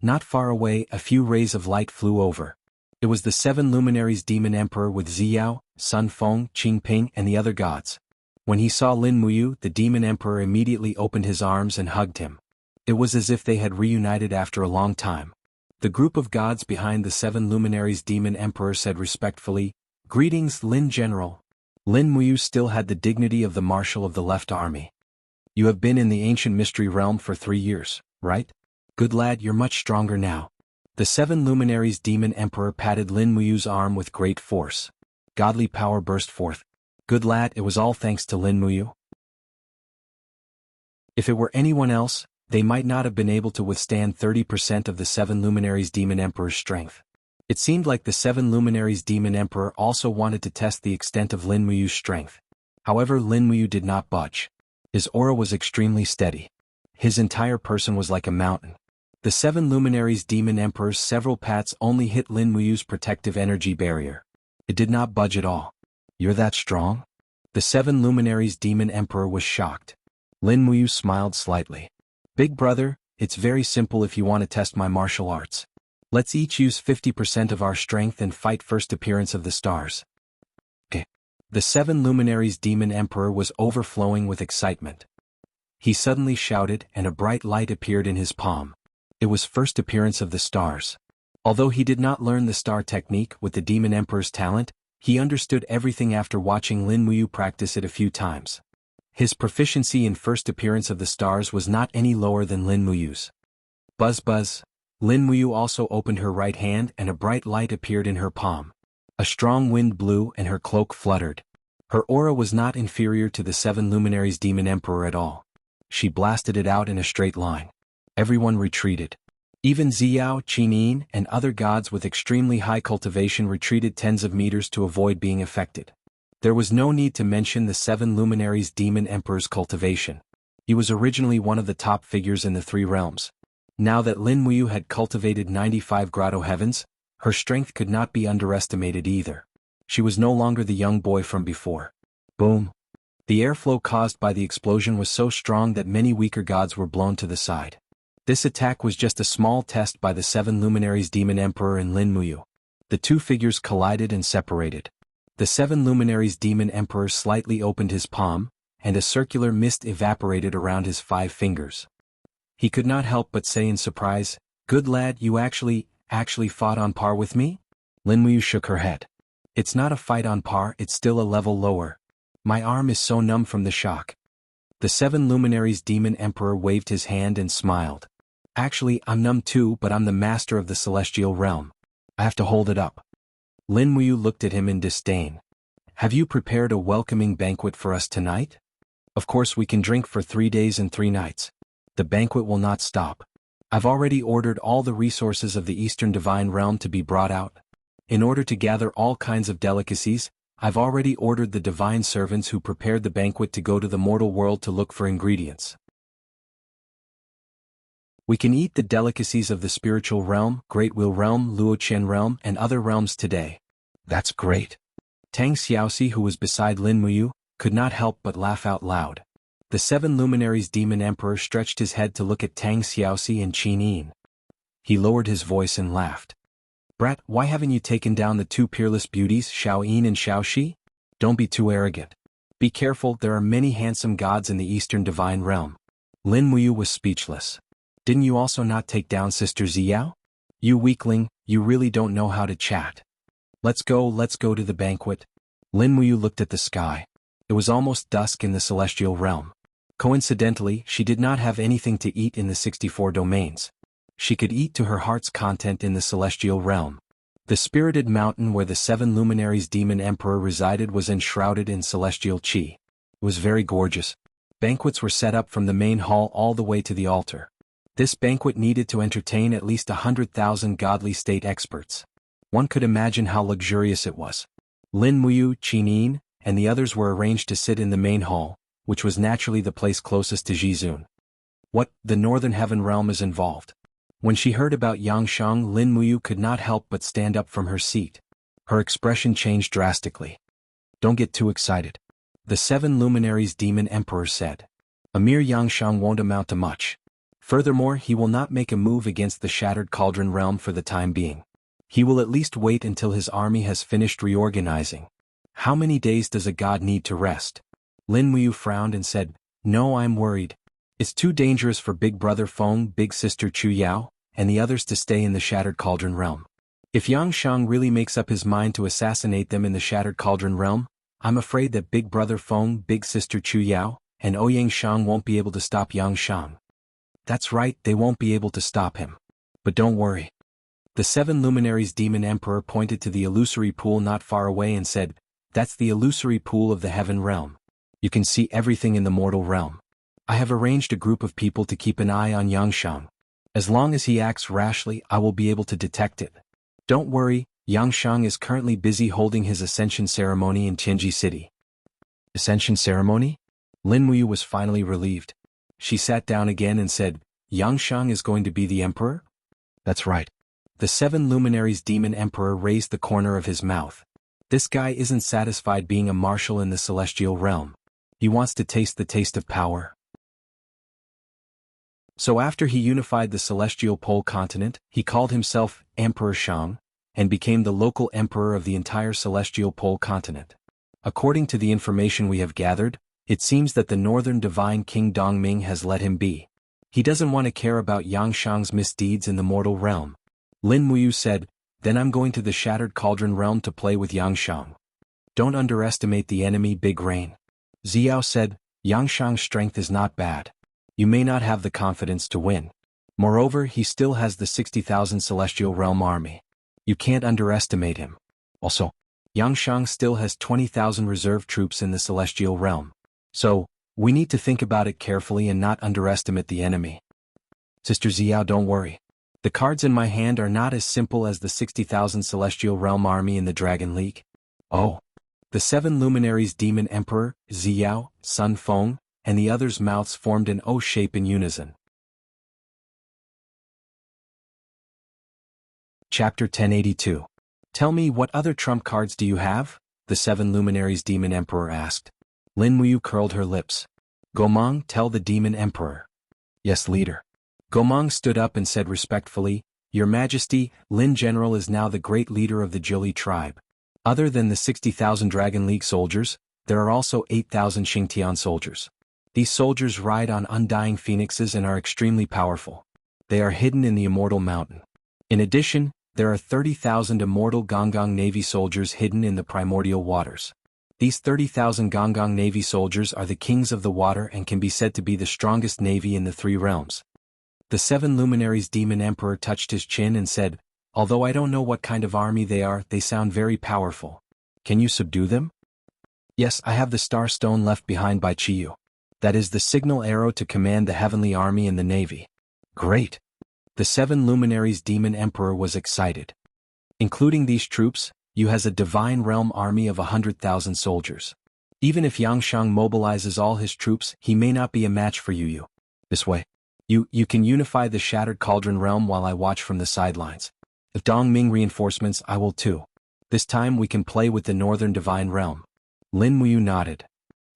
Not far away, a few rays of light flew over. It was the 7 luminaries Demon Emperor with Ziyao, Sun Feng, Qingping, and the other gods. When he saw Lin Muyu, the Demon Emperor immediately opened his arms and hugged him. It was as if they had reunited after a long time. The group of gods behind the 7 luminaries Demon Emperor said respectfully, "Greetings, Lin General." Lin Muyu still had the dignity of the Marshal of the Left Army. "You have been in the ancient mystery realm for 3 years, right? Good lad, you're much stronger now." The 7 luminaries Demon Emperor patted Lin Muyu's arm with great force. Godly power burst forth. "Good lad, it was all thanks to Lin Muyu." If it were anyone else, they might not have been able to withstand 30% of the 7 luminaries Demon Emperor's strength. It seemed like the 7 luminaries Demon Emperor also wanted to test the extent of Lin Muyu's strength. However, Lin Muyu did not budge. His aura was extremely steady. His entire person was like a mountain. The 7 luminaries Demon Emperor's several pats only hit Lin Muyu's protective energy barrier. It did not budge at all. "You're that strong?" The 7 luminaries Demon Emperor was shocked. Lin Muyu smiled slightly. "Big brother, it's very simple if you want to test my martial arts. Let's each use 50% of our strength and fight first appearance of the stars." Okay. The 7 luminaries Demon Emperor was overflowing with excitement. He suddenly shouted and a bright light appeared in his palm. It was first appearance of the stars. Although he did not learn the star technique with the Demon Emperor's talent, he understood everything after watching Lin Muyu practice it a few times. His proficiency in first appearance of the stars was not any lower than Lin Muyu's. Buzz buzz. Lin Muyu also opened her right hand and a bright light appeared in her palm. A strong wind blew and her cloak fluttered. Her aura was not inferior to the 7 luminaries Demon Emperor at all. She blasted it out in a straight line. Everyone retreated. Even Ziyao, Qin Yin, and other gods with extremely high cultivation retreated tens of meters to avoid being affected. There was no need to mention the 7 luminaries Demon Emperor's cultivation. He was originally one of the top figures in the 3 realms. Now that Lin Muyu had cultivated 95 grotto heavens, her strength could not be underestimated either. She was no longer the young boy from before. Boom. The airflow caused by the explosion was so strong that many weaker gods were blown to the side. This attack was just a small test by the 7 luminaries Demon Emperor and Lin Muyu. The two figures collided and separated. The 7 luminaries Demon Emperor slightly opened his palm, and a circular mist evaporated around his 5 fingers. He could not help but say in surprise, "Good lad, you actually fought on par with me?" Lin Muyu shook her head. "It's not a fight on par, it's still a level lower. My arm is so numb from the shock." The 7 luminaries Demon Emperor waved his hand and smiled. "Actually, I'm numb too, but I'm the master of the celestial realm. I have to hold it up." Lin Muyu looked at him in disdain. "Have you prepared a welcoming banquet for us tonight? Of course we can drink for 3 days and 3 nights. The banquet will not stop. I've already ordered all the resources of the Eastern Divine Realm to be brought out. In order to gather all kinds of delicacies, I've already ordered the divine servants who prepared the banquet to go to the mortal world to look for ingredients. We can eat the delicacies of the spiritual realm, Great Wheel realm, Luoqian realm, and other realms today." "That's great." Tang Xiaoxi, who was beside Lin Muyu, could not help but laugh out loud. The 7 luminaries Demon Emperor stretched his head to look at Tang Xiaoxi and Qin Yin. He lowered his voice and laughed. "Brat, why haven't you taken down the 2 peerless beauties, Xiao Yin and Xiao Shi? Don't be too arrogant. Be careful, there are many handsome gods in the Eastern Divine Realm." Lin Muyu was speechless. "Didn't you also not take down Sister Ziyao? You weakling, you really don't know how to chat. Let's go to the banquet." Lin Muyu looked at the sky. It was almost dusk in the celestial realm. Coincidentally, she did not have anything to eat in the 64 domains. She could eat to her heart's content in the celestial realm. The spirited mountain where the 7 luminaries demon emperor resided was enshrouded in celestial chi. It was very gorgeous. Banquets were set up from the main hall all the way to the altar. This banquet needed to entertain at least 100,000 godly state experts. One could imagine how luxurious it was. Lin Muyu, Qinin, and the others were arranged to sit in the main hall, which was naturally the place closest to Jizun. What, the Northern Heaven Realm is involved? When she heard about Yangshang, Lin Muyu could not help but stand up from her seat. Her expression changed drastically. Don't get too excited. The 7 luminaries demon emperor said. A mere Yangshang won't amount to much. Furthermore, he will not make a move against the Shattered Cauldron realm for the time being. He will at least wait until his army has finished reorganizing. How many days does a god need to rest? Lin Muyu frowned and said, No, I'm worried. It's too dangerous for Big Brother Feng, Big Sister Chu Yao, and the others to stay in the Shattered Cauldron realm. If Yangshang really makes up his mind to assassinate them in the Shattered Cauldron realm, I'm afraid that Big Brother Feng, Big Sister Chu Yao, and Ouyang Shang won't be able to stop Yangshang. That's right, they won't be able to stop him. But don't worry. The 7 luminaries demon emperor pointed to the illusory pool not far away and said, That's the illusory pool of the heaven realm. You can see everything in the mortal realm. I have arranged a group of people to keep an eye on Yangshang. As long as he acts rashly, I will be able to detect it. Don't worry, Yangshang is currently busy holding his ascension ceremony in Tianji City. Ascension ceremony? Lin Muyu was finally relieved. She sat down again and said, Yangshang is going to be the emperor? That's right. The 7 luminaries demon emperor raised the corner of his mouth. This guy isn't satisfied being a marshal in the celestial realm. He wants to taste the taste of power. So after he unified the celestial pole continent, he called himself Emperor Shang, and became the local emperor of the entire celestial pole continent. According to the information we have gathered, it seems that the northern divine king Dongming has let him be. He doesn't want to care about Yangshang's misdeeds in the mortal realm. Lin Muyu said, Then I'm going to the Shattered Cauldron realm to play with Yangshang. Don't underestimate the enemy Big Rain. Xiao said, Yangshang's strength is not bad. You may not have the confidence to win. Moreover, he still has the 60,000 Celestial Realm army. You can't underestimate him. Also, Yangshang still has 20,000 reserve troops in the Celestial Realm. So, we need to think about it carefully and not underestimate the enemy. Sister Xiao, don't worry. The cards in my hand are not as simple as the 60,000 Celestial Realm army in the Dragon League. Oh. The 7 luminaries demon emperor, Xiao, Sun Feng, and the others' mouths formed an O shape in unison. Chapter 1082. Tell me, what other trump cards do you have? The 7 luminaries demon emperor asked. Lin Muyu curled her lips. Gomang, tell the demon emperor. Yes, leader. Gomang stood up and said respectfully, Your Majesty, Lin General is now the great leader of the Jili tribe. Other than the 60,000 Dragon League soldiers, there are also 8,000 Xingtian soldiers. These soldiers ride on undying phoenixes and are extremely powerful. They are hidden in the Immortal Mountain. In addition, there are 30,000 Immortal Gonggong Navy soldiers hidden in the primordial waters. These 30,000 Gonggong Navy soldiers are the kings of the water and can be said to be the strongest navy in the 3 realms. The 7 luminaries demon emperor touched his chin and said, Although I don't know what kind of army they are, they sound very powerful. Can you subdue them? Yes, I have the star stone left behind by Chiyu. That is the signal arrow to command the heavenly army and the navy. Great. The 7 luminaries demon emperor was excited. Including these troops, you has a divine realm army of 100,000 soldiers. Even if Yangshang mobilizes all his troops, he may not be a match for you. This way, you can unify the Shattered Cauldron realm while I watch from the sidelines. If Dongming reinforcements, I will too. This time we can play with the northern divine realm. Lin Muyu nodded.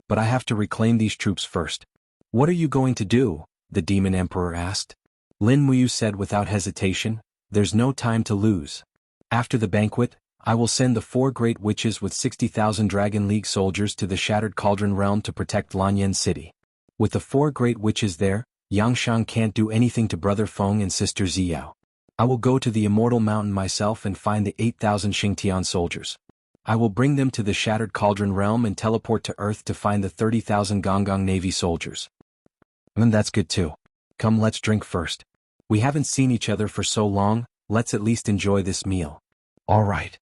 But I have to reclaim these troops first. What are you going to do? The demon emperor asked. Lin Muyu said without hesitation, There's no time to lose. After the banquet, I will send the 4 great witches with 60,000 Dragon League soldiers to the Shattered Cauldron realm to protect Lanyan City. With the 4 great witches there, Yangshang can't do anything to Brother Feng and Sister Xiao. I will go to the Immortal Mountain myself and find the 8,000 Xingtian soldiers. I will bring them to the Shattered Cauldron realm and teleport to Earth to find the 30,000 Gonggong Navy soldiers. And that's good too. Come, let's drink first. We haven't seen each other for so long, let's at least enjoy this meal. All right.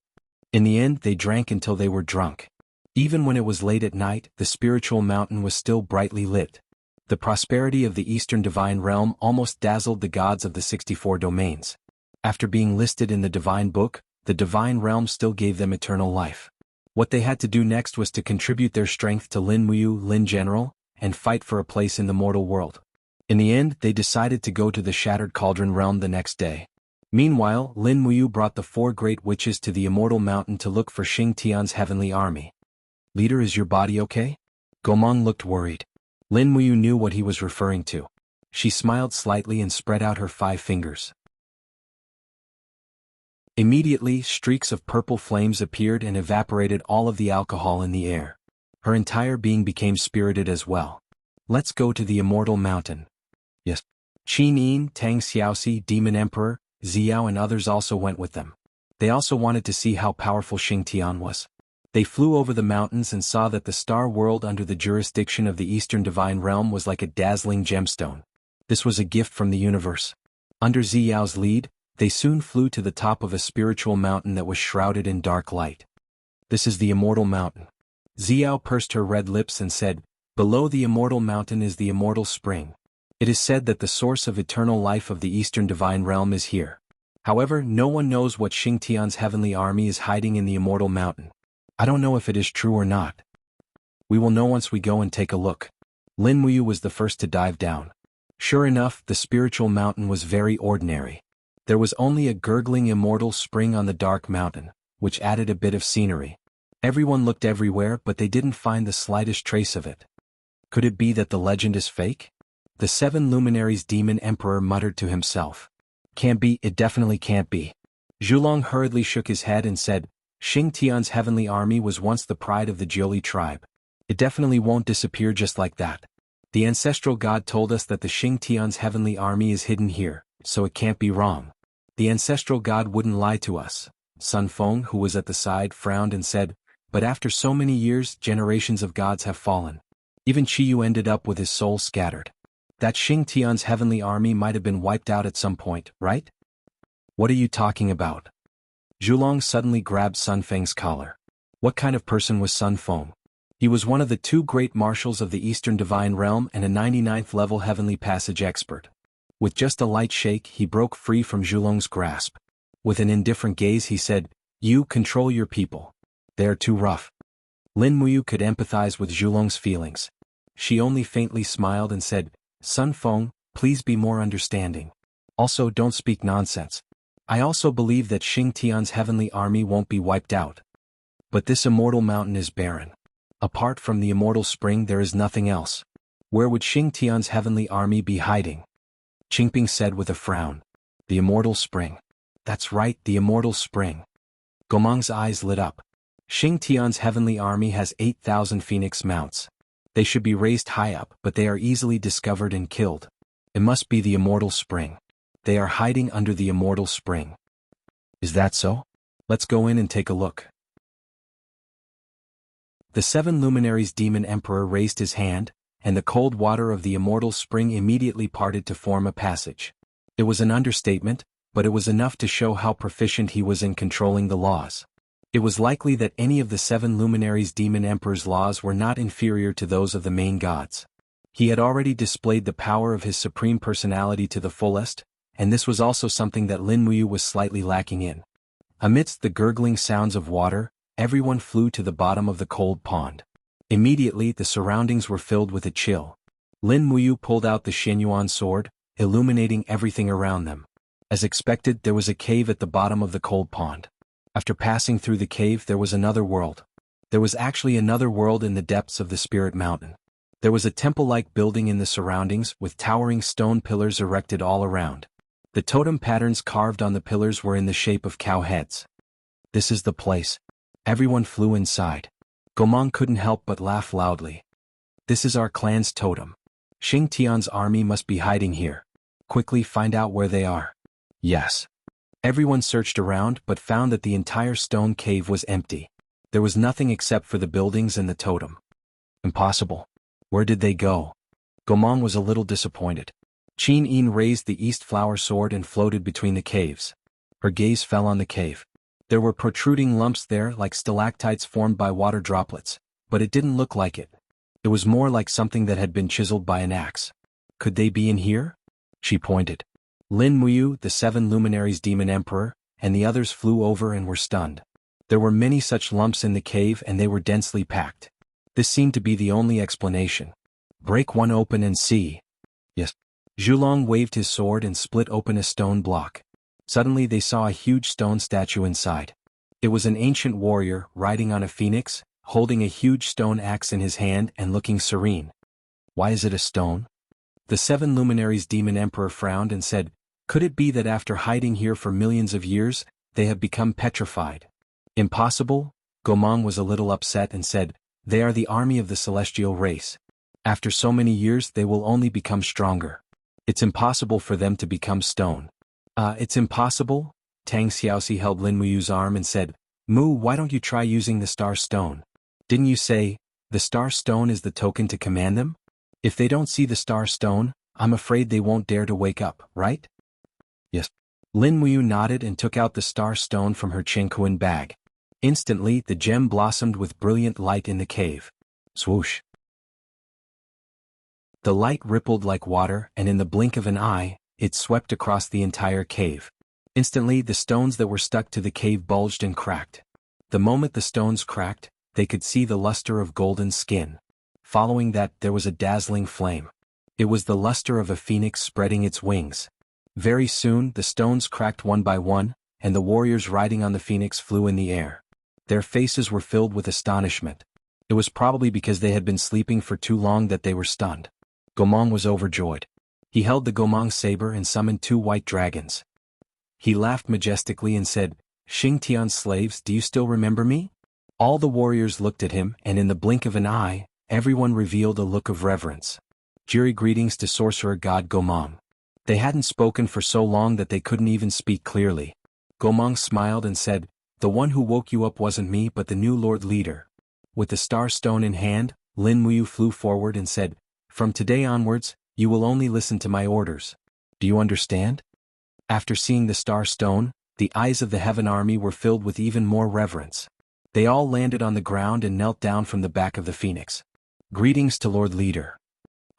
In the end, they drank until they were drunk. Even when it was late at night, the spiritual mountain was still brightly lit. The prosperity of the Eastern Divine Realm almost dazzled the gods of the 64 domains. After being listed in the Divine Book, the Divine Realm still gave them eternal life. What they had to do next was to contribute their strength to Lin Muyu, Lin General, and fight for a place in the mortal world. In the end, they decided to go to the Shattered Cauldron Realm the next day. Meanwhile, Lin Muyu brought the 4 great witches to the Immortal Mountain to look for Xing Tian's heavenly army. Leader, is your body okay? Gomang looked worried. Lin Muyu knew what he was referring to. She smiled slightly and spread out her 5 fingers. Immediately, streaks of purple flames appeared and evaporated all of the alcohol in the air. Her entire being became spirited as well. Let's go to the Immortal Mountain. Yes. Qin Yin, Tang Xiaoxi, Demon Emperor, Xiao and others also went with them. They also wanted to see how powerful Xing Tian was. They flew over the mountains and saw that the star world under the jurisdiction of the Eastern Divine Realm was like a dazzling gemstone. This was a gift from the universe. Under Xiao's lead, they soon flew to the top of a spiritual mountain that was shrouded in dark light. This is the Immortal Mountain. Xiao pursed her red lips and said, below the Immortal Mountain is the Immortal Spring. It is said that the source of eternal life of the Eastern Divine Realm is here. However, no one knows what Xing Tian's heavenly army is hiding in the Immortal Mountain. I don't know if it is true or not. We will know once we go and take a look. Lin Muyu was the first to dive down. Sure enough, the spiritual mountain was very ordinary. There was only a gurgling immortal spring on the dark mountain, which added a bit of scenery. Everyone looked everywhere, but they didn't find the slightest trace of it. Could it be that the legend is fake? The 7 luminaries Demon Emperor muttered to himself. Can't be, it definitely can't be. Zhulong hurriedly shook his head and said, Xing Tian's heavenly army was once the pride of the Jiuli tribe. It definitely won't disappear just like that. The ancestral god told us that the Xing Tian's heavenly army is hidden here, so it can't be wrong. The ancestral god wouldn't lie to us. Sun Feng, who was at the side, frowned and said, but after so many years, generations of gods have fallen. Even Qiyu ended up with his soul scattered. That Xing Tian's heavenly army might have been wiped out at some point, right? What are you talking about? Zhulong suddenly grabbed Sun Feng's collar. What kind of person was Sun Feng? He was one of the 2 great marshals of the Eastern Divine Realm and a 99th level heavenly passage expert. With just a light shake, he broke free from Zhulong's grasp. With an indifferent gaze he said, you control your people. They are too rough. Lin Muyu could empathize with Zhulong's feelings. She only faintly smiled and said, Sun Feng, please be more understanding. Also, don't speak nonsense. I also believe that Xing Tian's heavenly army won't be wiped out. But this immortal mountain is barren. Apart from the Immortal Spring there is nothing else. Where would Xing Tian's heavenly army be hiding? Qingping said with a frown. The Immortal Spring. That's right, the Immortal Spring. Gomang's eyes lit up. Xing Tian's heavenly army has 8,000 phoenix mounts. They should be raised high up, but they are easily discovered and killed. It must be the Immortal Spring. They are hiding under the Immortal Spring. Is that so? Let's go in and take a look. The 7 luminaries Demon Emperor raised his hand, and the cold water of the Immortal Spring immediately parted to form a passage. It was an understatement, but it was enough to show how proficient he was in controlling the laws. It was likely that any of the 7 luminaries Demon Emperor's laws were not inferior to those of the main gods. He had already displayed the power of his supreme personality to the fullest, and this was also something that Lin Muyu was slightly lacking in. Amidst the gurgling sounds of water, everyone flew to the bottom of the cold pond. Immediately the surroundings were filled with a chill. Lin Muyu pulled out the Xianyuan sword, illuminating everything around them. As expected, there was a cave at the bottom of the cold pond. After passing through the cave there was another world. There was actually another world in the depths of the Spirit Mountain. There was a temple-like building in the surroundings with towering stone pillars erected all around. The totem patterns carved on the pillars were in the shape of cow heads. This is the place. Everyone flew inside. Gomang couldn't help but laugh loudly. This is our clan's totem. Xing Tian's army must be hiding here. Quickly find out where they are. Yes. Everyone searched around but found that the entire stone cave was empty. There was nothing except for the buildings and the totem. Impossible. Where did they go? Gomang was a little disappointed. Qin Yin raised the East Flower sword and floated between the caves. Her gaze fell on the cave. There were protruding lumps there like stalactites formed by water droplets, but it didn't look like it. It was more like something that had been chiseled by an axe. Could they be in here? She pointed. Lin Muyu, the 7 luminaries demon emperor, and the others flew over and were stunned. There were many such lumps in the cave and they were densely packed. This seemed to be the only explanation. Break one open and see. Yes. Zhulong waved his sword and split open a stone block. Suddenly they saw a huge stone statue inside. It was an ancient warrior riding on a phoenix, holding a huge stone axe in his hand and looking serene. Why is it a stone? The 7 luminaries demon emperor frowned and said, could it be that after hiding here for millions of years, they have become petrified? Impossible? Gomang was a little upset and said, they are the army of the celestial race. After so many years they will only become stronger. It's impossible for them to become stone. It's impossible? Tang Xiaoxi held Lin Muyu's arm and said, Mu, why don't you try using the star stone? Didn't you say, the star stone is the token to command them? If they don't see the star stone, I'm afraid they won't dare to wake up, right? Yes. Lin Muyu nodded and took out the star stone from her Qingquan bag. Instantly the gem blossomed with brilliant light in the cave. Swoosh. The light rippled like water and in the blink of an eye, it swept across the entire cave. Instantly the stones that were stuck to the cave bulged and cracked. The moment the stones cracked, they could see the luster of golden skin. Following that there was a dazzling flame. It was the luster of a phoenix spreading its wings. Very soon the stones cracked one by one, and the warriors riding on the phoenix flew in the air. Their faces were filled with astonishment. It was probably because they had been sleeping for too long that they were stunned. Gomang was overjoyed. He held the Gomang saber and summoned 2 white dragons. He laughed majestically and said, Xingtian's slaves, do you still remember me? All the warriors looked at him and in the blink of an eye, everyone revealed a look of reverence. Jury greetings to sorcerer god Gomang. They hadn't spoken for so long that they couldn't even speak clearly. Gomang smiled and said, the one who woke you up wasn't me but the new Lord Leader. With the star stone in hand, Lin Muyu flew forward and said, from today onwards, you will only listen to my orders. Do you understand? After seeing the star stone, the eyes of the heaven army were filled with even more reverence. They all landed on the ground and knelt down from the back of the phoenix. Greetings to Lord Leader.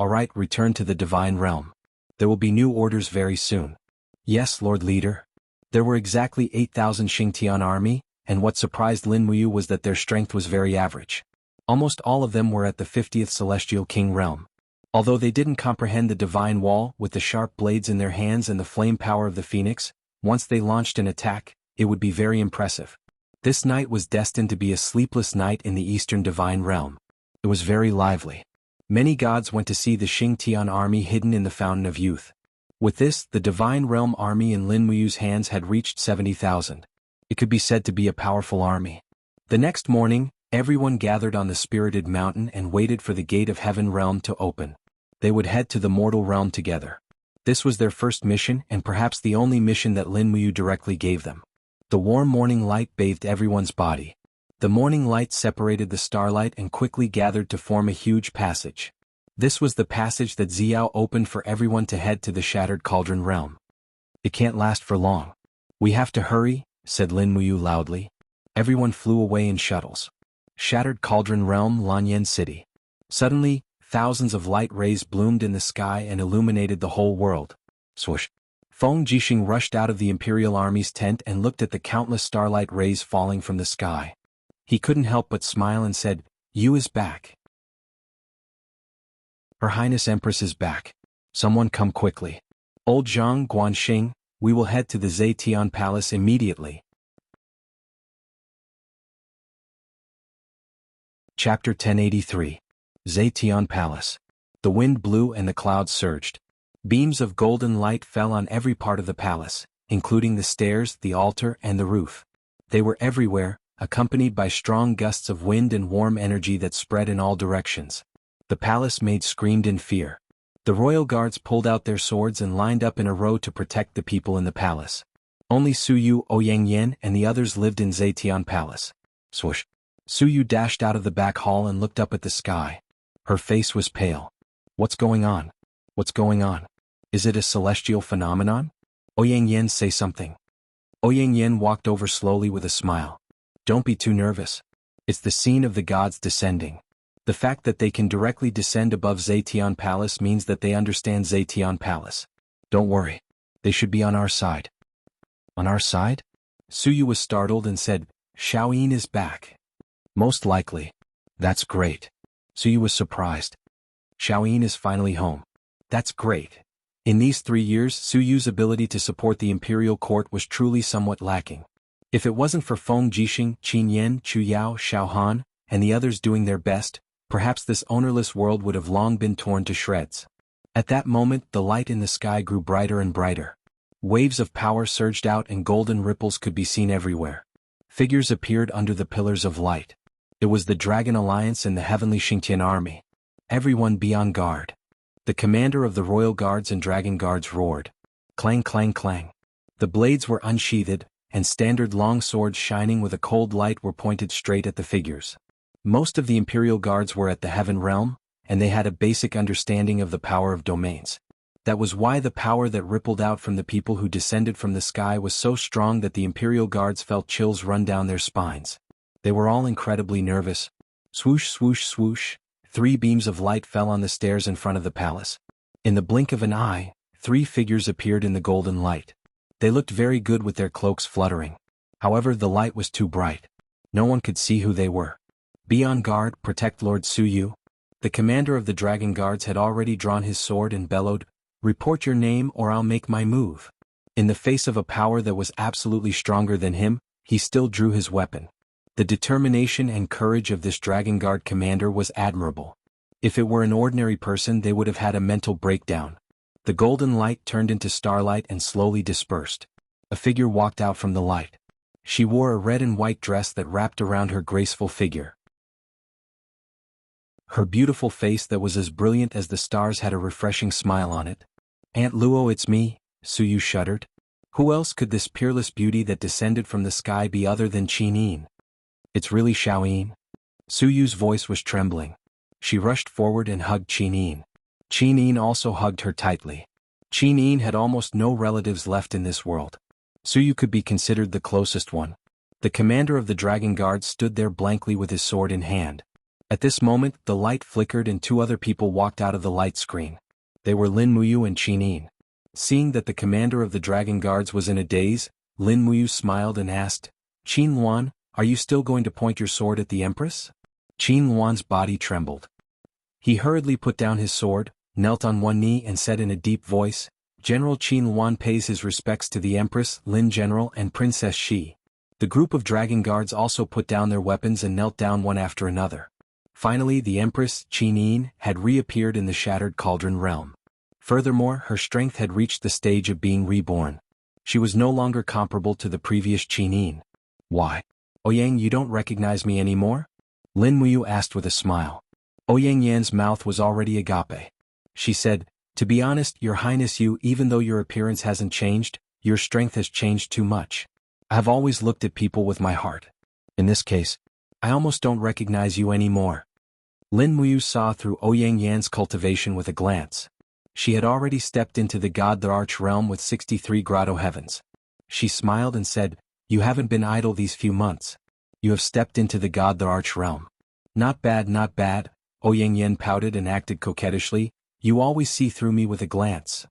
Alright, return to the divine realm. There will be new orders very soon. Yes, Lord Leader. There were exactly 8,000 Xingtian army, and what surprised Lin Muyu was that their strength was very average. Almost all of them were at the 50th Celestial King realm. Although they didn't comprehend the divine wall with the sharp blades in their hands and the flame power of the phoenix, once they launched an attack, it would be very impressive. This night was destined to be a sleepless night in the Eastern Divine Realm. It was very lively. Many gods went to see the Xingtian army hidden in the Fountain of Youth. With this, the Divine Realm army in Lin Muyu's hands had reached 70,000. It could be said to be a powerful army. The next morning, everyone gathered on the Spirited Mountain and waited for the Gate of Heaven Realm to open. They would head to the mortal realm together. This was their first mission and perhaps the only mission that Lin Muyu directly gave them. The warm morning light bathed everyone's body. The morning light separated the starlight and quickly gathered to form a huge passage. This was the passage that Xiao opened for everyone to head to the Shattered Cauldron realm. It can't last for long. We have to hurry, said Lin Muyu loudly. Everyone flew away in shuttles. Shattered Cauldron realm, Lanyan City. Suddenly, thousands of light rays bloomed in the sky and illuminated the whole world. Swoosh. Feng Jixing rushed out of the Imperial Army's tent and looked at the countless starlight rays falling from the sky. He couldn't help but smile and said, Yu is back. Her Highness Empress is back. Someone come quickly. Old Zhang Guanxing, we will head to the Zetian Palace immediately. Chapter 1083. Zetian Palace. The wind blew and the clouds surged. Beams of golden light fell on every part of the palace, including the stairs, the altar, and the roof. They were everywhere, accompanied by strong gusts of wind and warm energy that spread in all directions. The palace maid screamed in fear. The royal guards pulled out their swords and lined up in a row to protect the people in the palace. Only Suyu, Ouyangyan, and the others lived in Zetian Palace. Swoosh. Suyu dashed out of the back hall and looked up at the sky. Her face was pale. What's going on? What's going on? Is it a celestial phenomenon? Ouyang Yen, say something. Ouyang Yen walked over slowly with a smile. Don't be too nervous. It's the scene of the gods descending. The fact that they can directly descend above Zetian Palace means that they understand Zetian Palace. Don't worry. They should be on our side. On our side? Suyu was startled and said, Xiaoyin is back. Most likely. That's great. Suyu was surprised. Xiaoyin is finally home. That's great. In these 3 years, Suyu's ability to support the imperial court was truly somewhat lacking. If it wasn't for Feng Jixing, Qin Yan, Chu Yao, Xiao Han, and the others doing their best, perhaps this ownerless world would have long been torn to shreds. At that moment, the light in the sky grew brighter and brighter. Waves of power surged out and golden ripples could be seen everywhere. Figures appeared under the pillars of light. It was the Dragon Alliance and the Heavenly Xingtian army. Everyone be on guard. The commander of the royal guards and dragon guards roared. Clang, clang, clang. The blades were unsheathed, and standard long swords shining with a cold light were pointed straight at the figures. Most of the imperial guards were at the heaven realm, and they had a basic understanding of the power of domains. That was why the power that rippled out from the people who descended from the sky was so strong that the imperial guards felt chills run down their spines. They were all incredibly nervous. Swoosh, swoosh, swoosh. 3 beams of light fell on the stairs in front of the palace. In the blink of an eye, 3 figures appeared in the golden light. They looked very good with their cloaks fluttering. However, the light was too bright. No one could see who they were. Be on guard, protect Lord Suyu. The commander of the dragon guards had already drawn his sword and bellowed, report your name or I'll make my move. In the face of a power that was absolutely stronger than him, he still drew his weapon. The determination and courage of this dragon guard commander was admirable. If it were an ordinary person, they would have had a mental breakdown. The golden light turned into starlight and slowly dispersed. A figure walked out from the light. She wore a red and white dress that wrapped around her graceful figure. Her beautiful face that was as brilliant as the stars had a refreshing smile on it. Aunt Luo, it's me, Suyu shuddered. Who else could this peerless beauty that descended from the sky be other than Qin Yin? It's really Xiaoyin. Suyu's voice was trembling. She rushed forward and hugged Qin Yin. Qin Yin also hugged her tightly. Qin Yin had almost no relatives left in this world. Suyu could be considered the closest one. The commander of the dragon guards stood there blankly with his sword in hand. At this moment, the light flickered and 2 other people walked out of the light screen. They were Lin Muyu and Qin Yin. Seeing that the commander of the dragon guards was in a daze, Lin Muyu smiled and asked, Qin Luan, are you still going to point your sword at the Empress? Qin Luan's body trembled. He hurriedly put down his sword, knelt on one knee and said in a deep voice, General Qin Luan pays his respects to the Empress, Lin General and Princess Shi. The group of dragon guards also put down their weapons and knelt down one after another. Finally, the Empress, Qin Yin, had reappeared in the shattered cauldron realm. Furthermore, her strength had reached the stage of being reborn. She was no longer comparable to the previous Qin Yin. Why? Ouyang, you don't recognize me anymore? Lin Muyu asked with a smile. Ouyang Yan's mouth was already agape. She said, to be honest, Your Highness, even though your appearance hasn't changed, your strength has changed too much. I have always looked at people with my heart. In this case, I almost don't recognize you anymore. Lin Muyu saw through Ouyang Yan's cultivation with a glance. She had already stepped into the God the Arch realm with 63 grotto heavens. She smiled and said, You haven't been idle these few months. You have stepped into the God the Arch realm. Not bad, not bad. Ouyang Yan pouted and acted coquettishly. You always see through me with a glance.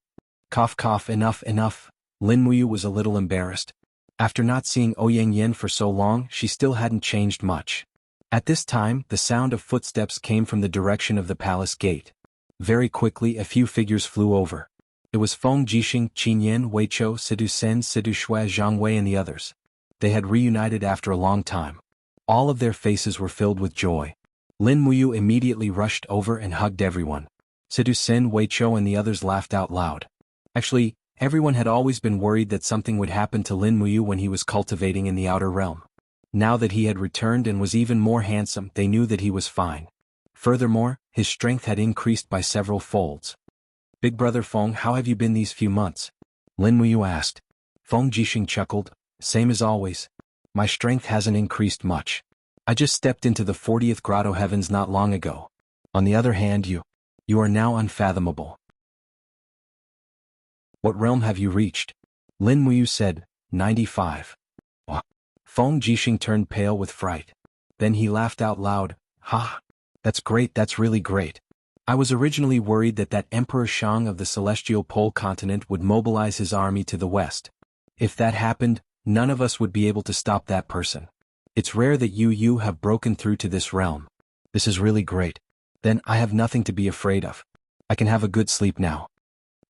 Cough, cough, enough, enough. Lin Muyu was a little embarrassed. After not seeing Ouyang Yan for so long, she still hadn't changed much. At this time, the sound of footsteps came from the direction of the palace gate. Very quickly, a few figures flew over. It was Feng Jixing, Qin Yan, Wei Chou, Sidu Sen, Sidu Shui, Zhang Wei and the others. They had reunited after a long time. All of their faces were filled with joy. Lin Muyu immediately rushed over and hugged everyone. Sidu Sen, Wei Chou and the others laughed out loud. Actually, everyone had always been worried that something would happen to Lin Muyu when he was cultivating in the outer realm. Now that he had returned and was even more handsome, they knew that he was fine. Furthermore, his strength had increased by several folds. Big brother Feng, how have you been these few months? Lin Muyu asked. Feng Jixing chuckled. Same as always. My strength hasn't increased much. I just stepped into the 40th grotto heavens not long ago. On the other hand, you are now unfathomable. What realm have you reached? Lin Muyu said, 95. Wah. Feng Jixing turned pale with fright. Then he laughed out loud, ha! That's great, that's really great. I was originally worried that Emperor Shang of the Celestial Pole continent would mobilize his army to the west. If that happened, none of us would be able to stop that person. It's rare that you have broken through to this realm. This is really great. Then I have nothing to be afraid of. I can have a good sleep now.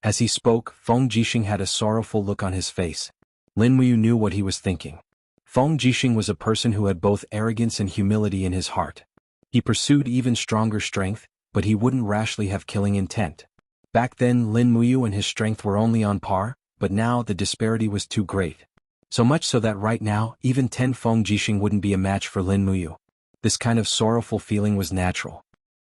As he spoke, Feng Jixing had a sorrowful look on his face. Lin Muyu knew what he was thinking. Feng Jixing was a person who had both arrogance and humility in his heart. He pursued even stronger strength, but he wouldn't rashly have killing intent. Back then Lin Muyu and his strength were only on par, but now the disparity was too great. So much so that right now, even 10 Feng Jixing wouldn't be a match for Lin Muyu. This kind of sorrowful feeling was natural.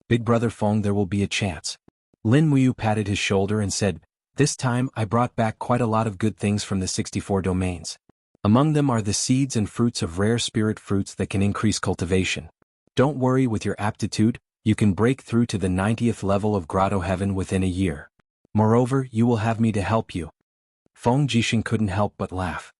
Big brother Feng, there will be a chance. Lin Muyu patted his shoulder and said, this time I brought back quite a lot of good things from the 64 domains. Among them are the seeds and fruits of rare spirit fruits that can increase cultivation. Don't worry, with your aptitude, you can break through to the 90th level of Grotto Heaven within a year. Moreover, you will have me to help you. Feng Jixing couldn't help but laugh.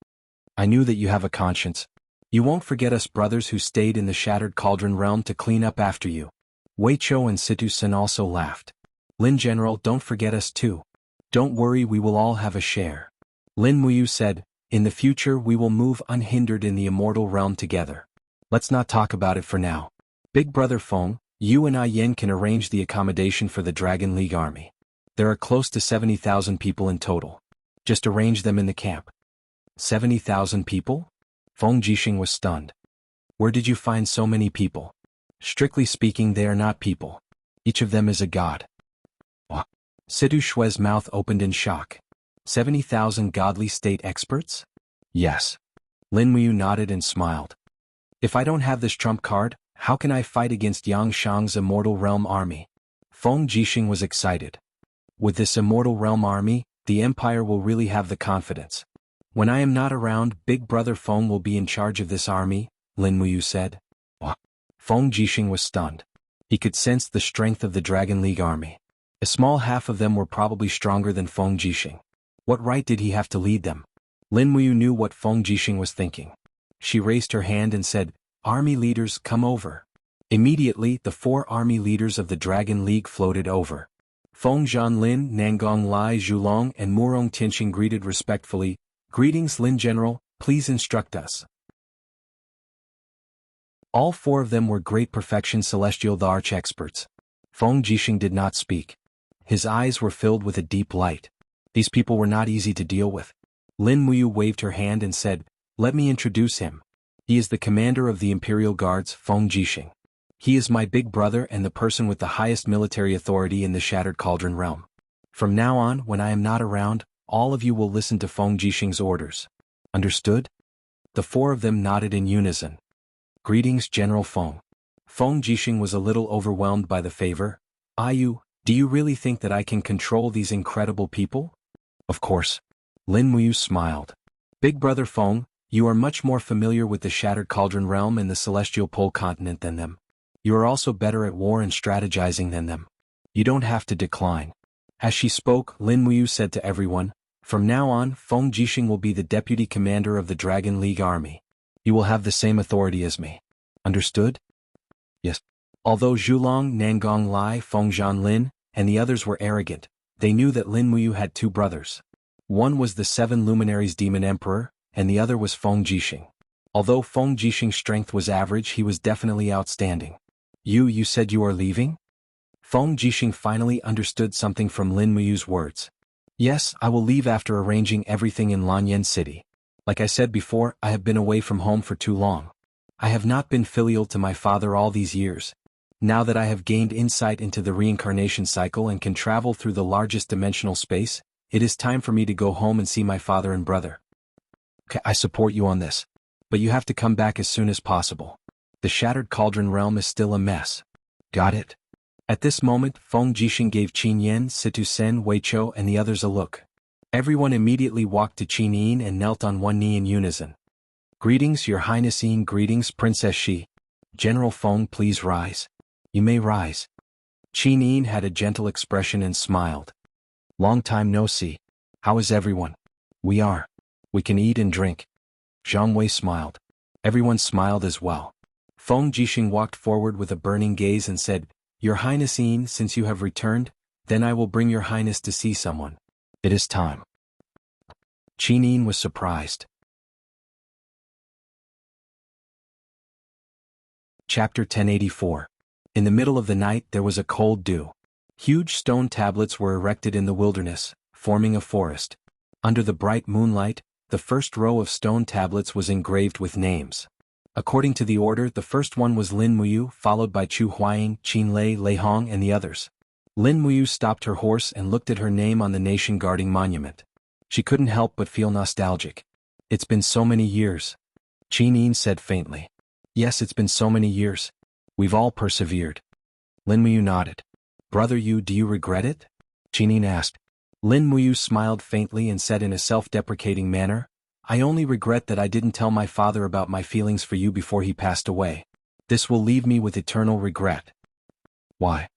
I knew that you have a conscience. You won't forget us brothers who stayed in the Shattered Cauldron realm to clean up after you. Wei Chou and Situ Sen also laughed. Lin General, don't forget us too. Don't worry, we will all have a share. Lin Muyu said, in the future we will move unhindered in the immortal realm together. Let's not talk about it for now. Big brother Feng, you and I Yen can arrange the accommodation for the Dragon League army. There are close to 70,000 people in total. Just arrange them in the camp. 70,000 people? Feng Jixing was stunned. Where did you find so many people? Strictly speaking, they are not people. Each of them is a god. What? Situ Shui's mouth opened in shock. 70,000 godly state experts? Yes. Lin Muyu nodded and smiled. If I don't have this trump card, how can I fight against Yang Shang's Immortal Realm army? Feng Jixing was excited. With this Immortal Realm army, the Empire will really have the confidence. When I am not around, Big Brother Feng will be in charge of this army, Lin Muyu said. What? Feng Jixing was stunned. He could sense the strength of the Dragon League army. A small half of them were probably stronger than Feng Jixing. What right did he have to lead them? Lin Muyu knew what Feng Jixing was thinking. She raised her hand and said, army leaders, come over. Immediately, the 4 army leaders of the Dragon League floated over. Feng Zhanlin, Nangong Lai Zhulong and Murong Tianxing greeted respectfully. Greetings, Lin General, please instruct us. All 4 of them were great perfection celestial the arch-experts. Feng Jixing did not speak. His eyes were filled with a deep light. These people were not easy to deal with. Lin Muyu waved her hand and said, let me introduce him. He is the commander of the Imperial Guards, Feng Jixing. He is my big brother and the person with the highest military authority in the Shattered Cauldron realm. From now on, when I am not around, all of you will listen to Feng Jixing's orders. Understood? The 4 of them nodded in unison. Greetings, General Feng. Feng Jixing was a little overwhelmed by the favor. Do you really think that I can control these incredible people? Of course. Lin Muyu smiled. Big brother Feng, you are much more familiar with the Shattered Cauldron realm and the Celestial Pole continent than them. You are also better at war and strategizing than them. You don't have to decline. As she spoke, Lin Muyu said to everyone, from now on, Feng Jixing will be the deputy commander of the Dragon League army. You will have the same authority as me. Understood? Yes. Although Zhulong, Nangong Lai, Feng Zhanlin, and the others were arrogant, they knew that Lin Muyu had 2 brothers. One was the 7 Luminaries Demon Emperor, and the other was Feng Jixing. Although Feng Jixing's strength was average, he was definitely outstanding. You said you are leaving? Feng Jixing finally understood something from Lin Muyu's words. Yes, I will leave after arranging everything in Lanyan City. Like I said before, I have been away from home for too long. I have not been filial to my father all these years. Now that I have gained insight into the reincarnation cycle and can travel through the largest dimensional space, it is time for me to go home and see my father and brother. Okay, I support you on this. But you have to come back as soon as possible. The Shattered Cauldron realm is still a mess. Got it? At this moment, Feng Jixing gave Qin Yan, Situ Sen, Wei Chou and the others a look. Everyone immediately walked to Qin Yin and knelt on one knee in unison. Greetings, Your Highness Yin, greetings, Princess Shi. General Feng, please rise. You may rise. Qin Yin had a gentle expression and smiled. Long time no see. How is everyone? We are. We can eat and drink. Zhang Wei smiled. Everyone smiled as well. Feng Jixing walked forward with a burning gaze and said, Your Highness, since you have returned, then I will bring your Highness to see someone. It is time. Qin Yin was surprised. Chapter 1084. In the middle of the night there was a cold dew. Huge stone tablets were erected in the wilderness, forming a forest. Under the bright moonlight, the first row of stone tablets was engraved with names. According to the order, the first one was Lin Muyu, followed by Chu Huaying, Qin Lei, Lei Hong and the others. Lin Muyu stopped her horse and looked at her name on the nation-guarding monument. She couldn't help but feel nostalgic. It's been so many years. Qin Yin said faintly. Yes, it's been so many years. We've all persevered. Lin Muyu nodded. Brother Yu, do you regret it? Qin Yin asked. Lin Muyu smiled faintly and said in a self-deprecating manner, I only regret that I didn't tell my father about my feelings for you before he passed away. This will leave me with eternal regret. Why?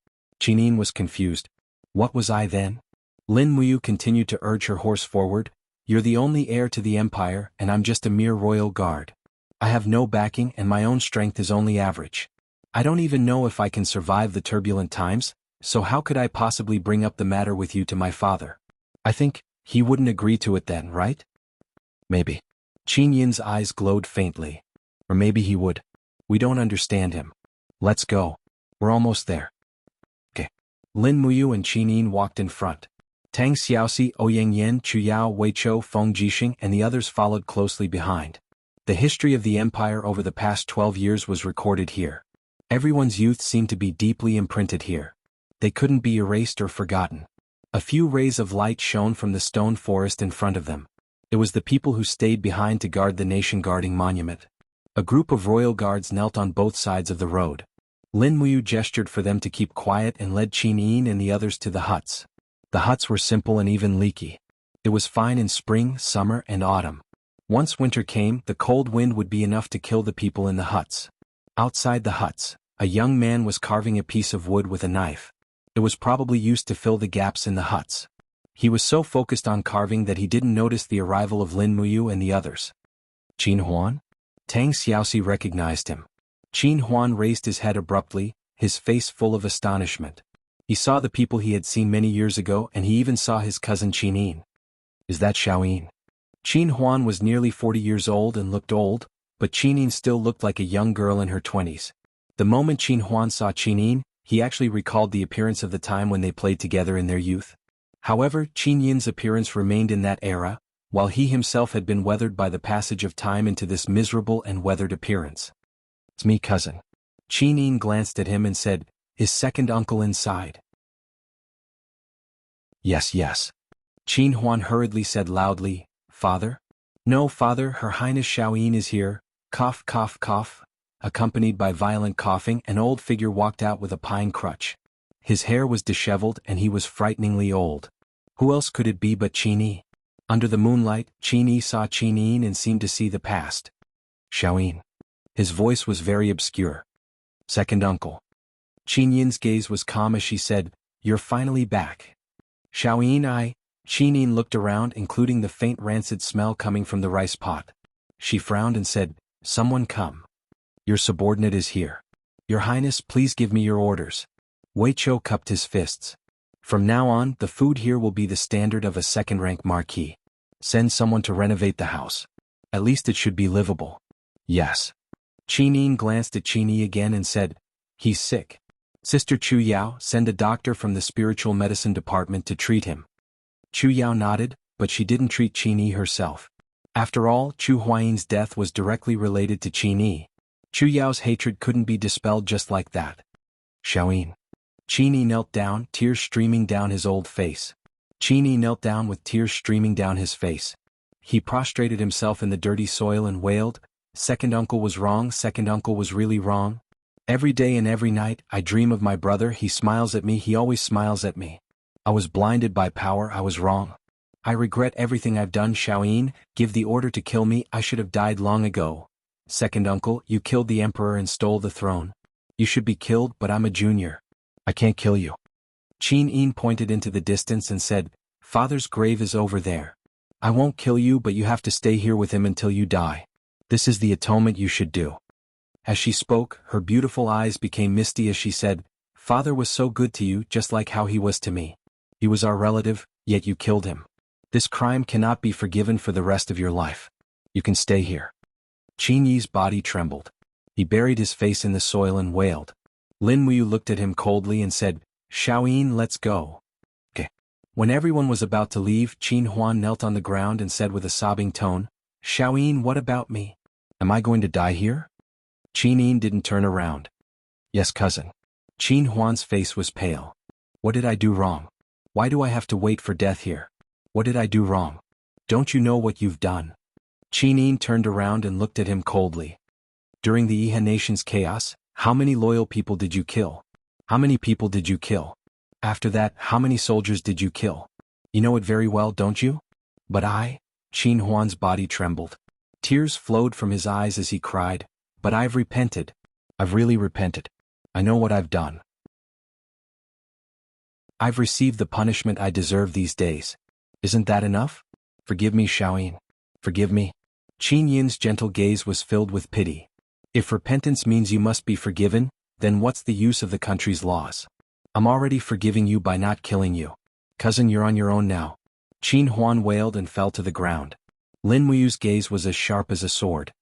Qin Yin was confused. What was I then? Lin Muyu continued to urge her horse forward. You're the only heir to the empire, and I'm just a mere royal guard. I have no backing and my own strength is only average. I don't even know if I can survive the turbulent times, so how could I possibly bring up the matter with you to my father? I think he wouldn't agree to it then, right? Maybe. Qin Yin's eyes glowed faintly. Or maybe he would. We don't understand him. Let's go. We're almost there. Okay. Lin Muyu and Qin Yin walked in front. Tang Xiaoxi, Ouyang Yan, Chu Yao, Wei Chou, Feng Jixing and the others followed closely behind. The history of the empire over the past 12 years was recorded here. Everyone's youth seemed to be deeply imprinted here. They couldn't be erased or forgotten. A few rays of light shone from the stone forest in front of them. It was the people who stayed behind to guard the nation-guarding monument. A group of royal guards knelt on both sides of the road. Lin Muyu gestured for them to keep quiet and led Qin Yin and the others to the huts. The huts were simple and even leaky. It was fine in spring, summer, and autumn. Once winter came, the cold wind would be enough to kill the people in the huts. Outside the huts, a young man was carving a piece of wood with a knife. It was probably used to fill the gaps in the huts. He was so focused on carving that he didn't notice the arrival of Lin Muyu and the others. Qin Huan? Tang Xiaoxi recognized him. Qin Huan raised his head abruptly, his face full of astonishment. He saw the people he had seen many years ago and he even saw his cousin Qin Yin. Is that Xiao Yin? Qin Huan was nearly 40 years old and looked old, but Qin Yin still looked like a young girl in her 20s. The moment Qin Huan saw Qin Yin, he actually recalled the appearance of the time when they played together in their youth. However, Qin Yin's appearance remained in that era, while he himself had been weathered by the passage of time into this miserable and weathered appearance. It's me, cousin. Qin Yin glanced at him and said, Is second uncle inside? Yes, yes. Qin Huan hurriedly said loudly, Father? No, father, Her Highness Xiao Yin is here. Cough, cough, cough. Accompanied by violent coughing, an old figure walked out with a pine crutch. His hair was disheveled and he was frighteningly old. Who else could it be but Qin Yi? Under the moonlight, Qin Yi saw Qin Yin and seemed to see the past. Xiao Yin. His voice was very obscure. Second uncle. Qin Yin's gaze was calm as she said, You're finally back. Xiao Yin. Qin Yin looked around, including the faint rancid smell coming from the rice pot. She frowned and said, Someone come. Your subordinate is here. Your Highness, please give me your orders. Wei Chou cupped his fists. From now on, the food here will be the standard of a second-rank marquis. Send someone to renovate the house. At least it should be livable. Yes. Qin Yin glanced at Qin Yi again and said, He's sick. Sister Chu Yao, send a doctor from the spiritual medicine department to treat him. Chu Yao nodded, but she didn't treat Qin Yi herself. After all, Chu Huaying's death was directly related to Qin Yi. Chu Yao's hatred couldn't be dispelled just like that. Xiao Yin. Qin Yi knelt down, tears streaming down his old face. Qin Yi knelt down with tears streaming down his face. He prostrated himself in the dirty soil and wailed, Second uncle was wrong, second uncle was really wrong. Every day and every night, I dream of my brother, he smiles at me, he always smiles at me. I was blinded by power, I was wrong. I regret everything I've done, Xiao Yin, give the order to kill me, I should have died long ago. Second uncle, you killed the emperor and stole the throne. You should be killed, but I'm a junior. I can't kill you. Qin Yin pointed into the distance and said, Father's grave is over there. I won't kill you, but you have to stay here with him until you die. This is the atonement you should do." As she spoke, her beautiful eyes became misty as she said, "Father was so good to you, just like how he was to me. He was our relative, yet you killed him. This crime cannot be forgiven for the rest of your life. You can stay here." Qin Yi's body trembled. He buried his face in the soil and wailed. Lin Muyu looked at him coldly and said, "Xiaoyin, let's go." "Okay." When everyone was about to leave, Qin Huan knelt on the ground and said with a sobbing tone, "Xiaoyin, what about me? Am I going to die here?" Qin Yin didn't turn around. "Yes, cousin." Qin Huan's face was pale. "What did I do wrong? Why do I have to wait for death here? What did I do wrong? Don't you know what you've done?" Qin Yin turned around and looked at him coldly. "During the Iha nation's chaos, how many loyal people did you kill? How many people did you kill? After that, how many soldiers did you kill? You know it very well, don't you?" "But Qin Huan's body trembled. Tears flowed from his eyes as he cried, "But I've repented. I've really repented. I know what I've done. I've received the punishment I deserve these days. Isn't that enough? Forgive me, Xiaoyin. Forgive me." Qin Yin's gentle gaze was filled with pity. "If repentance means you must be forgiven, then what's the use of the country's laws? I'm already forgiving you by not killing you. Cousin, you're on your own now." Qin Huan wailed and fell to the ground. Lin Muyu's gaze was as sharp as a sword.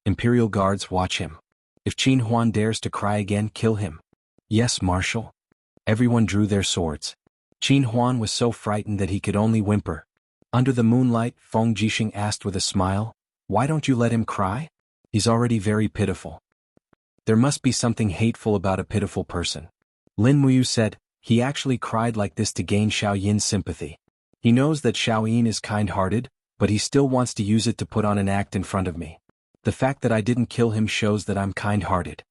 "Imperial guards, watch him. If Qin Huan dares to cry again, kill him." "Yes, Marshal." Everyone drew their swords. Qin Huan was so frightened that he could only whimper. Under the moonlight, Feng Jixing asked with a smile, "Why don't you let him cry? He's already very pitiful." "There must be something hateful about a pitiful person." Lin Muyu said, "He actually cried like this to gain Xiao Yin's sympathy. He knows that Xiao Yin is kind-hearted, but he still wants to use it to put on an act in front of me. The fact that I didn't kill him shows that I'm kind-hearted."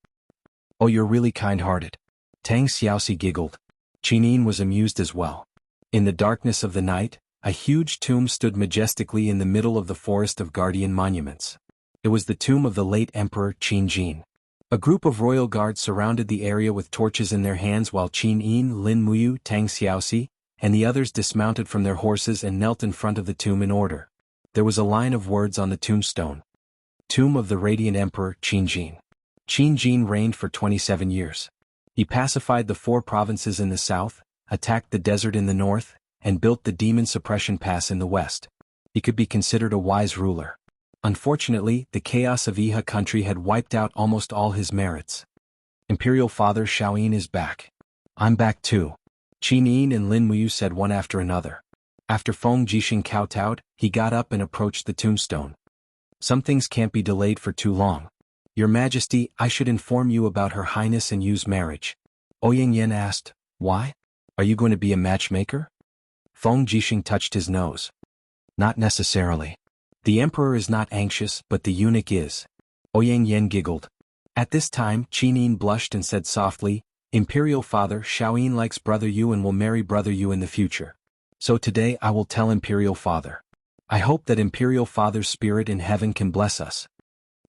"Oh, you're really kind-hearted." Tang Xiaoxi giggled. Qin Yin was amused as well. In the darkness of the night, a huge tomb stood majestically in the middle of the forest of guardian monuments. It was the tomb of the late Emperor Qin Jin. A group of royal guards surrounded the area with torches in their hands while Qin Yin, Lin Muyu, Tang Xiaoxi, and the others dismounted from their horses and knelt in front of the tomb in order. There was a line of words on the tombstone. Tomb of the Radiant Emperor Qin Jin. Qin Jin reigned for 27 years. He pacified the 4 provinces in the south, attacked the desert in the north, and built the Demon Suppression Pass in the west. He could be considered a wise ruler. Unfortunately, the chaos of Iha country had wiped out almost all his merits. Imperial Father Xiaoyin is back. I'm back too. Qin Yin and Lin Muyu said one after another. After Feng Jixing kowtowed, he got up and approached the tombstone. Some things can't be delayed for too long. Your Majesty, I should inform you about Her Highness and Yu's marriage. Ouyang Yen asked, Why? Are you going to be a matchmaker? Feng Jixing touched his nose. Not necessarily. The Emperor is not anxious, but the eunuch is. Ouyang Yen giggled. At this time, Qin Yin blushed and said softly, Imperial Father Xiaoyin likes Brother Yu and will marry Brother Yu in the future. So today I will tell Imperial Father. I hope that Imperial Father's spirit in heaven can bless us.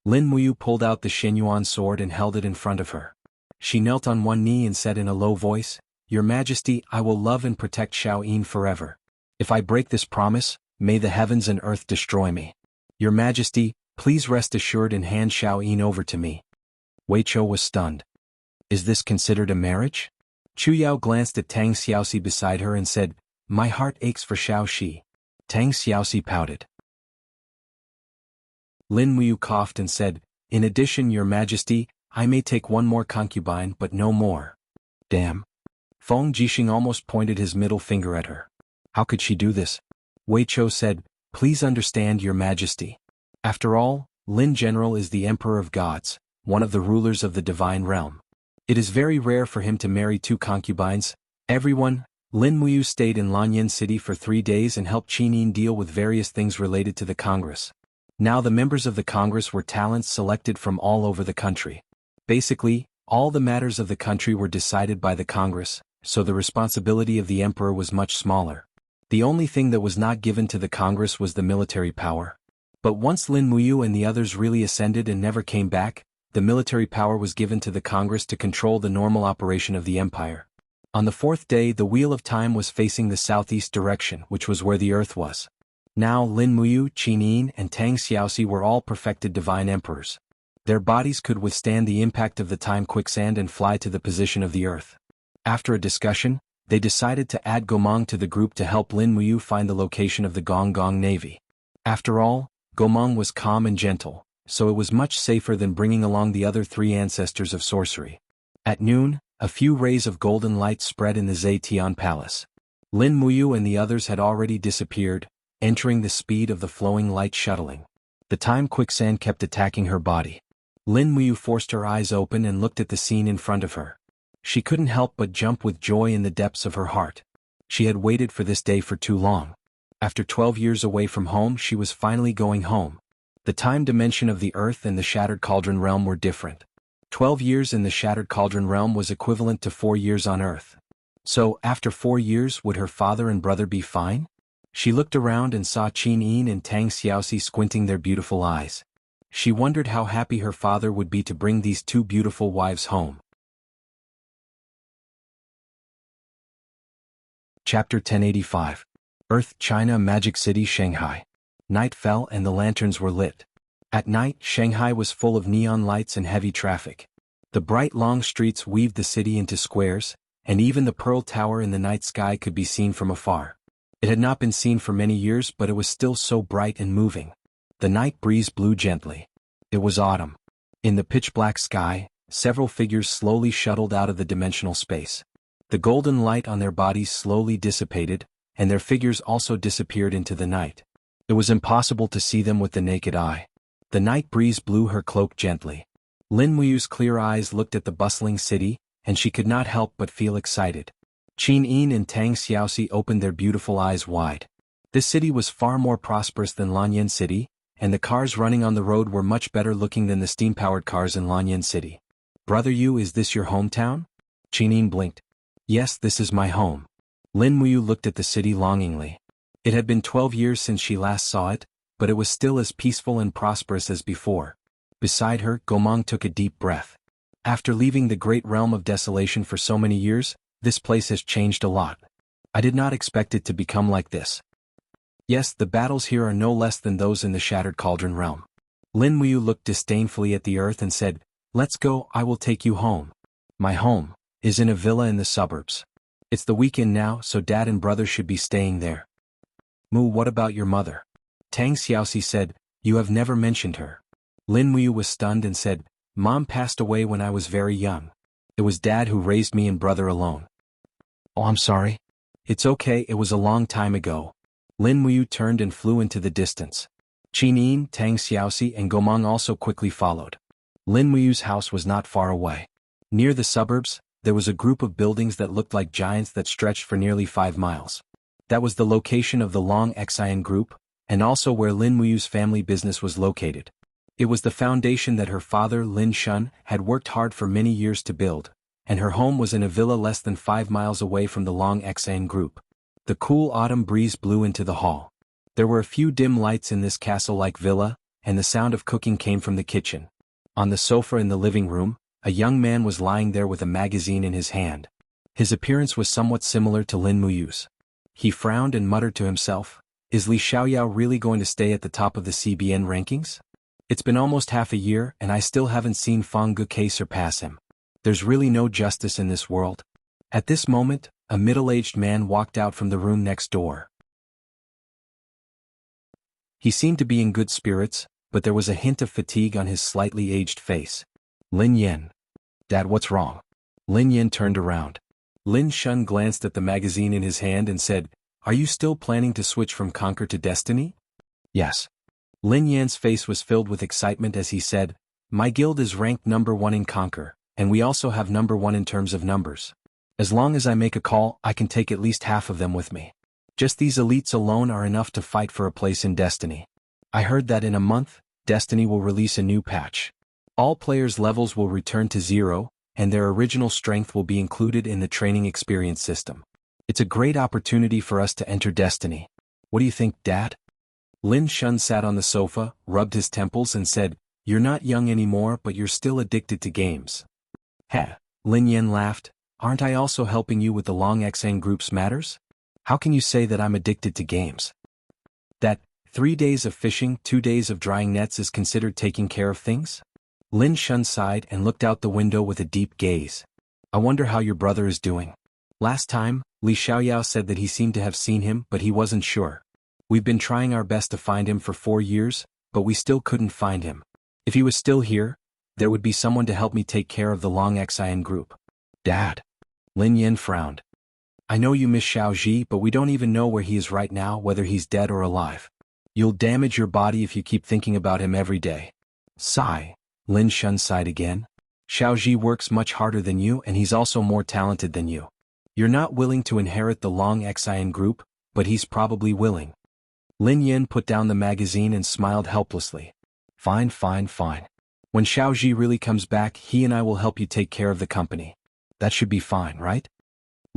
Lin Muyu pulled out the Shenyuan sword and held it in front of her. She knelt on one knee and said in a low voice, Your Majesty, I will love and protect Xiaoyin forever. If I break this promise, may the heavens and earth destroy me. Your Majesty, please rest assured and hand Xiaoyin over to me. Wei Chou was stunned. Is this considered a marriage? Chu Yao glanced at Tang Xiaoxi beside her and said, My heart aches for Xiao Shi. Tang Xiaoxi pouted. Lin Muyu coughed and said, In addition, Your Majesty, I may take one more concubine but no more. Damn. Feng Jixing almost pointed his middle finger at her. How could she do this? Wei Chou said, Please understand, Your Majesty. After all, Lin General is the Emperor of Gods, one of the rulers of the divine realm. It is very rare for him to marry 2 concubines. Everyone, Lin Muyu stayed in Lanyan City for 3 days and helped Qin Yin deal with various things related to the Congress. Now the members of the Congress were talents selected from all over the country. Basically, all the matters of the country were decided by the Congress, so the responsibility of the Emperor was much smaller. The only thing that was not given to the Congress was the military power. But once Lin Muyu and the others really ascended and never came back, the military power was given to the Congress to control the normal operation of the empire. On the fourth day the Wheel of Time was facing the southeast direction, which was where the Earth was. Now Lin Muyu, Qin Yin, and Tang Xiaoxi were all perfected divine emperors. Their bodies could withstand the impact of the time quicksand and fly to the position of the Earth. After a discussion, they decided to add Gomang to the group to help Lin Muyu find the location of the Gong Gong Navy. After all, Gomang was calm and gentle, so it was much safer than bringing along the other three ancestors of sorcery. At noon, a few rays of golden light spread in the Zetian Palace. Lin Muyu and the others had already disappeared, entering the speed of the flowing light shuttling. The time quicksand kept attacking her body. Lin Muyu forced her eyes open and looked at the scene in front of her. She couldn't help but jump with joy in the depths of her heart. She had waited for this day for too long. After 12 years away from home, she was finally going home. The time dimension of the Earth and the Shattered Cauldron Realm were different. 12 years in the Shattered Cauldron Realm was equivalent to 4 years on Earth. So, after 4 years, would her father and brother be fine? She looked around and saw Qin Yin and Tang Xiaoxi squinting their beautiful eyes. She wondered how happy her father would be to bring these two beautiful wives home. Chapter 1085. Earth, China, Magic City, Shanghai. Night fell and the lanterns were lit. At night, Shanghai was full of neon lights and heavy traffic. The bright long streets weaved the city into squares, and even the Pearl Tower in the night sky could be seen from afar. It had not been seen for many years, but it was still so bright and moving. The night breeze blew gently. It was autumn. In the pitch-black sky, several figures slowly shuttled out of the dimensional space. The golden light on their bodies slowly dissipated, and their figures also disappeared into the night. It was impossible to see them with the naked eye. The night breeze blew her cloak gently. Lin Muyu's clear eyes looked at the bustling city, and she could not help but feel excited. Qin Yin and Tang Xiaoxi opened their beautiful eyes wide. This city was far more prosperous than Lanyan City, and the cars running on the road were much better looking than the steam-powered cars in Lanyan City. Brother Yu, is this your hometown? Qin Yin blinked. Yes, this is my home. Lin Muyu looked at the city longingly. It had been 12 years since she last saw it, but it was still as peaceful and prosperous as before. Beside her, Gomang took a deep breath. After leaving the great realm of desolation for so many years, this place has changed a lot. I did not expect it to become like this. Yes, the battles here are no less than those in the Shattered Cauldron Realm. Lin Muyu looked disdainfully at the earth and said, Let's go, I will take you home. My home is in a villa in the suburbs. It's the weekend now, so Dad and brother should be staying there. Mu, what about your mother? Tang Xiaoxi said, You have never mentioned her. Lin Muyu was stunned and said, Mom passed away when I was very young. It was Dad who raised me and brother alone. Oh, I'm sorry. It's okay, it was a long time ago. Lin Muyu turned and flew into the distance. Qin Yin, Tang Xiaoxi, and Gomang also quickly followed. Lin Muyu's house was not far away. Near the suburbs, there was a group of buildings that looked like giants that stretched for nearly 5 miles. That was the location of the Long Xian group, and also where Lin Muyu's family business was located. It was the foundation that her father, Lin Shun, had worked hard for many years to build, and her home was in a villa less than 5 miles away from the Long Xian group. The cool autumn breeze blew into the hall. There were a few dim lights in this castle-like villa, and the sound of cooking came from the kitchen. On the sofa in the living room, a young man was lying there with a magazine in his hand. His appearance was somewhat similar to Lin Muyu's. He frowned and muttered to himself, Is Li Xiaoyao really going to stay at the top of the CBN rankings? It's been almost half a year and I still haven't seen Fang Guke surpass him. There's really no justice in this world. At this moment, a middle-aged man walked out from the room next door. He seemed to be in good spirits, but there was a hint of fatigue on his slightly aged face. Lin Yen. Dad, what's wrong? Lin Yen turned around. Lin Shun glanced at the magazine in his hand and said, Are you still planning to switch from Conquer to Destiny? Yes. Lin Yan's face was filled with excitement as he said, My guild is ranked number 1 in Conquer, and we also have number 1 in terms of numbers. As long as I make a call, I can take at least half of them with me. Just these elites alone are enough to fight for a place in Destiny. I heard that in a month, Destiny will release a new patch. All players' levels will return to 0, and their original strength will be included in the training experience system. It's a great opportunity for us to enter Destiny. What do you think, Dad? Lin Shun sat on the sofa, rubbed his temples and said, You're not young anymore, but you're still addicted to games. Heh. Lin Yen laughed. Aren't I also helping you with the Long Xang Group's matters? How can you say that I'm addicted to games? That 3 days of fishing, 2 days of drying nets is considered taking care of things? Lin Shun sighed and looked out the window with a deep gaze. I wonder how your brother is doing. Last time, Li Xiaoyao said that he seemed to have seen him, but he wasn't sure. We've been trying our best to find him for 4 years, but we still couldn't find him. If he was still here, there would be someone to help me take care of the Long Xian group. Dad. Lin Yin frowned. I know you miss Xiao Ji, but we don't even know where he is right now, whether he's dead or alive. You'll damage your body if you keep thinking about him every day. Sigh. Lin Shun sighed again. Xiao Ji works much harder than you, and he's also more talented than you. You're not willing to inherit the Long Xian group, but he's probably willing. Lin Yin put down the magazine and smiled helplessly. Fine. When Xiao Ji really comes back, he and I will help you take care of the company. That should be fine, right?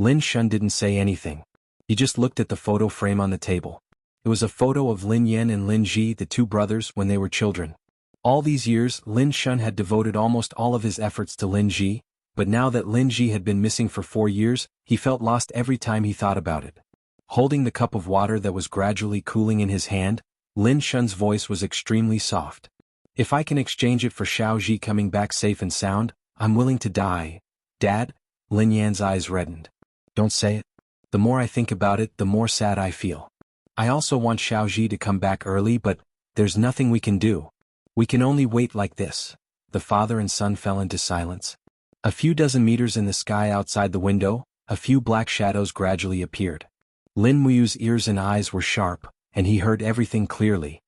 Lin Shun didn't say anything. He just looked at the photo frame on the table. It was a photo of Lin Yin and Lin Ji, the two brothers, when they were children. All these years, Lin Shun had devoted almost all of his efforts to Lin Ji, but now that Lin Ji had been missing for 4 years, he felt lost every time he thought about it. Holding the cup of water that was gradually cooling in his hand, Lin Shun's voice was extremely soft. If I can exchange it for Xiao Ji coming back safe and sound, I'm willing to die. Dad? Lin Yan's eyes reddened. Don't say it. The more I think about it, the more sad I feel. I also want Xiao Ji to come back early, but there's nothing we can do. We can only wait like this. The father and son fell into silence. A few dozen meters in the sky outside the window, a few black shadows gradually appeared. Lin Muyu's ears and eyes were sharp, and he heard everything clearly.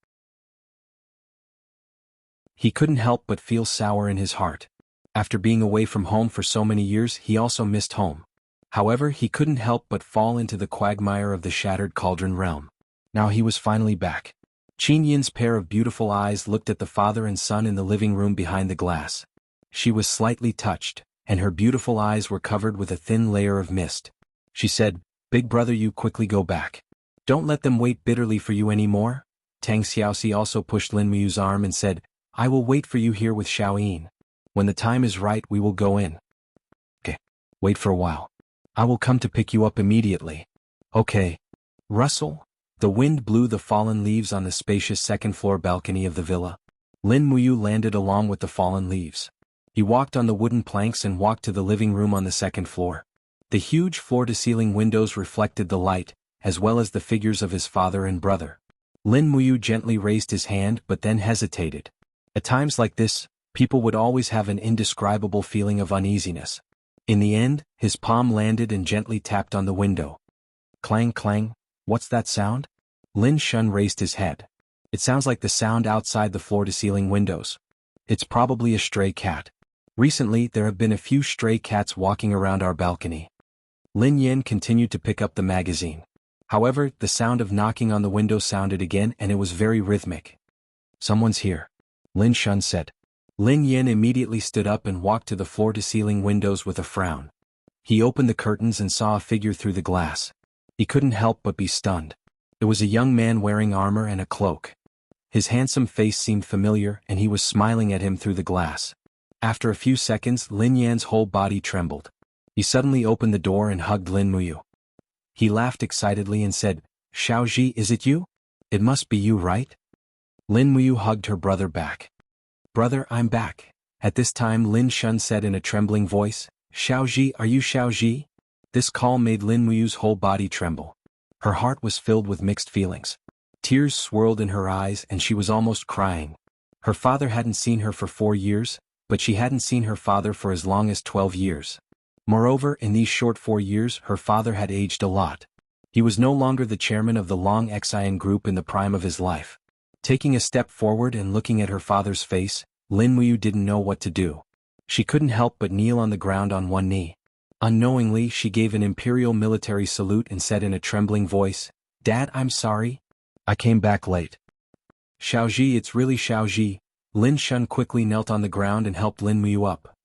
He couldn't help but feel sour in his heart. After being away from home for so many years, he also missed home. However, he couldn't help but fall into the quagmire of the shattered cauldron realm. Now he was finally back. Qin Yin's pair of beautiful eyes looked at the father and son in the living room behind the glass. She was slightly touched, and her beautiful eyes were covered with a thin layer of mist. She said, Big brother, you quickly go back. Don't let them wait bitterly for you anymore. Tang Xiaoxi also pushed Lin Muyu's arm and said, I will wait for you here with Xiao Yin. When the time is right, we will go in. Okay. Wait for a while. I will come to pick you up immediately. Okay. Rustle. The wind blew the fallen leaves on the spacious second-floor balcony of the villa. Lin Muyu landed along with the fallen leaves. He walked on the wooden planks and walked to the living room on the second floor. The huge floor-to-ceiling windows reflected the light, as well as the figures of his father and brother. Lin Muyu gently raised his hand but then hesitated. At times like this, people would always have an indescribable feeling of uneasiness. In the end, his palm landed and gently tapped on the window. Clang clang, what's that sound? Lin Shun raised his head. It sounds like the sound outside the floor-to-ceiling windows. It's probably a stray cat. Recently, there have been a few stray cats walking around our balcony. Lin Yin continued to pick up the magazine. However, the sound of knocking on the window sounded again, and it was very rhythmic. Someone's here. Lin Shun said. Lin Yin immediately stood up and walked to the floor-to-ceiling windows with a frown. He opened the curtains and saw a figure through the glass. He couldn't help but be stunned. It was a young man wearing armor and a cloak. His handsome face seemed familiar, and he was smiling at him through the glass. After a few seconds, Lin Yan's whole body trembled. He suddenly opened the door and hugged Lin Muyu. He laughed excitedly and said, Xiao Ji, is it you? It must be you, right? Lin Muyu hugged her brother back. Brother, I'm back. At this time Lin Shun said in a trembling voice, Xiao Ji, are you Xiao Ji? This call made Lin Muyu's whole body tremble. Her heart was filled with mixed feelings. Tears swirled in her eyes and she was almost crying. Her father hadn't seen her for 4 years, but she hadn't seen her father for as long as 12 years. Moreover, in these short 4 years, her father had aged a lot. He was no longer the chairman of the Long Xian group in the prime of his life. Taking a step forward and looking at her father's face, Lin Muyu didn't know what to do. She couldn't help but kneel on the ground on one knee. Unknowingly, she gave an imperial military salute and said in a trembling voice, Dad, I'm sorry. I came back late. Xiao Ji, it's really Xiao Ji. Lin Shun quickly knelt on the ground and helped Lin Muyu up.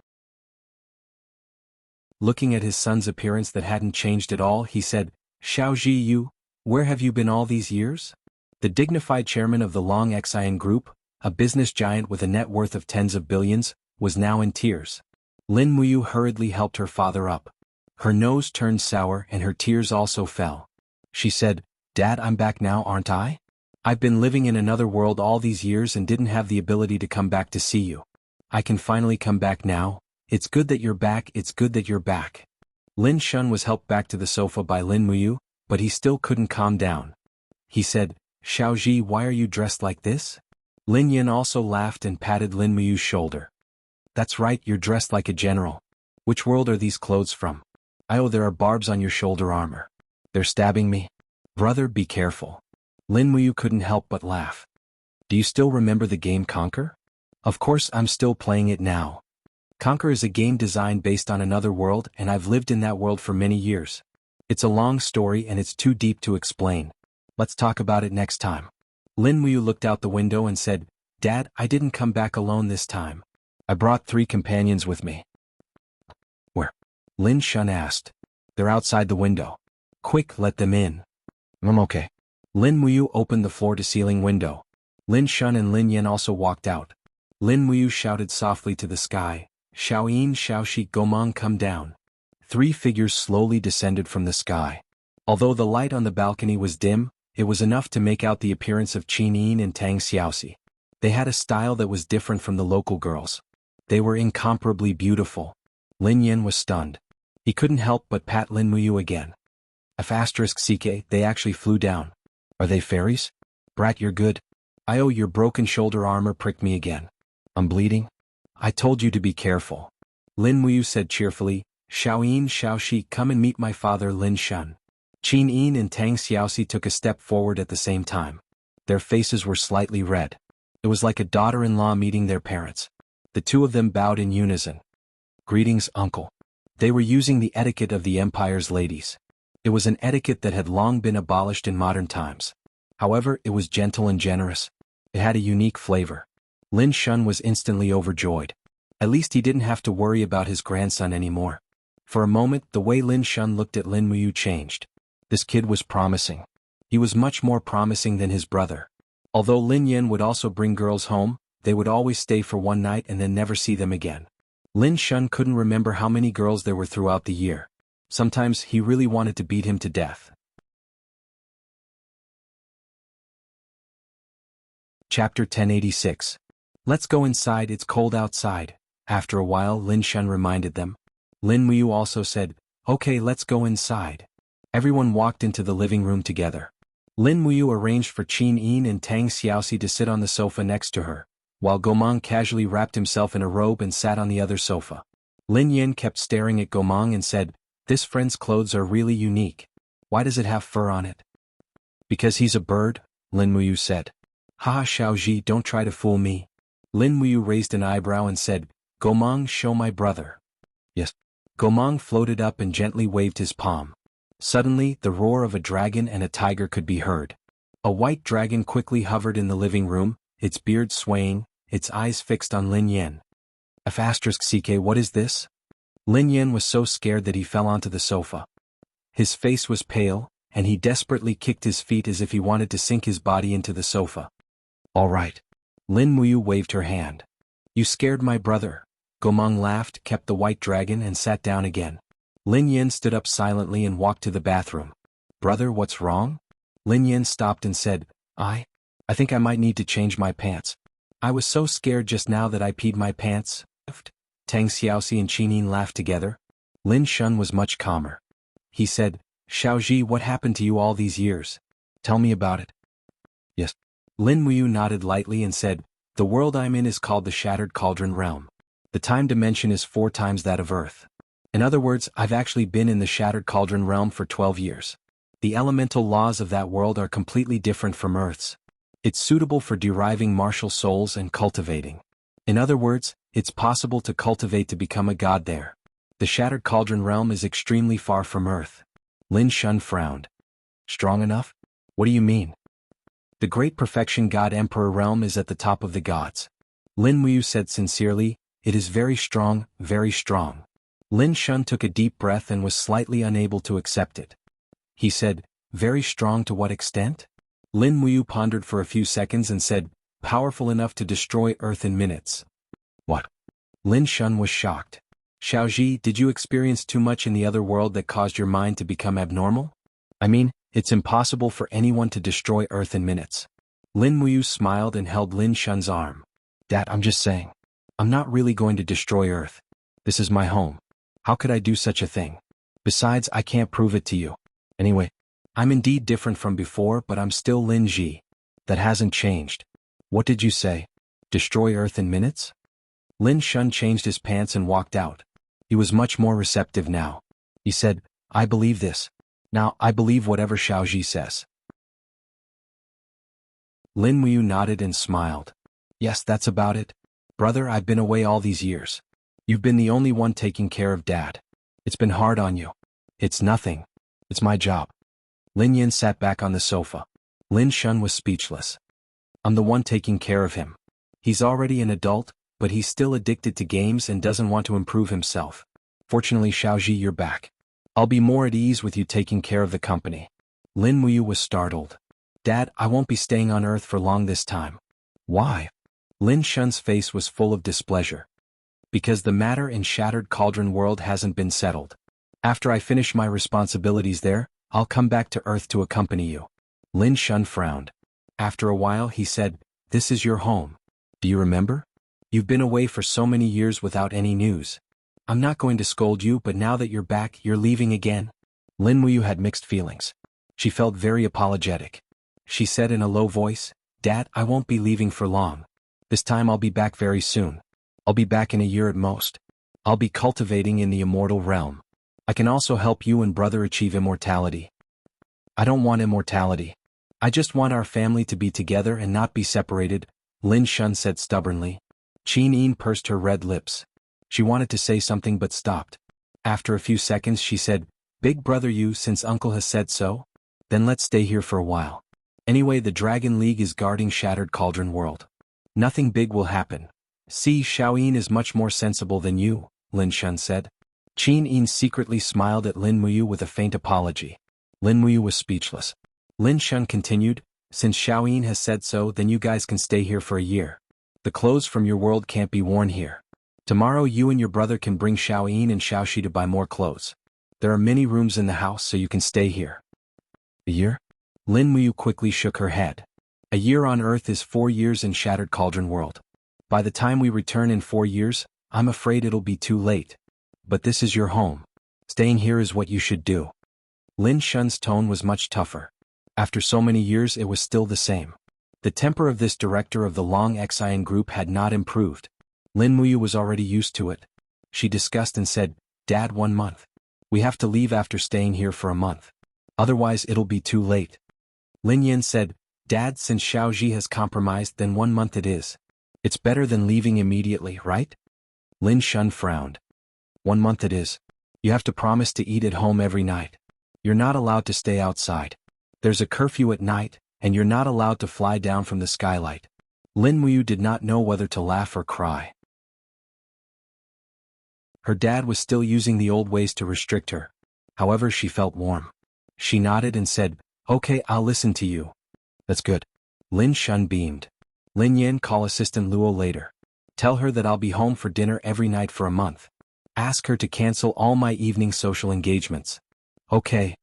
Looking at his son's appearance that hadn't changed at all, he said, Xiao Ji, where have you been all these years? The dignified chairman of the Long Xian group, a business giant with a net worth of tens of billions, was now in tears. Lin Muyu hurriedly helped her father up. Her nose turned sour and her tears also fell. She said, "Dad, I'm back now, aren't I? I've been living in another world all these years and didn't have the ability to come back to see you. I can finally come back now. It's good that you're back, it's good that you're back." Lin Shun was helped back to the sofa by Lin Muyu, but he still couldn't calm down. He said, "Xiaoji, why are you dressed like this?" Lin Yin also laughed and patted Lin Muyu's shoulder. "That's right, you're dressed like a general. Which world are these clothes from? Oh, there are barbs on your shoulder armor. They're stabbing me. Brother, be careful." Lin Muyu couldn't help but laugh. "Do you still remember the game Conquer?" "Of course, I'm still playing it now. Conquer is a game designed based on another world and I've lived in that world for many years. It's a long story and it's too deep to explain. Let's talk about it next time." Lin Muyu looked out the window and said, "Dad, I didn't come back alone this time. I brought 3 companions with me." "Where?" Lin Shun asked. "They're outside the window. Quick, let them in." "I'm okay." Lin Muyu opened the floor-to-ceiling window. Lin Shun and Lin Yen also walked out. Lin Muyu shouted softly to the sky, "Xiaoyin, Xiaoshi, Gomang, come down." 3 figures slowly descended from the sky. Although the light on the balcony was dim, it was enough to make out the appearance of Qin Yin and Tang Xiaoxi. They had a style that was different from the local girls. They were incomparably beautiful. Lin Yen was stunned. He couldn't help but pat Lin Muyu again. *CK, they actually flew down. Are they fairies? Brat, you're good. Your broken shoulder armor pricked me again. I'm bleeding. I told you to be careful. Lin Muyu said cheerfully, "Xiaoyin, Xiaoshi, come and meet my father Lin Shun." Qin Yin and Tang Xiaoxi took a step forward at the same time. Their faces were slightly red. It was like a daughter-in-law meeting their parents. The 2 of them bowed in unison. "Greetings, uncle." They were using the etiquette of the Empire's ladies. It was an etiquette that had long been abolished in modern times. However, it was gentle and generous. It had a unique flavor. Lin Shun was instantly overjoyed. At least he didn't have to worry about his grandson anymore. For a moment, the way Lin Shun looked at Lin Muyu changed. This kid was promising. He was much more promising than his brother. Although Lin Yen would also bring girls home, they would always stay for one night and then never see them again. Lin Shun couldn't remember how many girls there were throughout the year. Sometimes he really wanted to beat him to death. Chapter 1086. Let's go inside, it's cold outside. After a while, Lin Shun reminded them. Lin Muyu also said, "Okay, let's go inside." Everyone walked into the living room together. Lin Muyu arranged for Qin Yin and Tang Xiaoxi to sit on the sofa next to her, while Gomang casually wrapped himself in a robe and sat on the other sofa. Lin Yin kept staring at Gomang and said, "This friend's clothes are really unique. Why does it have fur on it?" "Because he's a bird," Lin Muyu said. "Haha, Xiaoji, don't try to fool me." Lin Muyu raised an eyebrow and said, "Gomang, show my brother." "Yes." Gomang floated up and gently waved his palm. Suddenly, the roar of a dragon and a tiger could be heard. A white dragon quickly hovered in the living room, its beard swaying, its eyes fixed on Lin Yen. *CK, what is this? Lin Yen was so scared that he fell onto the sofa. His face was pale, and he desperately kicked his feet as if he wanted to sink his body into the sofa. "All right." Lin Muyu waved her hand. "You scared my brother." Gomang laughed, kept the white dragon and sat down again. Lin Yen stood up silently and walked to the bathroom. "Brother, what's wrong?" Lin Yen stopped and said, I think I might need to change my pants. I was so scared just now that I peed my pants." Tang Xiaoxi and Qinin laughed together. Lin Shun was much calmer. He said, "Xiaoji, what happened to you all these years? Tell me about it." "Yes." Lin Muyu nodded lightly and said, "The world I'm in is called the Shattered Cauldron Realm. The time dimension is 4 times that of Earth. In other words, I've actually been in the Shattered Cauldron Realm for 12 years. The elemental laws of that world are completely different from Earth's. It's suitable for deriving martial souls and cultivating. In other words, it's possible to cultivate to become a god there. The Shattered Cauldron Realm is extremely far from Earth." Lin Shun frowned. "Strong enough? What do you mean?" "The Great Perfection God Emperor Realm is at the top of the gods." Lin Muyu said sincerely, "It is very strong, very strong." Lin Shun took a deep breath and was slightly unable to accept it. He said, "Very strong to what extent?" Lin Muyu pondered for a few seconds and said, "Powerful enough to destroy Earth in minutes." "What?" Lin Shun was shocked. Xiaoji, did you experience too much in the other world that caused your mind to become abnormal? I mean, it's impossible for anyone to destroy Earth in minutes. Lin Muyu smiled and held Lin Shun's arm. Dad, I'm just saying. I'm not really going to destroy Earth. This is my home. How could I do such a thing? Besides, I can't prove it to you. Anyway, I'm indeed different from before, but I'm still Lin Ji. That hasn't changed. What did you say? Destroy Earth in minutes? Lin Shun changed his pants and walked out. He was much more receptive now. He said, I believe this. Now, I believe whatever Xiaoji says. Lin Muyu nodded and smiled. Yes, that's about it. Brother, I've been away all these years. You've been the only one taking care of Dad. It's been hard on you. It's nothing. It's my job. Lin Yin sat back on the sofa. Lin Shun was speechless. I'm the one taking care of him. He's already an adult, but he's still addicted to games and doesn't want to improve himself. Fortunately, Xiaoji, you're back. I'll be more at ease with you taking care of the company. Lin Muyu was startled. Dad, I won't be staying on Earth for long this time. Why? Lin Shun's face was full of displeasure. Because the matter in Shattered Cauldron World hasn't been settled. After I finish my responsibilities there, I'll come back to Earth to accompany you. Lin Shun frowned. After a while he said, This is your home. Do you remember? You've been away for so many years without any news. I'm not going to scold you, but now that you're back, you're leaving again? Lin Muyu had mixed feelings. She felt very apologetic. She said in a low voice, Dad, I won't be leaving for long. This time I'll be back very soon. I'll be back in a year at most. I'll be cultivating in the immortal realm. I can also help you and brother achieve immortality. I don't want immortality. I just want our family to be together and not be separated, Lin Shun said stubbornly. Qin Yin pursed her red lips. She wanted to say something but stopped. After a few seconds she said, Big brother you, since uncle has said so? Then let's stay here for a while. Anyway, the Dragon League is guarding Shattered Cauldron World. Nothing big will happen. See, Xiaoyin is much more sensible than you, Lin Shun said. Qin Yin secretly smiled at Lin Muyu with a faint apology. Lin Muyu was speechless. Lin Shun continued, Since Xiaoyin has said so, then you guys can stay here for a year. The clothes from your world can't be worn here. Tomorrow you and your brother can bring Xiaoyin and Xiaoxi to buy more clothes. There are many rooms in the house so you can stay here. A year? Lin Muyu quickly shook her head. A year on Earth is 4 years in Shattered Cauldron World. By the time we return in 4 years, I'm afraid it'll be too late. But this is your home. Staying here is what you should do. Lin Shun's tone was much tougher. After so many years it was still the same. The temper of this director of the Long Xian group had not improved. Lin Muyu was already used to it. She discussed and said, Dad, 1 month. We have to leave after staying here for a month. Otherwise it'll be too late. Lin Yin said, Dad, since Xiaoji has compromised, then 1 month it is. It's better than leaving immediately, right? Lin Shun frowned. 1 month it is. You have to promise to eat at home every night. You're not allowed to stay outside. There's a curfew at night, and you're not allowed to fly down from the skylight. Lin Muyu did not know whether to laugh or cry. Her dad was still using the old ways to restrict her. However, she felt warm. She nodded and said, Okay, I'll listen to you. That's good. Lin Shun beamed. Lin Yin, call assistant Luo later. Tell her that I'll be home for dinner every night for a month. Ask her to cancel all my evening social engagements. Okay.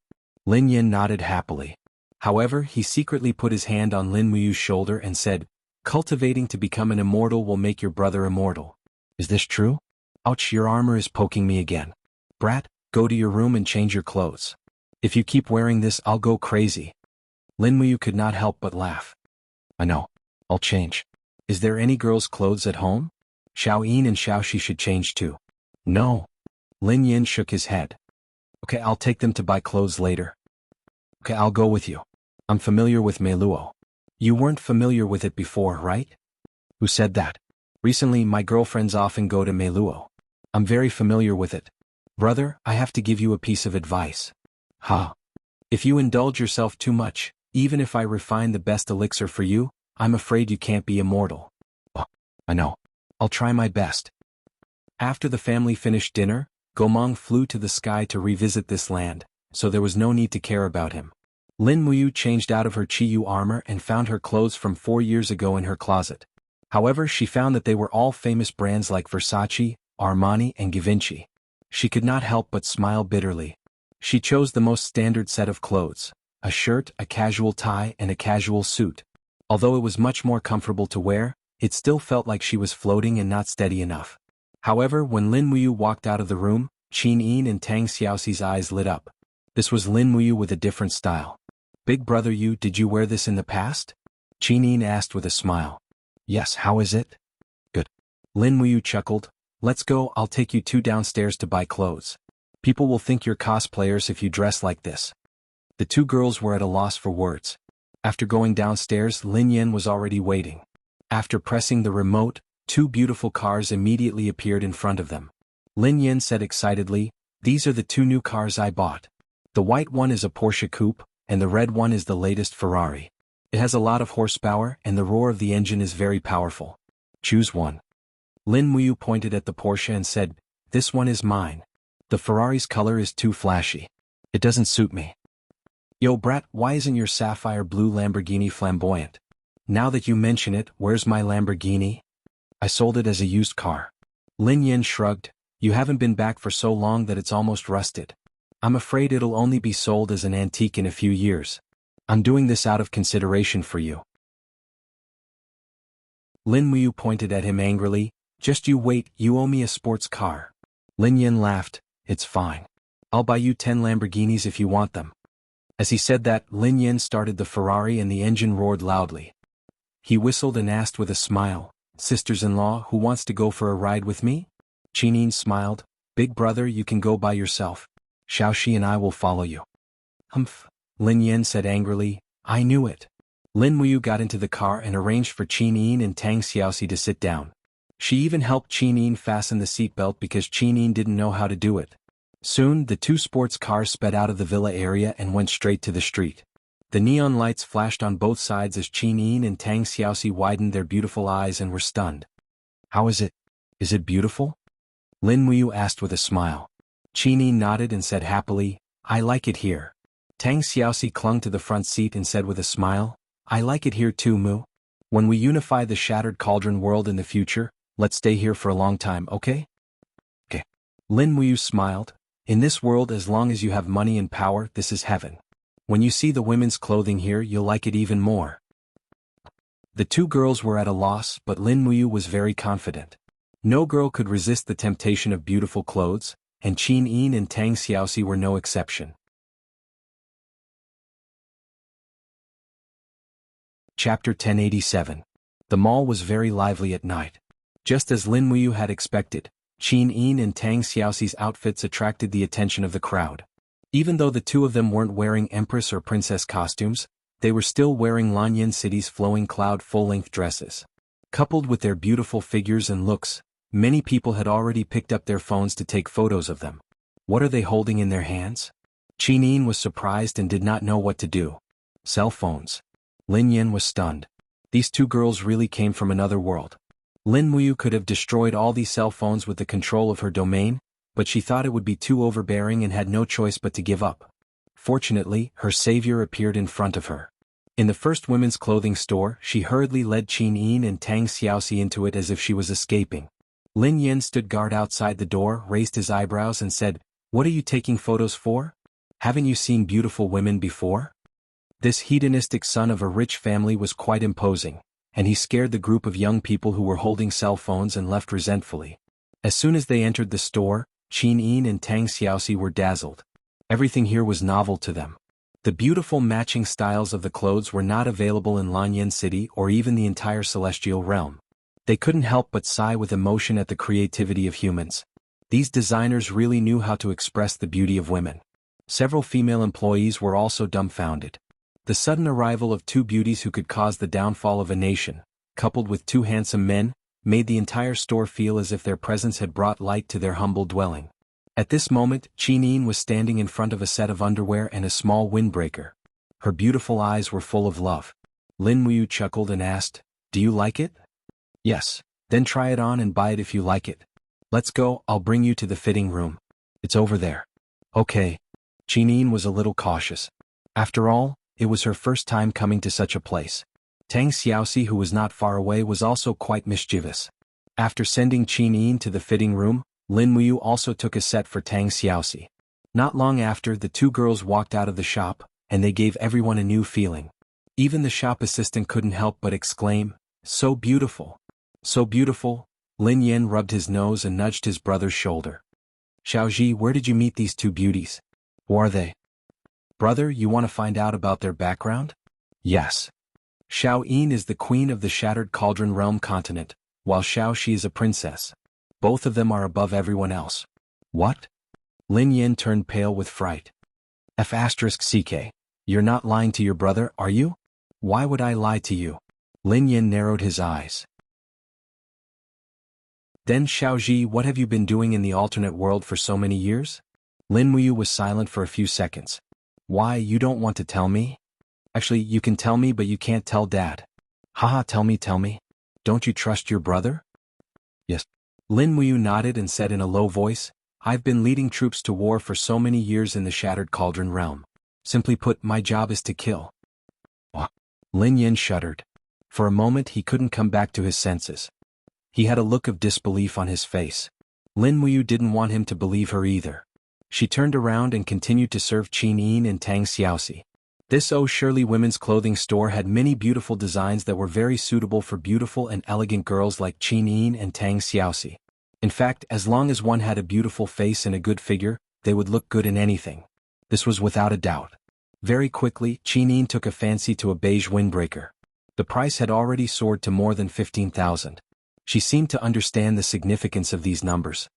Lin Yin nodded happily. However, he secretly put his hand on Lin Muyu's shoulder and said, Cultivating to become an immortal will make your brother immortal. Is this true? Ouch, your armor is poking me again. Brat, go to your room and change your clothes. If you keep wearing this, I'll go crazy. Lin Muyu could not help but laugh. I know. I'll change. Is there any girls' clothes at home? Xiaoyin and Xiaoxi should change too. No. Lin Yin shook his head. Okay, I'll take them to buy clothes later. Okay, I'll go with you. I'm familiar with Meiluo. You weren't familiar with it before, right? Who said that? Recently, my girlfriends often go to Meiluo. I'm very familiar with it. Brother, I have to give you a piece of advice. Ha. If you indulge yourself too much, even if I refine the best elixir for you, I'm afraid you can't be immortal. Oh, I know. I'll try my best. After the family finished dinner, Gomong flew to the sky to revisit this land, so there was no need to care about him. Lin Muyu changed out of her Chiyu armor and found her clothes from 4 years ago in her closet. However, she found that they were all famous brands like Versace, Armani, and Givenchy. She could not help but smile bitterly. She chose the most standard set of clothes: a shirt, a casual tie, and a casual suit. Although it was much more comfortable to wear, it still felt like she was floating and not steady enough. However, when Lin Muyu walked out of the room, Qin Yin and Tang Xiaoxi's eyes lit up. This was Lin Muyu with a different style. "Big brother Yu, did you wear this in the past?" Qin Yin asked with a smile. "Yes, how is it?" "Good." Lin Muyu chuckled. "Let's go, I'll take you two downstairs to buy clothes. People will think you're cosplayers if you dress like this." The two girls were at a loss for words. After going downstairs, Lin Yin was already waiting. After pressing the remote, two beautiful cars immediately appeared in front of them. Lin Yin said excitedly, "These are the two new cars I bought. The white one is a Porsche Coupe, and the red one is the latest Ferrari. It has a lot of horsepower, and the roar of the engine is very powerful. Choose one." Lin Muyu pointed at the Porsche and said, "This one is mine. The Ferrari's color is too flashy. It doesn't suit me." "Yo brat, why isn't your sapphire blue Lamborghini flamboyant? Now that you mention it, where's my Lamborghini? I sold it as a used car." Lin Yin shrugged. "You haven't been back for so long that it's almost rusted. I'm afraid it'll only be sold as an antique in a few years. I'm doing this out of consideration for you." Lin Muyu pointed at him angrily. "Just you wait, you owe me a sports car." Lin Yin laughed. "It's fine. I'll buy you 10 Lamborghinis if you want them." As he said that, Lin Yin started the Ferrari and the engine roared loudly. He whistled and asked with a smile, "Sisters-in-law, who wants to go for a ride with me?" Qin Yin smiled. "Big brother, you can go by yourself. Xiaoxi and I will follow you." "Humph," Lin Yin said angrily. "I knew it." Lin Muyu got into the car and arranged for Qin Yin and Tang Xiaoxi to sit down. She even helped Qin Yin fasten the seatbelt because Qin Yin didn't know how to do it. Soon, the two sports cars sped out of the villa area and went straight to the street. The neon lights flashed on both sides as Qin Yin and Tang Xiaoxi widened their beautiful eyes and were stunned. "How is it? Is it beautiful?" Lin Muyu asked with a smile. Qin Yin nodded and said happily, "I like it here." Tang Xiaoxi clung to the front seat and said with a smile, "I like it here too, Mu. When we unify the Shattered Cauldron world in the future, let's stay here for a long time, okay?" "Okay." Lin Muyu smiled. "In this world, as long as you have money and power, this is heaven. When you see the women's clothing here, you'll like it even more." The two girls were at a loss, but Lin Muyu was very confident. No girl could resist the temptation of beautiful clothes, and Qin Yin and Tang Xiaoxi were no exception. Chapter 1087. The mall was very lively at night. Just as Lin Muyu had expected, Qin Yin and Tang Xiaoxi's outfits attracted the attention of the crowd. Even though the two of them weren't wearing empress or princess costumes, they were still wearing Lanyan City's flowing cloud full-length dresses. Coupled with their beautiful figures and looks, many people had already picked up their phones to take photos of them. What are they holding in their hands? Qin Yin was surprised and did not know what to do. Cell phones. Lin Yin was stunned. These two girls really came from another world. Lin Muyu could have destroyed all these cell phones with the control of her domain, but she thought it would be too overbearing and had no choice but to give up. Fortunately, her savior appeared in front of her. In the first women's clothing store, she hurriedly led Qin Yin and Tang Xiaoxi into it as if she was escaping. Lin Yin stood guard outside the door, raised his eyebrows and said, "What are you taking photos for? Haven't you seen beautiful women before?" This hedonistic son of a rich family was quite imposing, and he scared the group of young people who were holding cell phones and left resentfully. As soon as they entered the store, Qin Yin and Tang Xiaoxi were dazzled. Everything here was novel to them. The beautiful matching styles of the clothes were not available in Lanyan City or even the entire celestial realm. They couldn't help but sigh with emotion at the creativity of humans. These designers really knew how to express the beauty of women. Several female employees were also dumbfounded. The sudden arrival of two beauties who could cause the downfall of a nation, coupled with two handsome men, made the entire store feel as if their presence had brought light to their humble dwelling. At this moment, Qin Yin was standing in front of a set of underwear and a small windbreaker. Her beautiful eyes were full of love. Lin Muyu chuckled and asked, "Do you like it?" "Yes." "Then try it on and buy it if you like it. Let's go, I'll bring you to the fitting room. It's over there." "Okay." Qin Yin was a little cautious. After all, it was her first time coming to such a place. Tang Xiaoxi, who was not far away, was also quite mischievous. After sending Qin Yin to the fitting room, Lin Muyu also took a set for Tang Xiaoxi. Not long after, the two girls walked out of the shop, and they gave everyone a new feeling. Even the shop assistant couldn't help but exclaim, "So beautiful! So beautiful!" Lin Yan rubbed his nose and nudged his brother's shoulder. "Xiaoji, where did you meet these two beauties? Who are they?" "Brother, you want to find out about their background?" "Yes." "Xiao Yin is the queen of the Shattered Cauldron Realm continent, while Xiao Shi is a princess. Both of them are above everyone else." "What?" Lin Yan turned pale with fright. F***CK. You're not lying to your brother, are you? "Why would I lie to you?" Lin Yan narrowed his eyes. "Then Xiaoji, what have you been doing in the alternate world for so many years?" Lin Muyu was silent for a few seconds. "Why, you don't want to tell me?" "Actually, you can tell me, but you can't tell Dad." "Haha, tell me. Don't you trust your brother?" "Yes." Lin Muyu nodded and said in a low voice, "I've been leading troops to war for so many years in the Shattered Cauldron Realm. Simply put, my job is to kill." What? Lin Yin shuddered. For a moment he couldn't come back to his senses. He had a look of disbelief on his face. Lin Muyu didn't want him to believe her either. She turned around and continued to serve Qin Yin and Tang Xiaoxi. This Shirley women's clothing store had many beautiful designs that were very suitable for beautiful and elegant girls like Qin Yin and Tang Xiaoxi. In fact, as long as one had a beautiful face and a good figure, they would look good in anything. This was without a doubt. Very quickly, Qin Yin took a fancy to a beige windbreaker. The price had already soared to more than 15,000. She seemed to understand the significance of these numbers.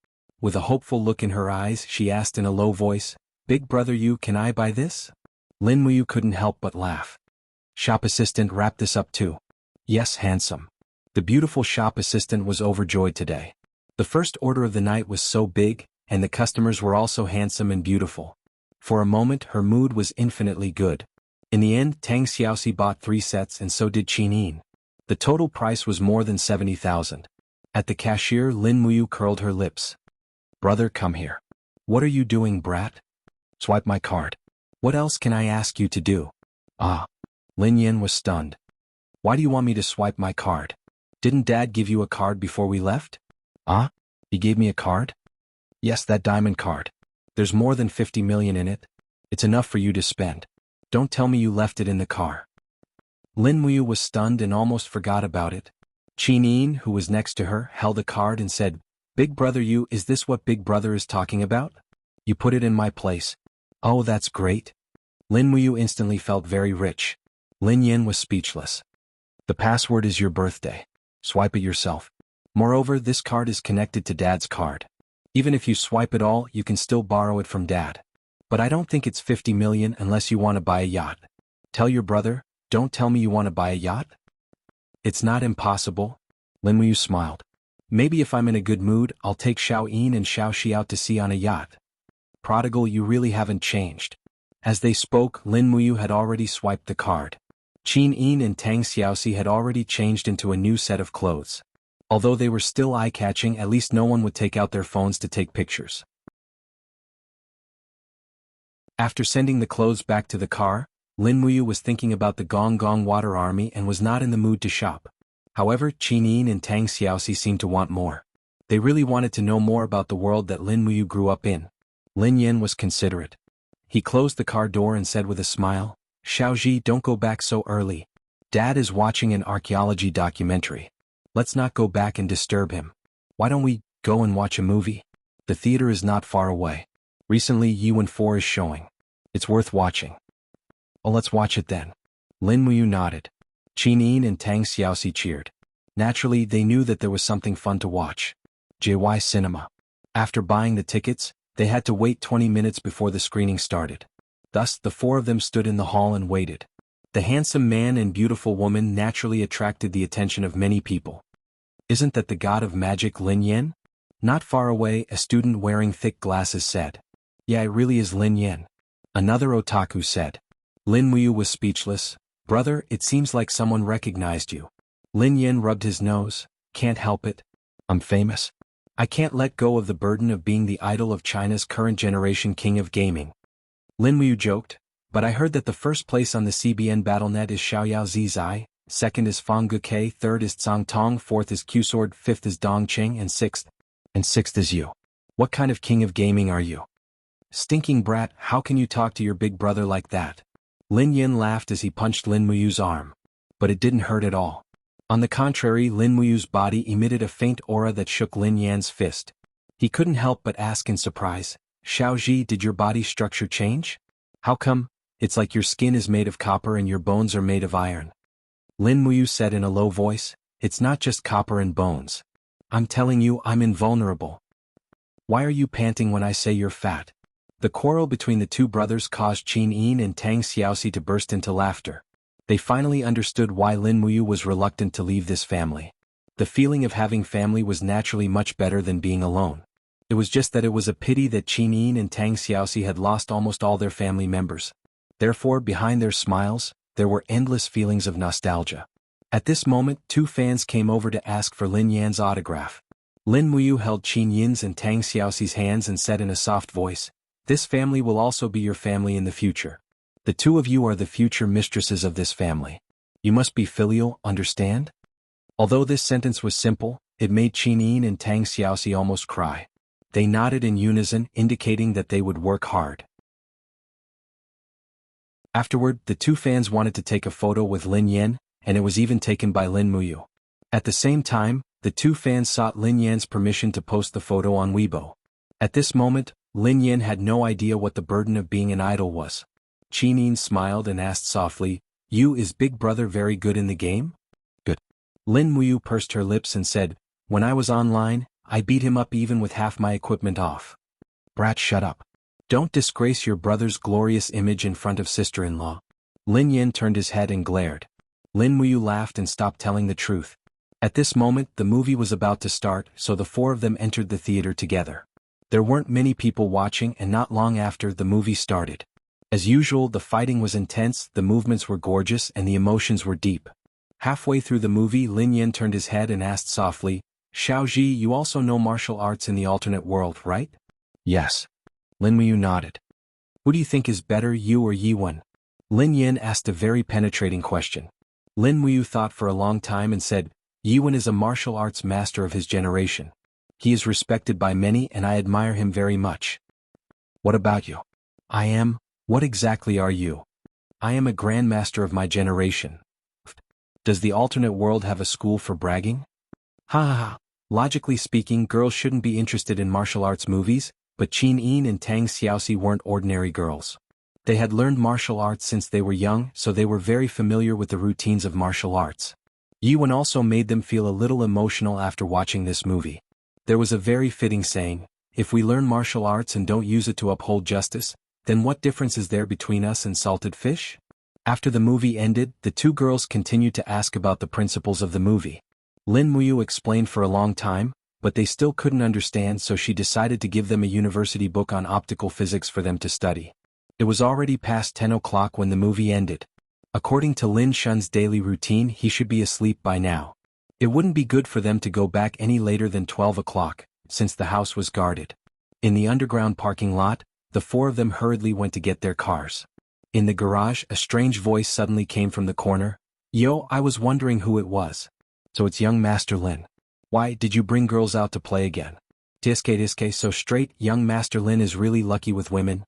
With a hopeful look in her eyes, she asked in a low voice, "Big brother you, can I buy this?" Lin Muyu couldn't help but laugh. "Shop assistant, wrap this up too." "Yes, handsome." The beautiful shop assistant was overjoyed today. The first order of the night was so big, and the customers were also handsome and beautiful. For a moment her mood was infinitely good. In the end, Tang Xiaoxi bought 3 sets and so did Qin Yin. The total price was more than 70,000. At the cashier, Lin Muyu curled her lips. "Brother, come here." "What are you doing, brat?" "Swipe my card." "What else can I ask you to do?" "Ah." Lin Yin was stunned. "Why do you want me to swipe my card? Didn't Dad give you a card before we left?" "Ah? He gave me a card?" "Yes, that diamond card. There's more than 50 million in it. It's enough for you to spend. Don't tell me you left it in the car." Lin Muyu was stunned and almost forgot about it. Qin Yin, who was next to her, held a card and said, "Big brother you, is this what Big brother is talking about? You put it in my place." "Oh, that's great." Lin Muyu instantly felt very rich. Lin Yin was speechless. "The password is your birthday. Swipe it yourself. Moreover, this card is connected to Dad's card. Even if you swipe it all, you can still borrow it from Dad. But I don't think it's 50 million unless you want to buy a yacht. Tell your brother, don't tell me you want to buy a yacht." "It's not impossible." Lin Muyu smiled. "Maybe if I'm in a good mood, I'll take Xiao Yin and Xiao Shi out to sea on a yacht." "Prodigal, you really haven't changed." As they spoke, Lin Muyu had already swiped the card. Qin Yin and Tang Xiaoxi had already changed into a new set of clothes. Although they were still eye-catching, at least no one would take out their phones to take pictures. After sending the clothes back to the car, Lin Muyu was thinking about the Gong Gong Water Army and was not in the mood to shop. However, Qin Yin and Tang Xiaoxi seemed to want more. They really wanted to know more about the world that Lin Muyu grew up in. Lin Yin was considerate. He closed the car door and said with a smile, "Xiaoji, don't go back so early. Dad is watching an archaeology documentary. Let's not go back and disturb him. Why don't we go and watch a movie? The theater is not far away. Recently Yuan 4 is showing. It's worth watching." "Oh, let's watch it then." Lin Muyu nodded. Qin Yin and Tang Xiaoxi cheered. Naturally, they knew that there was something fun to watch. JY Cinema. After buying the tickets, they had to wait 20 minutes before the screening started. Thus, the 4 of them stood in the hall and waited. The handsome man and beautiful woman naturally attracted the attention of many people. "Isn't that the god of magic Lin Yin?" Not far away, a student wearing thick glasses said. "Yeah, it really is Lin Yin." Another otaku said. Lin Muyu was speechless. "Brother, it seems like someone recognized you." Lin Yin rubbed his nose. "Can't help it. I'm famous. I can't let go of the burden of being the idol of China's current generation king of gaming." Lin Muyu joked, "But I heard that the first place on the CBN BattleNet is Xiaoyao Zizai, second is Fang Guke, third is Tsang Tong, fourth is Qsword, fifth is Dong Qing, and sixth is you." What kind of king of gaming are you? Stinking brat, how can you talk to your big brother like that? Lin Yin laughed as he punched Lin Muyu's arm. But it didn't hurt at all. On the contrary, Lin Muyu's body emitted a faint aura that shook Lin Yan's fist. He couldn't help but ask in surprise, Xiaoji, did your body structure change? How come? It's like your skin is made of copper and your bones are made of iron. Lin Muyu said in a low voice, it's not just copper and bones. I'm telling you, I'm invulnerable. Why are you panting when I say you're fat? The quarrel between the two brothers caused Qin Yin and Tang Xiaoxi to burst into laughter. They finally understood why Lin Muyu was reluctant to leave this family. The feeling of having family was naturally much better than being alone. It was just that it was a pity that Qin Yin and Tang Xiaoxi had lost almost all their family members. Therefore, behind their smiles, there were endless feelings of nostalgia. At this moment, two fans came over to ask for Lin Yan's autograph. Lin Muyu held Qin Yin's and Tang Xiaoxi's hands and said in a soft voice, this family will also be your family in the future. The two of you are the future mistresses of this family. You must be filial, understand? Although this sentence was simple, it made Qin Yin and Tang Xiaoxi almost cry. They nodded in unison, indicating that they would work hard. Afterward, the two fans wanted to take a photo with Lin Yan, and it was even taken by Lin Muyu. At the same time, the two fans sought Lin Yan's permission to post the photo on Weibo. At this moment, Lin Yan had no idea what the burden of being an idol was. Qin Yin smiled and asked softly, is big brother very good in the game? Good. Lin Muyu pursed her lips and said, when I was online, I beat him up even with half my equipment off. Brat, shut up. Don't disgrace your brother's glorious image in front of sister-in-law. Lin Yan turned his head and glared. Lin Muyu laughed and stopped telling the truth. At this moment, the movie was about to start, so the four of them entered the theater together. There weren't many people watching, and not long after, the movie started. As usual, the fighting was intense, the movements were gorgeous, and the emotions were deep. Halfway through the movie, Lin Yan turned his head and asked softly, Xiaoji, you also know martial arts in the alternate world, right? Yes. Lin Muyu nodded. Who do you think is better, you or Yiwen? Lin Yan asked a very penetrating question. Lin Muyu thought for a long time and said, Yiwen is a martial arts master of his generation. He is respected by many and I admire him very much. What about you? I am. What exactly are you? I am a grandmaster of my generation. Does the alternate world have a school for bragging? Ha ha ha. Logically speaking, girls shouldn't be interested in martial arts movies, but Qin Yin and Tang Xiaoxi weren't ordinary girls. They had learned martial arts since they were young, so they were very familiar with the routines of martial arts. Yiwen also made them feel a little emotional after watching this movie. There was a very fitting saying, if we learn martial arts and don't use it to uphold justice, then what difference is there between us and salted fish? After the movie ended, the two girls continued to ask about the principles of the movie. Lin Muyu explained for a long time, but they still couldn't understand, so she decided to give them a university book on optical physics for them to study. It was already past 10 o'clock when the movie ended. According to Lin Shun's daily routine, he should be asleep by now. It wouldn't be good for them to go back any later than 12 o'clock, since the house was guarded. In the underground parking lot, the four of them hurriedly went to get their cars. In the garage, a strange voice suddenly came from the corner. Yo, I was wondering who it was. So it's young Master Lin. Why, did you bring girls out to play again? Tiske, so straight, young Master Lin is really lucky with women.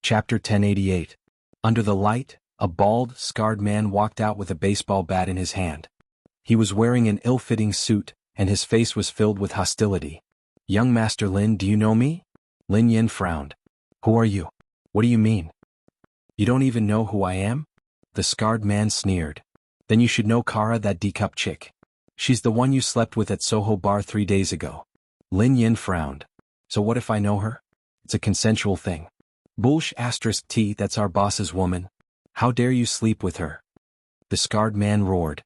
Chapter 1088. Under the light, a bald, scarred man walked out with a baseball bat in his hand. He was wearing an ill-fitting suit, and his face was filled with hostility. Young Master Lin, do you know me? Lin Yin frowned. Who are you? What do you mean? You don't even know who I am? The scarred man sneered. Then you should know Kara, that D-cup chick. She's the one you slept with at Soho Bar 3 days ago. Lin Yin frowned. So what if I know her? It's a consensual thing. Bullsh *T, that's our boss's woman. How dare you sleep with her? The scarred man roared.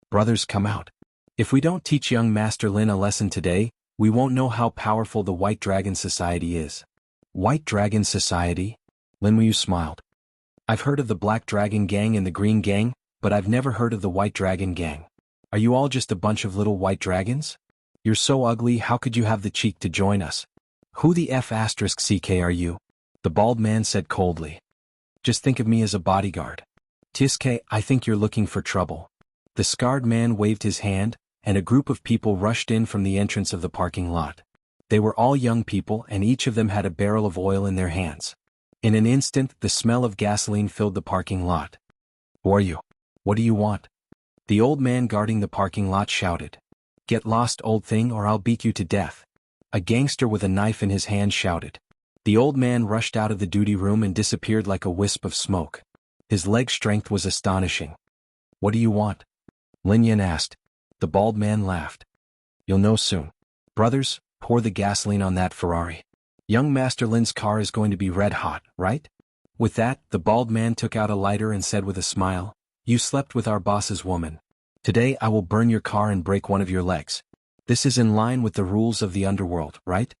Brothers, come out. If we don't teach young Master Lin a lesson today, we won't know how powerful the White Dragon Society is. White Dragon Society? Lin Muyu smiled. I've heard of the Black Dragon Gang and the Green Gang, but I've never heard of the White Dragon Gang. Are you all just a bunch of little white dragons? You're so ugly, how could you have the cheek to join us? Who the F***ck are you? The bald man said coldly. Just think of me as a bodyguard. Tiske, I think you're looking for trouble. The scarred man waved his hand, and a group of people rushed in from the entrance of the parking lot. They were all young people and each of them had a barrel of oil in their hands. In an instant, the smell of gasoline filled the parking lot. "Who are you? What do you want?" The old man guarding the parking lot shouted. "Get lost, old thing, or I'll beat you to death." A gangster with a knife in his hand shouted. The old man rushed out of the duty room and disappeared like a wisp of smoke. His leg strength was astonishing. "What do you want?" Lin Yan asked. The bald man laughed. "You'll know soon. Brothers, pour the gasoline on that Ferrari. Young Master Lin's car is going to be red hot, right?" With that, the bald man took out a lighter and said with a smile, "You slept with our boss's woman. Today I will burn your car and break one of your legs. This is in line with the rules of the underworld, right?"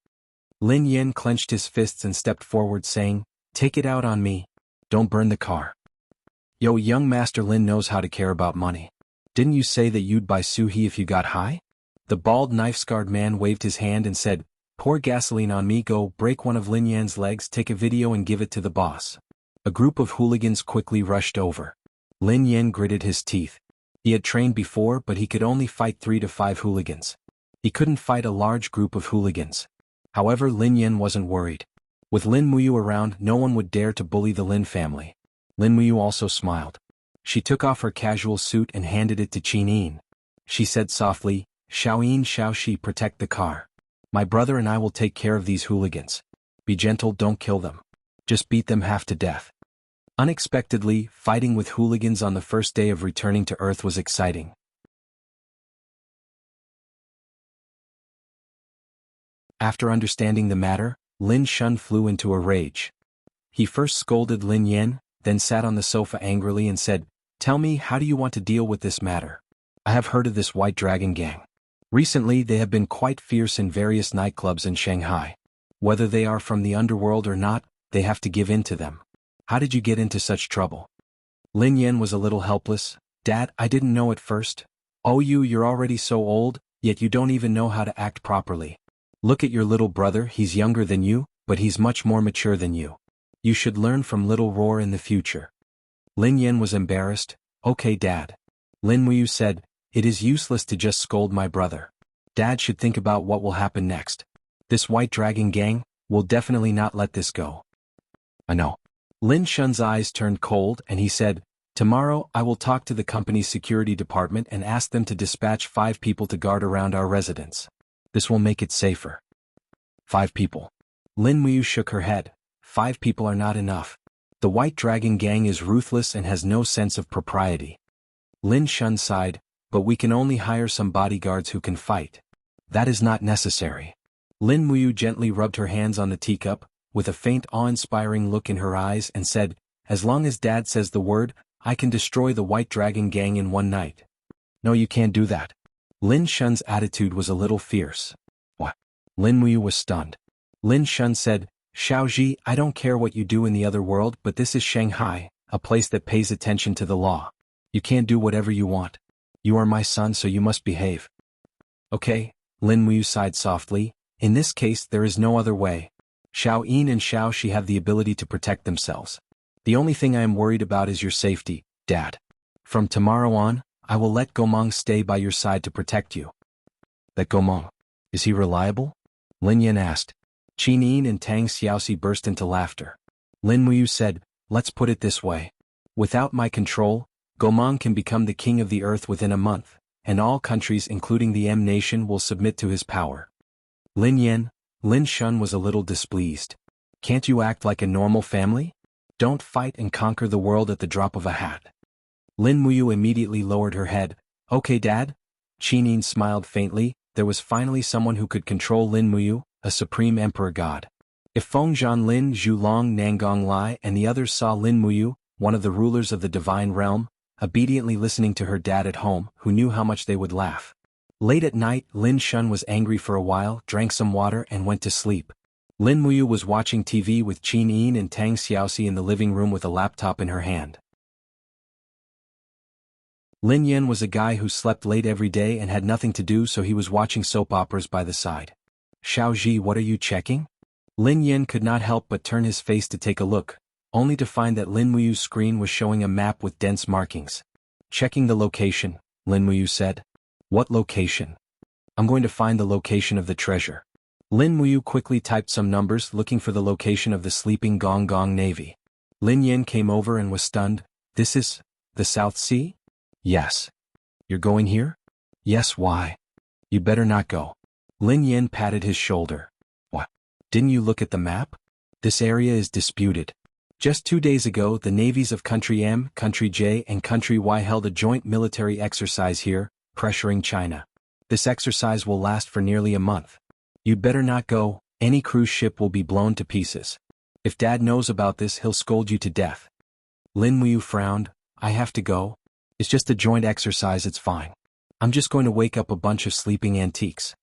Lin Yan clenched his fists and stepped forward saying, "Take it out on me. Don't burn the car." "Yo, young Master Lin knows how to care about money. Didn't you say that you'd buy Suhi if you got high?" The bald knife-scarred man waved his hand and said, "Pour gasoline on me, go break one of Lin Yan's legs, take a video and give it to the boss." A group of hooligans quickly rushed over. Lin Yan gritted his teeth. He had trained before but he could only fight 3 to 5 hooligans. He couldn't fight a large group of hooligans. However, Lin Yan wasn't worried. With Lin Muyu around, no one would dare to bully the Lin family. Lin Muyu also smiled. She took off her casual suit and handed it to Qin Yin. She said softly, "Xiaoyin, Xiaoxi, protect the car. My brother and I will take care of these hooligans. Be gentle, don't kill them. Just beat them half to death." Unexpectedly, fighting with hooligans on the first day of returning to Earth was exciting. After understanding the matter, Lin Shun flew into a rage. He first scolded Lin Yan, then sat on the sofa angrily and said, "Tell me, how do you want to deal with this matter? I have heard of this White Dragon gang. Recently they have been quite fierce in various nightclubs in Shanghai. Whether they are from the underworld or not, they have to give in to them. How did you get into such trouble?" Lin Yan was a little helpless. "Dad, I didn't know at first." "Oh, you're already so old, yet you don't even know how to act properly. Look at your little brother, he's younger than you, but he's much more mature than you. You should learn from little Roar in the future." Lin Yan was embarrassed. "Okay, Dad." Lin Muyu said, "It is useless to just scold my brother. Dad should think about what will happen next. This White Dragon gang will definitely not let this go." "I know." Lin Shun's eyes turned cold and he said, "Tomorrow I will talk to the company's security department and ask them to dispatch 5 people to guard around our residence. This will make it safer." 5 people. Lin Muyu shook her head. 5 people are not enough. The White Dragon gang is ruthless and has no sense of propriety. Lin Shun sighed, "But we can only hire some bodyguards who can fight." "That is not necessary." Lin Muyu gently rubbed her hands on the teacup, with a faint awe-inspiring look in her eyes and said, "As long as Dad says the word, I can destroy the White Dragon gang in one night." "No, you can't do that." Lin Shun's attitude was a little fierce. "What?" Lin Muyu was stunned. Lin Shun said, "Xiaoji, I don't care what you do in the other world, but this is Shanghai, a place that pays attention to the law. You can't do whatever you want. You are my son, so you must behave." "Okay," Lin Muyu sighed softly, "in this case there is no other way. Xiao Yin and Xiaoxi have the ability to protect themselves. The only thing I am worried about is your safety, Dad. From tomorrow on, I will let Gomong stay by your side to protect you." "That Gomong? Is he reliable?" Lin Yan asked. Qin Yin and Tang Xiaoxi burst into laughter. Lin Muyu said, "Let's put it this way. Without my control, Gomong can become the king of the earth within a month, and all countries including the M nation will submit to his power." Lin Shun was a little displeased. "Can't you act like a normal family? Don't fight and conquer the world at the drop of a hat." Lin Muyu immediately lowered her head. "Okay, Dad." Qin Yin smiled faintly. There was finally someone who could control Lin Muyu, a supreme emperor god. If Feng Zhanlin, Zhulong, Nangong Lai and the others saw Lin Muyu, one of the rulers of the divine realm, obediently listening to her dad at home, who knew how much they would laugh. Late at night, Lin Shun was angry for a while, drank some water and went to sleep. Lin Muyu was watching TV with Qin Yin and Tang Xiaoxi in the living room with a laptop in her hand. Lin Yan was a guy who slept late every day and had nothing to do, so he was watching soap operas by the side. "Xiaoji, what are you checking?" Lin Yan could not help but turn his face to take a look, only to find that Lin Muyu's screen was showing a map with dense markings. "Checking the location," Lin Muyu said. What location? I'm going to find the location of the treasure. Lin Muyu quickly typed some numbers looking for the location of the sleeping Gong Gong Navy. Lin Yin came over and was stunned. This is the South Sea? Yes. You're going here? Yes, why? You better not go. Lin Yin patted his shoulder. What? Didn't you look at the map? This area is disputed. Just 2 days ago, the navies of Country M, Country J, and Country Y held a joint military exercise here, pressuring China. This exercise will last for nearly a month. You'd better not go, any cruise ship will be blown to pieces. If Dad knows about this, he'll scold you to death. Lin Muyu frowned. I have to go? It's just a joint exercise, it's fine. I'm just going to wake up a bunch of sleeping antiques.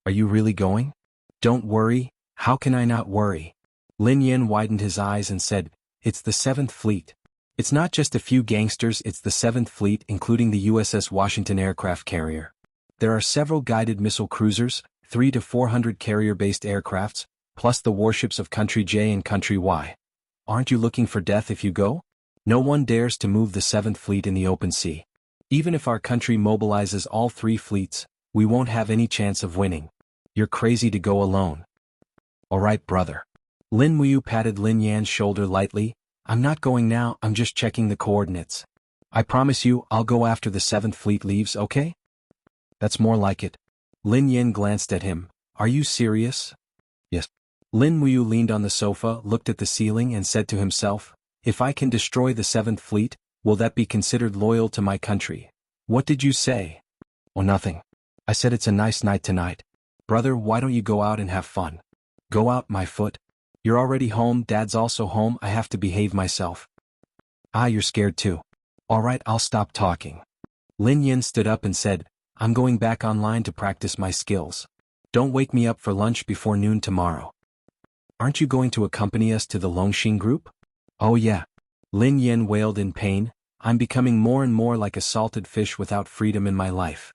Are you really going? Don't worry, how can I not worry? Lin Yin widened his eyes and said, it's the 7th Fleet. It's not just a few gangsters, it's the 7th Fleet including the USS Washington aircraft carrier. There are several guided missile cruisers, 300 to 400 carrier-based aircrafts, plus the warships of Country J and Country Y. Aren't you looking for death if you go? No one dares to move the 7th Fleet in the open sea. Even if our country mobilizes all 3 fleets, we won't have any chance of winning. You're crazy to go alone. All right, brother. Lin Muyu patted Lin Yan's shoulder lightly. I'm not going now, I'm just checking the coordinates. I promise you, I'll go after the 7th Fleet leaves, okay? That's more like it. Lin Yin glanced at him. Are you serious? Yes. Lin Muyu leaned on the sofa, looked at the ceiling and said to himself, if I can destroy the 7th Fleet, will that be considered loyal to my country? What did you say? Oh, nothing. I said it's a nice night tonight. Brother, why don't you go out and have fun? Go out, my foot. You're already home, Dad's also home, I have to behave myself. Ah, you're scared too. Alright, I'll stop talking. Lin Yin stood up and said, I'm going back online to practice my skills. Don't wake me up for lunch before noon tomorrow. Aren't you going to accompany us to the Longxing group? Oh yeah. Lin Yin wailed in pain. I'm becoming more and more like a salted fish without freedom in my life.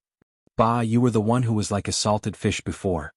Bah, you were the one who was like a salted fish before.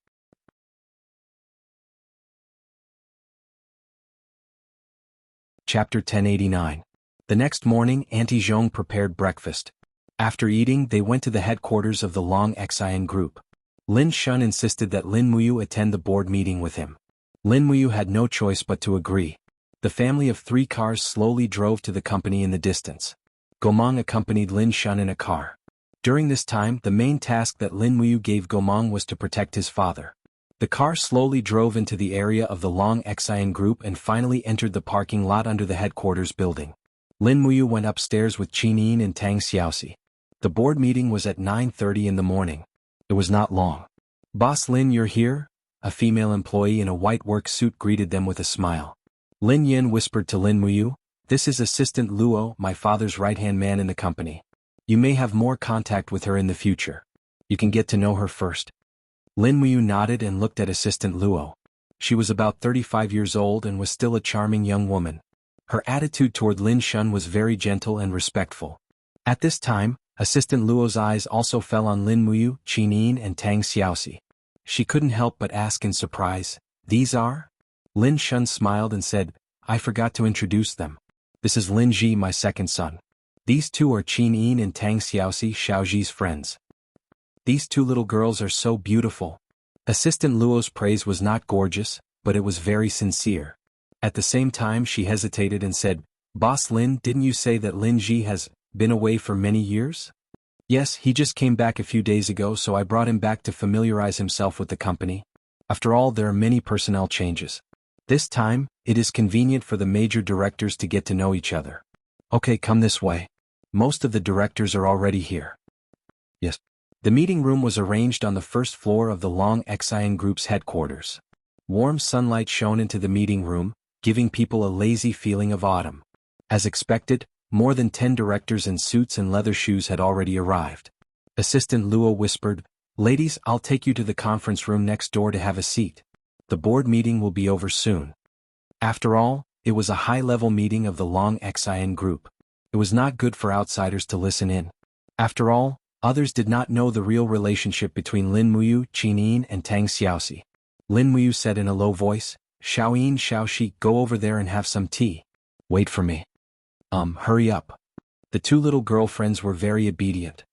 Chapter 1089. The next morning, Auntie Zhong prepared breakfast. After eating, they went to the headquarters of the Long Xian group. Lin Shun insisted that Lin Muyu attend the board meeting with him. Lin Muyu had no choice but to agree. The family of 3 cars slowly drove to the company in the distance. Gomang accompanied Lin Shun in a car. During this time, the main task that Lin Muyu gave Gomang was to protect his father. The car slowly drove into the area of the Long Xian group and finally entered the parking lot under the headquarters building. Lin Muyu went upstairs with Qin Yin and Tang Xiaoxi. The board meeting was at 9:30 in the morning. It was not long. Boss Lin, you're here? A female employee in a white work suit greeted them with a smile. Lin Yin whispered to Lin Muyu, this is Assistant Luo, my father's right-hand man in the company. You may have more contact with her in the future. You can get to know her first. Lin Muyu nodded and looked at Assistant Luo. She was about 35 years old and was still a charming young woman. Her attitude toward Lin Shun was very gentle and respectful. At this time, Assistant Luo's eyes also fell on Lin Muyu, Qin Yin and Tang Xiaoxi. She couldn't help but ask in surprise, these are? Lin Shun smiled and said, I forgot to introduce them. This is Lin Ji, my second son. These 2 are Qin Yin and Tang Xiaoxi, Xiaoji's friends. These 2 little girls are so beautiful. Assistant Luo's praise was not gorgeous, but it was very sincere. At the same time she hesitated and said, Boss Lin, didn't you say that Lin Ji has been away for many years? Yes, he just came back a few days ago, so I brought him back to familiarize himself with the company. After all, there are many personnel changes. This time, it is convenient for the major directors to get to know each other. Okay, come this way. Most of the directors are already here. Yes. The meeting room was arranged on the first floor of the Long Xian Group's headquarters. Warm sunlight shone into the meeting room, giving people a lazy feeling of autumn. As expected, more than 10 directors in suits and leather shoes had already arrived. Assistant Luo whispered, Ladies, I'll take you to the conference room next door to have a seat. The board meeting will be over soon. After all, it was a high-level meeting of the Long Xian Group. It was not good for outsiders to listen in. After all, others did not know the real relationship between Lin Muyu, Qin Yin and Tang Xiaoxi. Lin Muyu said in a low voice, Xiaoyin, Xiaoxi, go over there and have some tea. Wait for me. Hurry up. The 2 little girlfriends were very obedient.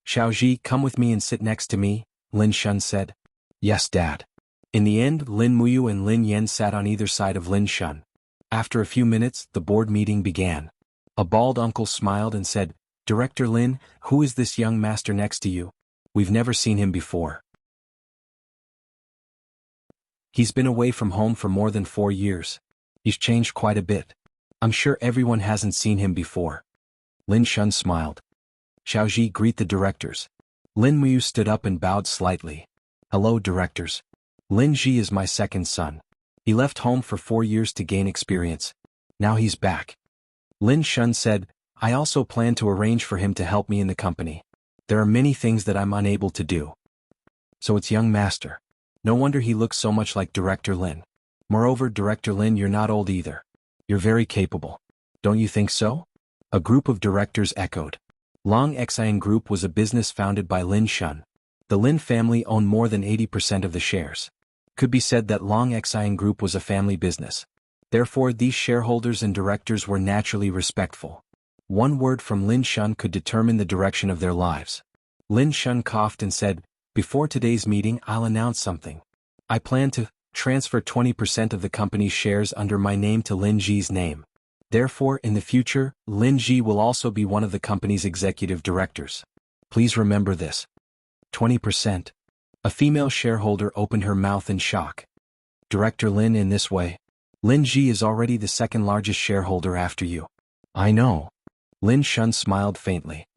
Xiaoji, come with me and sit next to me, Lin Shun said. Yes, Dad. In the end, Lin Muyu and Lin Yan sat on either side of Lin Shun. After a few minutes, the board meeting began. A bald uncle smiled and said, Director Lin, who is this young master next to you? We've never seen him before. He's been away from home for more than 4 years. He's changed quite a bit. I'm sure everyone hasn't seen him before. Lin Shun smiled. Xiaoji, greet the directors. Lin Muyu stood up and bowed slightly. Hello, directors. Lin Ji is my second son. He left home for 4 years to gain experience. Now he's back. Lin Shun said, I also plan to arrange for him to help me in the company. There are many things that I'm unable to do. So it's young master. No wonder he looks so much like Director Lin. Moreover, Director Lin, you're not old either. You're very capable. Don't you think so? A group of directors echoed. Long Xian Group was a business founded by Lin Shun. The Lin family owned more than 80% of the shares. Could be said that Long Xian Group was a family business. Therefore, these shareholders and directors were naturally respectful. One word from Lin Shun could determine the direction of their lives. Lin Shun coughed and said, Before today's meeting, I'll announce something. I plan to transfer 20% of the company's shares under my name to Lin Ji's name. Therefore, in the future, Lin Ji will also be one of the company's executive directors. Please remember this. 20%. A female shareholder opened her mouth in shock. Director Lin, in this way, Lin Ji is already the second largest shareholder after you. I know. Lin Shun smiled faintly.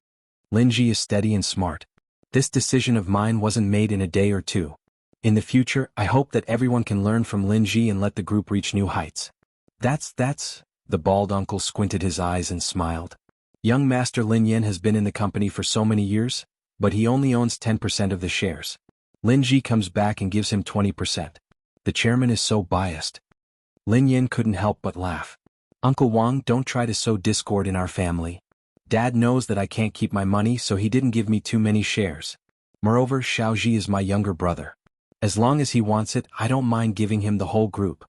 Lin Ji is steady and smart. This decision of mine wasn't made in a day or two. In the future, I hope that everyone can learn from Lin Ji and let the group reach new heights. That's, the bald uncle squinted his eyes and smiled. Young Master Lin Yan has been in the company for so many years, but he only owns 10% of the shares. Lin Ji comes back and gives him 20%. The chairman is so biased. Lin Yan couldn't help but laugh. Uncle Wang, don't try to sow discord in our family. Dad knows that I can't keep my money, so he didn't give me too many shares. Moreover, Xiaoji is my younger brother. As long as he wants it, I don't mind giving him the whole group.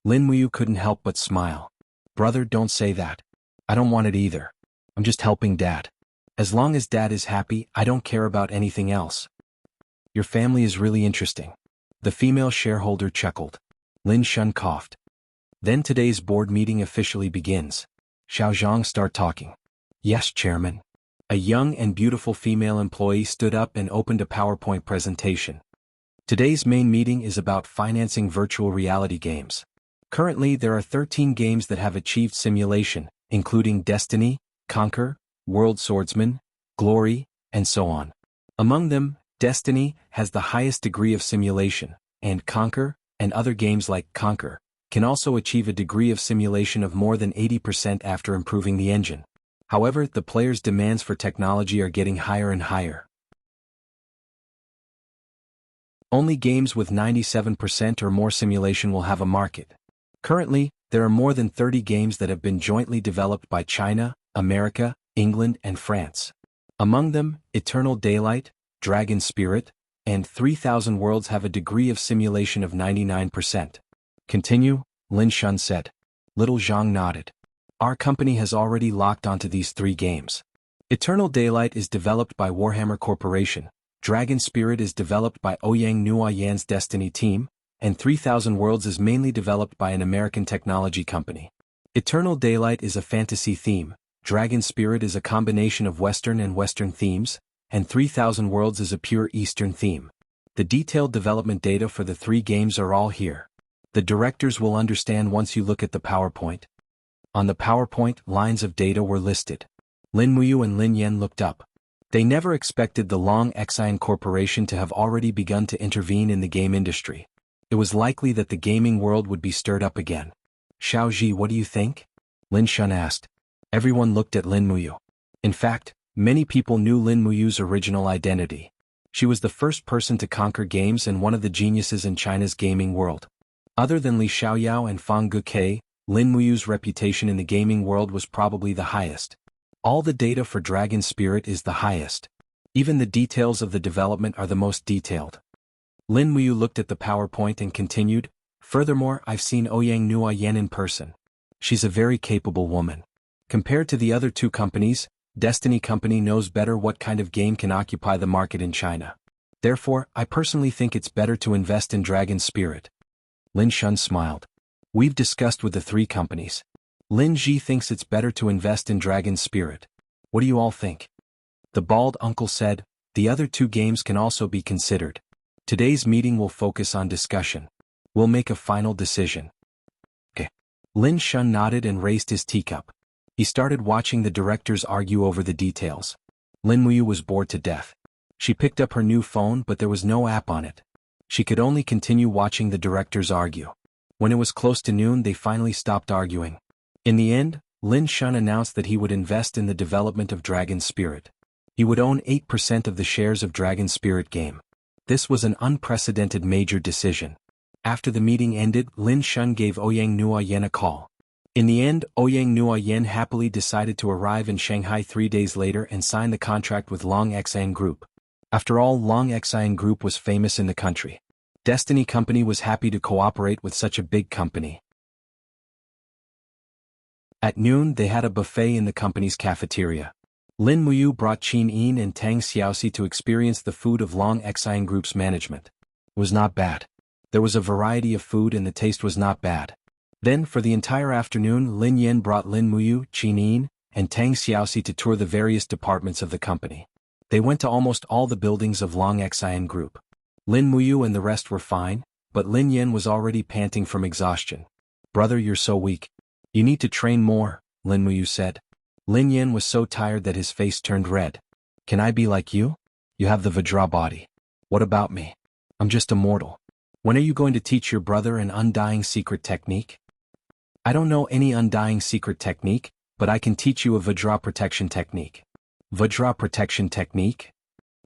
Lin Muyu couldn't help but smile. Brother, don't say that. I don't want it either. I'm just helping Dad. As long as Dad is happy, I don't care about anything else. Your family is really interesting. The female shareholder chuckled. Lin Shun coughed. Then today's board meeting officially begins. Xiao Zhang, start talking. Yes, Chairman. A young and beautiful female employee stood up and opened a PowerPoint presentation. Today's main meeting is about financing virtual reality games. Currently, there are 13 games that have achieved simulation, including Destiny, Conquer, World Swordsman, Glory, and so on. Among them, Destiny has the highest degree of simulation, and Conquer, and other games like Conquer, can also achieve a degree of simulation of more than 80% after improving the engine. However, the players' demands for technology are getting higher and higher. Only games with 97% or more simulation will have a market. Currently, there are more than 30 games that have been jointly developed by China, America, England, and France. Among them, Eternal Daylight, Dragon Spirit, and 3000 Worlds have a degree of simulation of 99%. Continue, Lin Shun said. Little Zhang nodded. Our company has already locked onto these 3 games. Eternal Daylight is developed by Warhammer Corporation, Dragon Spirit is developed by Ouyang Nua Yan's Destiny team, and 3000 Worlds is mainly developed by an American technology company. Eternal Daylight is a fantasy theme, Dragon Spirit is a combination of Western and Western themes, and 3000 Worlds is a pure Eastern theme. The detailed development data for the 3 games are all here. The directors will understand once you look at the PowerPoint. On the PowerPoint, lines of data were listed. Lin Muyu and Lin Yan looked up. They never expected the Long Xian Corporation to have already begun to intervene in the game industry. It was likely that the gaming world would be stirred up again. Xiaoji, what do you think? Lin Shun asked. Everyone looked at Lin Muyu. In fact, many people knew Lin Muyu's original identity. She was the first person to conquer games and one of the geniuses in China's gaming world. Other than Li Xiaoyao and Fang Guke, Lin Muyu's reputation in the gaming world was probably the highest. All the data for Dragon Spirit is the highest. Even the details of the development are the most detailed. Lin Muyu looked at the PowerPoint and continued, Furthermore, I've seen Ouyang Nua Yan in person. She's a very capable woman. Compared to the other 2 companies, Destiny Company knows better what kind of game can occupy the market in China. Therefore, I personally think it's better to invest in Dragon Spirit. Lin Shun smiled. We've discussed with the three companies. Lin Ji thinks it's better to invest in Dragon Spirit. What do you all think? The bald uncle said, the other two games can also be considered. Today's meeting will focus on discussion. We'll make a final decision. Okay. Lin Shun nodded and raised his teacup. He started watching the directors argue over the details. Lin Muyu was bored to death. She picked up her new phone, but there was no app on it. She could only continue watching the directors argue. When it was close to noon, they finally stopped arguing. In the end, Lin Shun announced that he would invest in the development of Dragon Spirit. He would own 8% of the shares of Dragon Spirit game. This was an unprecedented major decision. After the meeting ended, Lin Shun gave Ouyang Nua Yen a call. In the end, Ouyang Nua Yen happily decided to arrive in Shanghai 3 days later and sign the contract with Long Xian Group. After all, Long Xian Group was famous in the country. Destiny Company was happy to cooperate with such a big company. At noon, they had a buffet in the company's cafeteria. Lin Muyu brought Qin Yin and Tang Xiaoxi to experience the food of Long Xian Group's management. It was not bad. There was a variety of food and the taste was not bad. Then, for the entire afternoon, Lin Yen brought Lin Muyu, Qin Yin, and Tang Xiaoxi to tour the various departments of the company. They went to almost all the buildings of Long Xian Group. Lin Muyu and the rest were fine, but Lin Yen was already panting from exhaustion. Brother, you're so weak. You need to train more, Lin Muyu said. Lin Yen was so tired that his face turned red. Can I be like you? You have the Vajra body. What about me? I'm just a mortal. When are you going to teach your brother an undying secret technique? I don't know any undying secret technique, but I can teach you a Vajra protection technique. Vajra protection technique?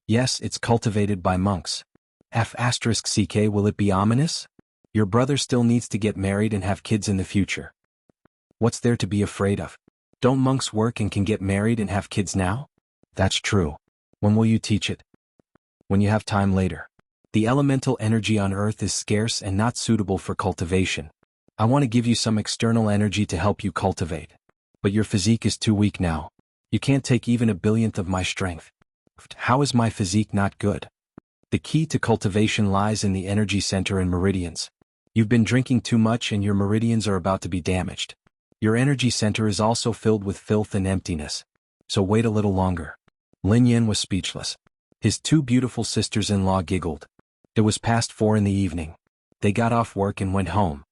Yes, it's cultivated by monks. F***ck, will it be ominous? Your brother still needs to get married and have kids in the future. What's there to be afraid of? Don't monks work and can get married and have kids now? That's true. When will you teach it? When you have time later. The elemental energy on Earth is scarce and not suitable for cultivation. I want to give you some external energy to help you cultivate. But your physique is too weak now. You can't take even a billionth of my strength. How is my physique not good? The key to cultivation lies in the energy center and meridians. You've been drinking too much and your meridians are about to be damaged. Your energy center is also filled with filth and emptiness. So wait a little longer. Lin Yen was speechless. His two beautiful sisters-in-law giggled. It was past 4 in the evening. They got off work and went home.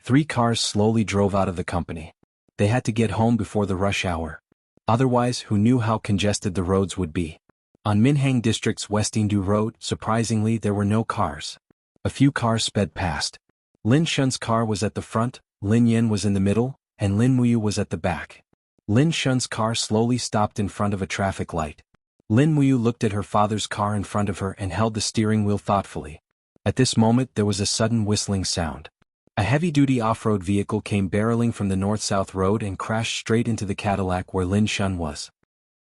3 cars slowly drove out of the company. They had to get home before the rush hour. Otherwise, who knew how congested the roads would be? On Minhang District's Westindu Road, surprisingly, there were no cars. A few cars sped past. Lin Shun's car was at the front, Lin Yen was in the middle, and Lin Muyu was at the back. Lin Shun's car slowly stopped in front of a traffic light. Lin Muyu looked at her father's car in front of her and held the steering wheel thoughtfully. At this moment there was a sudden whistling sound. A heavy-duty off-road vehicle came barreling from the north-south road and crashed straight into the Cadillac where Lin Shun was.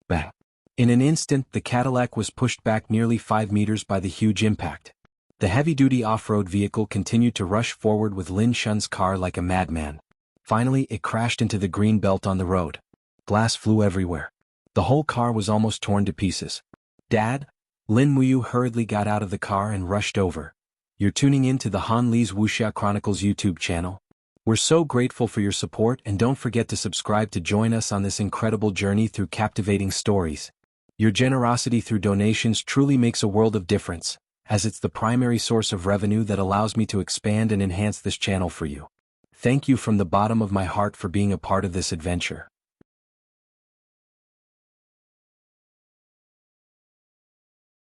Bang! In an instant the Cadillac was pushed back nearly 5 meters by the huge impact. The heavy-duty off-road vehicle continued to rush forward with Lin Shun's car like a madman. Finally, it crashed into the green belt on the road. Glass flew everywhere. The whole car was almost torn to pieces. Dad? Lin Muyu hurriedly got out of the car and rushed over. You're tuning in to the Han Li's Wuxia Chronicles YouTube channel. We're so grateful for your support and don't forget to subscribe to join us on this incredible journey through captivating stories. Your generosity through donations truly makes a world of difference, as it's the primary source of revenue that allows me to expand and enhance this channel for you. Thank you from the bottom of my heart for being a part of this adventure.